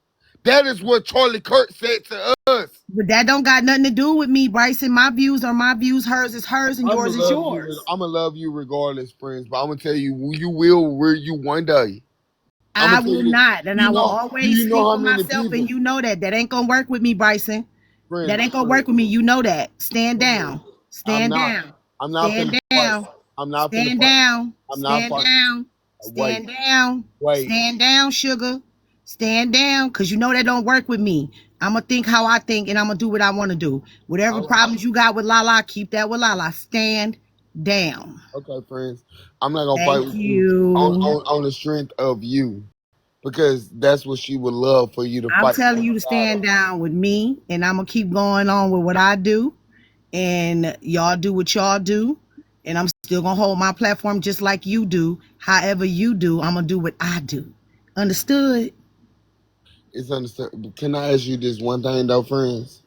That is what Charlie Kirk said to us. But that don't got nothing to do with me, Bryson. My views are my views, hers is hers, and I'm yours gonna is love you. yours. I'm gonna love you regardless, friends. But I'm gonna tell you, you will where you one day. I'm I gonna tell will you this. not, and I will Do always you know speak how for many myself, and people, you know that. That ain't gonna work with me, Bryson. friends? That ain't gonna Friends, work with me. You know that. Stand friends. down. I'm Stand not. down. I'm not finna Stand fight. down. I'm not finna Stand fight. down. I'm not Stand fighting. down. Wait, Stand down. wait. Stand down, sugar. Stand down, cause you know that don't work with me. I'ma think how I think, and I'ma do what I want to do. Whatever All right. problems you got with Lala, keep that with Lala. Stand down. Okay, friends. I'm not gonna fight Thank with you you. on the strength of you because that's what she would love for you to I'm fight telling for you to inside stand of. down with me, and I'm gonna keep going on with what I do, and y'all do what y'all do, and I'm still gonna hold my platform just like you do. However you do, I'm gonna do what I do. Understood? It's understood. Can I ask you this one thing though, friends?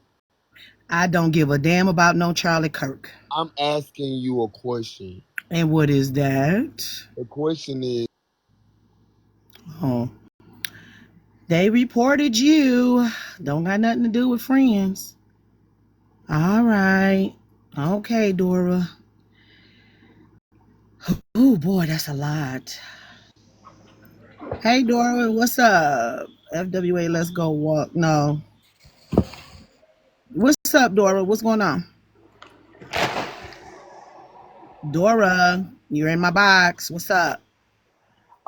I don't give a damn about no Charlie Kirk. I'm asking you a question. And what is that? The question is, Oh, they reported you. Don't got nothing to do with friends. All right. Okay, Dora. Oh boy, that's a lot. Hey Dora, what's up? FWA, let's go walk. No. What's up, Dora? What's going on? Dora, you're in my box. What's up?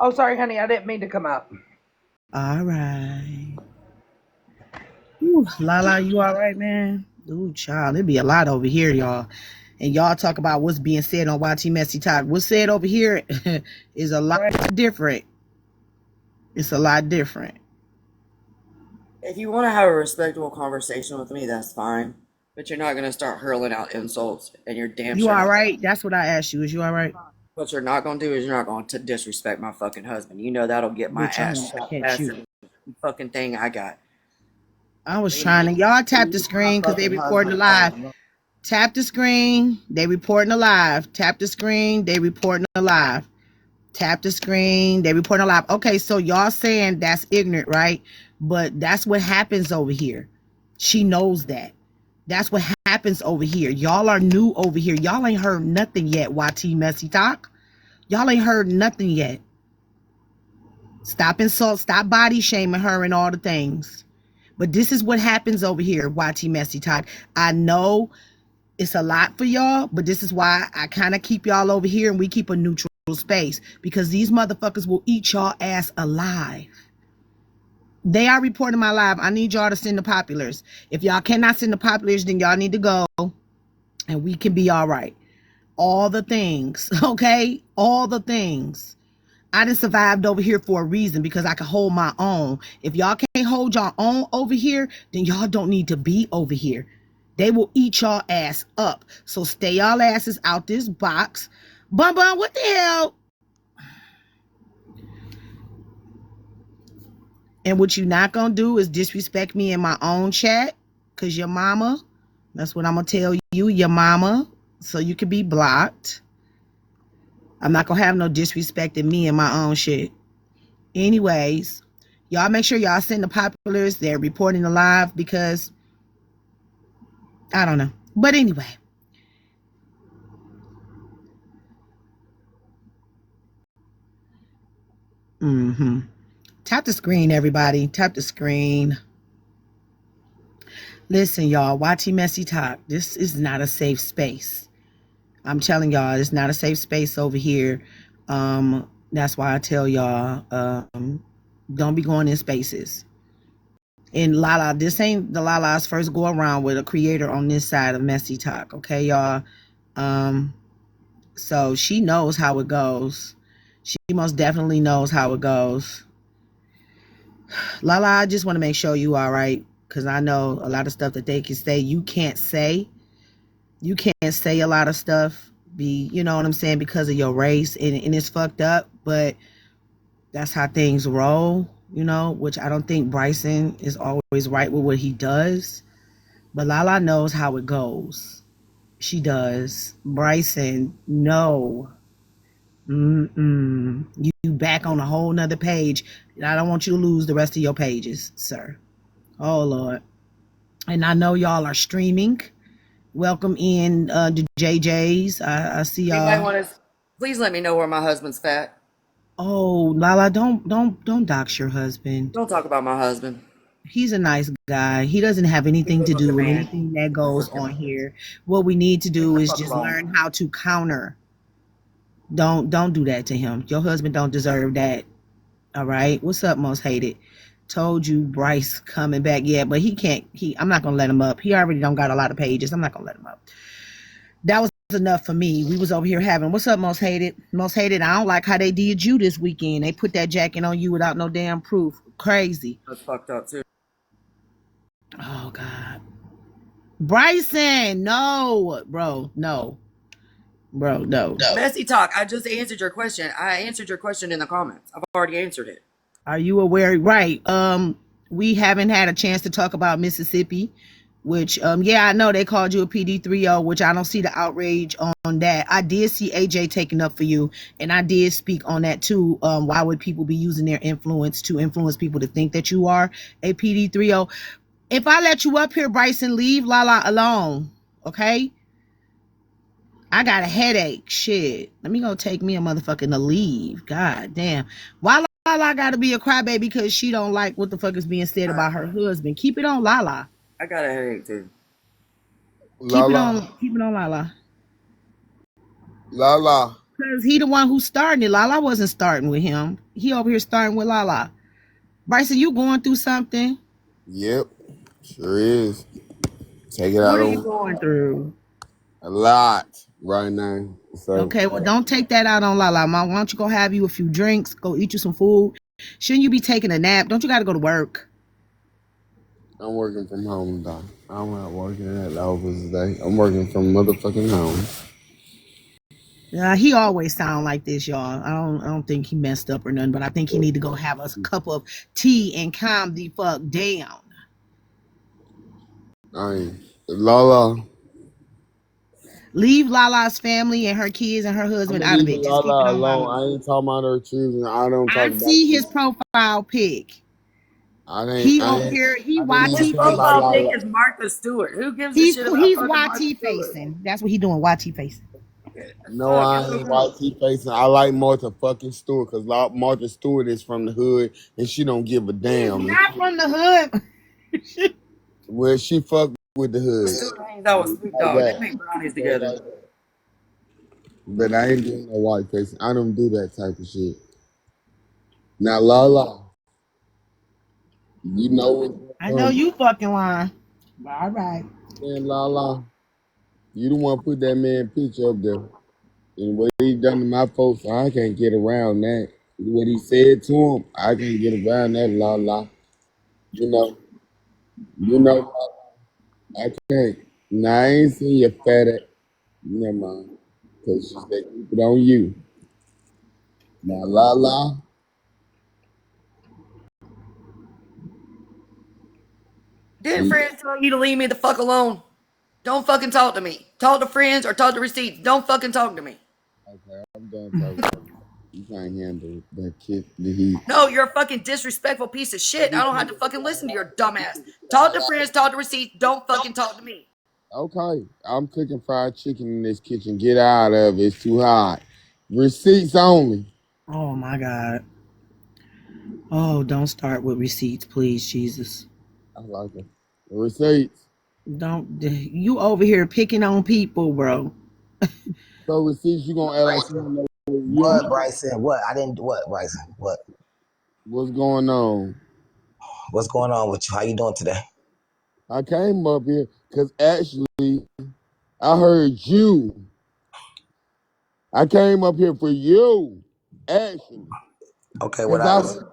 Oh, sorry, honey, I didn't mean to come up. All right. Ooh, Lala, you all right, man? Ooh, child, it'd be a lot over here, y'all. And y'all talk about what's being said on YT Messy Talk. What's said over here is a lot different. It's a lot different. If you want to have a respectable conversation with me, that's fine. But you're not going to start hurling out insults, and you're damn You sure all not. right? That's what I asked you. Is you all right? What you're not going to do is you're not going to disrespect my fucking husband. You know that'll get my Bitch, I'm ass gonna shot catch you. faster than the fucking thing I got. I was trying Leave, to. Y'all tap the leave my screen because they fucking recording the husband live. alone. Tap the screen. They reporting the live. Tap the screen. They reporting the live. Tap the screen. They reporting the live. Okay, so y'all saying that's ignorant, right? But that's what happens over here. She knows that. That's what happens over here. Y'all are new over here. Y'all ain't heard nothing yet. YT Messy Talk. Y'all ain't heard nothing yet. Stop insult. Stop body shaming her and all the things. But this is what happens over here. YT Messy Talk. I know it's a lot for y'all, but this is why I kind of keep y'all over here and we keep a neutral space because these motherfuckers will eat y'all ass alive. They are reporting my live. I need y'all to send the populars. If y'all cannot send the populars, then y'all need to go and we can be all right. All the things, okay? All the things. I done survived over here for a reason because I can hold my own. If y'all can't hold y'all own over here, then y'all don't need to be over here. They will eat y'all ass up. So stay y'all asses out this box. Bum bum, what the hell? And what you not gonna do is disrespect me in my own chat. Cause your mama, that's what I'm gonna tell you, your mama. So you can be blocked. I'm not gonna have no disrespect in me in my own shit. Anyways, y'all make sure y'all send the populars. They're reporting the live because I don't know. But anyway. Mm-hmm. Tap the screen, everybody. Tap the screen. Listen, y'all, YT Messy Talk. This is not a safe space. I'm telling y'all, it's not a safe space over here. That's why I tell y'all, don't be going in spaces. And Lala, this ain't the Lala's first go around with a creator on this side of Messy Talk, okay, y'all? So she knows how it goes. She most definitely knows how it goes. Lala, I just want to make sure you all right, because I know a lot of stuff that they can say you can't say. You can't say a lot of stuff, you know what I'm saying, because of your race, and it's fucked up, but that's how things roll, you know, which I don't think Bryson is always right with what he does. But Lala knows how it goes. She does. Bryson, no. You back on a whole nother page. I don't want you to lose the rest of your pages, sir. Oh Lord. And I know y'all are streaming. Welcome in the JJ's. I see Anybody y'all. want to? Please let me know where my husband's fat. Oh, Lala, don't dox your husband. Don't talk about my husband. He's a nice guy. He doesn't have He's anything a to do fucking with man. anything that goes on here. What we need to Leave do me the is fuck just alone. learn how to counter. Don't do that to him. Your husband don't deserve that. All right. What's up, most hated? Told you Bryce coming back. Yeah, but he can't. I'm not gonna let him up. He already don't got a lot of pages. I'm not gonna let him up. That was enough for me. We was over here having what's up, most hated? Most hated. I don't like how they did you this weekend. They put that jacket on you without no damn proof. Crazy. That's fucked up too. Oh God. Bryson, no, bro, no. Bro, no. Messy talk. I just answered your question. I answered your question in the comments. I've already answered it. Are you aware? Right. We haven't had a chance to talk about Mississippi, which yeah, I know they called you a PD30, which I don't see the outrage on that. I did see AJ taking up for you, and I did speak on that too. Why would people be using their influence to influence people to think that you are a PD30? If I let you up here, Bryson, leave Lala alone. Okay? I got a headache. Shit. Let me go take me a motherfucking to leave. God damn. Why Lala gotta be a crybaby because she don't like what the fuck is being said I, about her husband? Keep it on Lala. I got a headache too. Lala, Keep it on Lala. Lala. Because he the one who's starting it. Lala wasn't starting with him. He over here starting with Lala. Bryson, you going through something? Yep. Sure is. Take it What out are you on going through? a lot right now. So Okay, well, don't take that out on Lala. Mom, why don't you go have you a few drinks, go eat you some food? Shouldn't you be taking a nap? Don't you got to go to work? I'm working from home, Doc. I'm not working at the office today. I'm working from motherfucking home. He always sound like this, y'all. I don't think he messed up or nothing, but I think he need to go have a cup of tea and calm the fuck down. I ain't. Lala, Leave Lala's family and her kids and her I'm husband gonna out of leave it. Just keep it Lala on alone. Lala. I ain't talking about her children. I don't talk I about see his shit. profile pic. I ain't. He I over ain't. here. He I didn't even His YT talk about profile pic facing. Lala. is Martha Stewart. Who gives a He's shit about he's fucking Martha YT Stewart? facing. That's what he doing. YT facing. No, Fuck, I it's ain't okay. YT facing. I like Martha fucking Stewart because Martha Stewart is from the hood and she don't give a He's damn. not from the hood. Well, she fuck with the hood. Stewart hangs out with Snoop Like Dogg. They that. make brownies Straight together. like that. But I ain't doing no white facing. I don't do that type of shit. Now, Lala, you know what's I going know on. you fucking lying. All right. Saying Lala, you the one put that man picture up there. And what he done to my folks, I can't get around that. What he said to him, I can't get around that, Lala. You know, you know, I can't. Now, I ain't seen your fat ass. Never mind. Because she said, keep it on you. Now, Lala, Didn't you, friends tell you to leave me the fuck alone? Don't fucking talk to me. Talk to friends or talk to receipts. Don't fucking talk to me. okay, I'm done talking to you. You can't handle that kid, the heat. No, you're a fucking disrespectful piece of shit. I don't have to fucking listen to your dumbass. Talk to friends, talk to receipts. Don't fucking talk to me. Okay, I'm cooking fried chicken in this kitchen. Get out of it. It's too hot. Receipts only. Oh my God. Oh, don't start with receipts, please, Jesus. I like it. Receipts. Don't you over here picking on people, bro. So receipts, you gonna act like you don't know What, Bryson? What? I didn't. What, Bryson? What? what's going on. What's going on with you? How you doing today? I came up here because actually I heard you. I came up here for you, actually, Okay, what because I happened? heard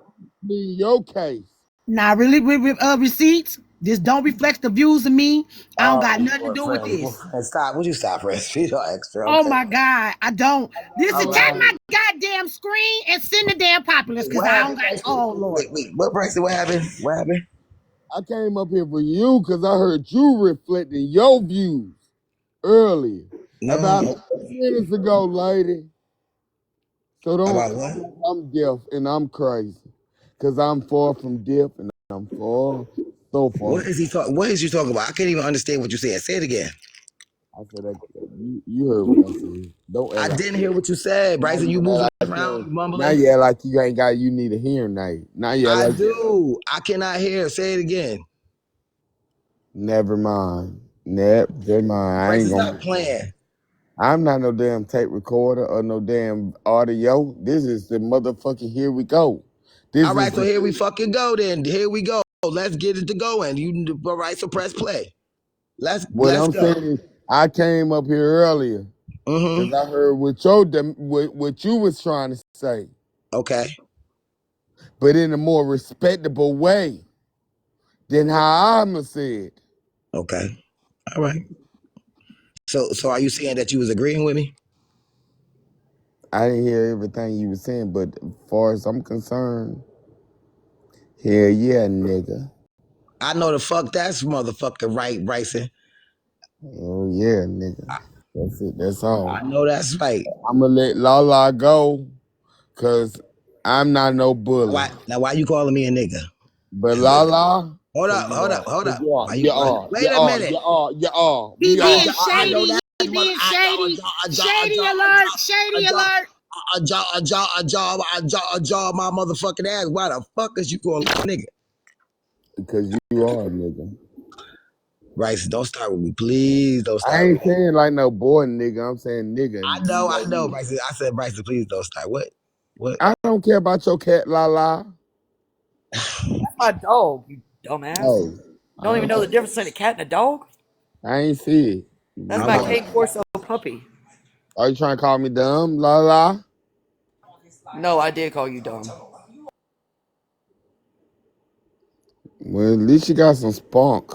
in your case. Not really with receipts. This don't reflect the views of me. I don't got Oh, nothing to Lord, do with friends. this. Stop. Would you stop, friends? Please don't extra. Oh Okay. my God, I don't. All Listen, take right. my goddamn screen and send the damn populace because What I don't happened, got. Bryson? Oh Lord. Wait. What, Bryson? What happened? What happened? I came up here for you because I heard you reflecting your views earlier, about No. 2 minutes ago, lady. So don't About what? act like I'm deaf and I'm crazy. Because I'm far from deaf and I'm far, so far. What is he talking? What is you talking about? I can't even understand what you said. Say it again. I said, that, you heard what I said. Don't act I like didn't hear what you said, now Bryson. You you act moving like around, you now mumbling. you act like you ain't got you need a hearing aid. Now you act I like do. I cannot hear. Say it again. never mind. Never mind. I ain't Bryson, gonna. stop playing. I'm not no damn tape recorder or no damn audio. This is the motherfucking here we go. All This is right, so the here we fucking go then. Here we go. Let's get it to going. You all right? So press play. what Let's I'm go. saying is I came up here earlier because Mm-hmm. I heard what you was trying to say, Okay. but in a more respectable way than how I'ma say it. Okay. All right. So are you saying that you was agreeing with me? I didn't hear everything you were saying, but as far as I'm concerned, hell yeah, nigga. I know the fuck that's motherfucking right, Bryson. Oh yeah, nigga. That's it. That's I all. know that's right. I'ma let Lala go because I'm not no Why bully. now? Why you calling me a nigga? But Cause Lala, hold because up, you hold up, are. hold Because up. you are. Why you? You Why, are. You wait a are. minute. You are. You are. He We I, are. being I know shady. that's He mother. being I know shady. Shady alert. Shady alert. a job my motherfucking ass. Why the fuck is you calling me a nigga? Because you are, nigga. Bryson, don't start with me. Please don't I start with ain't me. saying like no boy nigga. I'm saying nigga. I know, Bryson. I said, Bryson, please don't start. What? What? I don't care about your cat, Lala. That's my dog, you dumbass. Oh. Don't I even ain't, know the difference between a cat and a dog? I ain't see it. That's You my trying, Cane Corso puppy. are you trying to call me dumb? La la. No, I did call you dumb. Well, at least you got some spunk.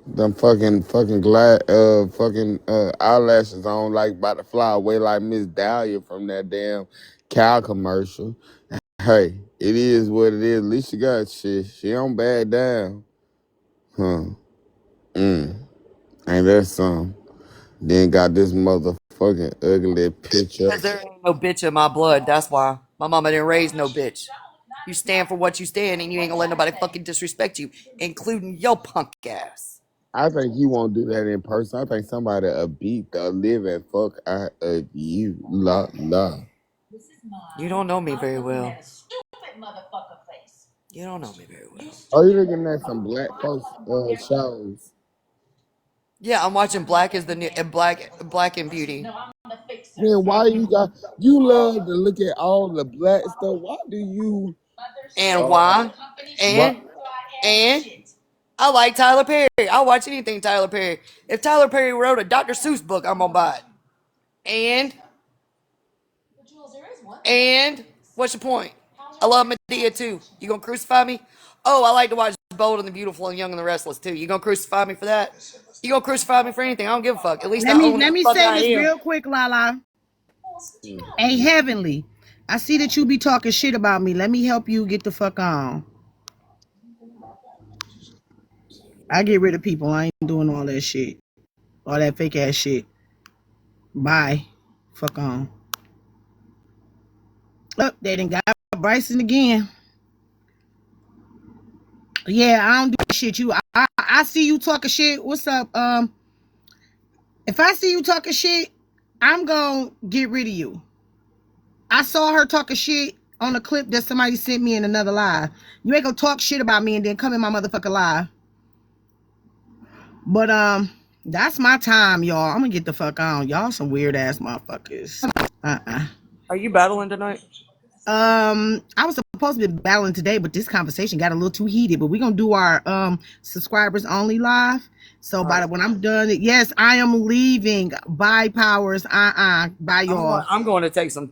Them fucking glad eyelashes on like about to fly away like Miss Dahlia from that damn cow commercial. Hey, it is what it is. At least you got shit. She don't back down. Huh. Mm. Ain't that some? Then got this motherfucking ugly picture. Because there ain't no bitch in my blood. That's why. My mama didn't raise no bitch. You stand for what you stand, and you ain't gonna let nobody fucking disrespect you, including your punk ass. I think you won't do that in person. I think somebody beat the living fuck out of you. La la. You don't know me very well. You don't know me very well. Are you looking at some black folks shows? Yeah, I'm watching Black is the new Black and Beauty. Then why you love to look at all the black stuff? Why do you And uh why? why And I like Tyler Perry. I'll watch anything Tyler Perry. If Tyler Perry wrote a Dr. Seuss book, I'm gonna buy it. And what's your point? I love Medea too. You gonna crucify me? Oh, I like to watch Bold and the Beautiful and Young and the Restless too. You gonna crucify me for that? You gonna crucify me for anything? I don't give a fuck. At least Let I me own who let the me fuck say I this am. real quick, Lala. mm, Hey, Heavenly, I see that you be talking shit about me. Let me help you get the fuck on. I get rid of people. I ain't doing all that shit. All that fake ass shit. Bye. Fuck on. Oh, they done got Bryson again. Yeah, I don't do shit. I see you talking shit. What's up? If I see you talking shit, I'm gonna get rid of you. I saw her talking shit on a clip that somebody sent me in another live. You ain't gonna talk shit about me and then come in my motherfucking live. But that's my time, y'all. I'm gonna get the fuck on. Y'all some weird ass motherfuckers. Are you battling tonight? I was supposed to be battling today, but this conversation got a little too heated. But we're gonna do our subscribers only live. So All right. when I'm done, yes, I am leaving. Bye, powers. Bye, y'all. I'm going to take some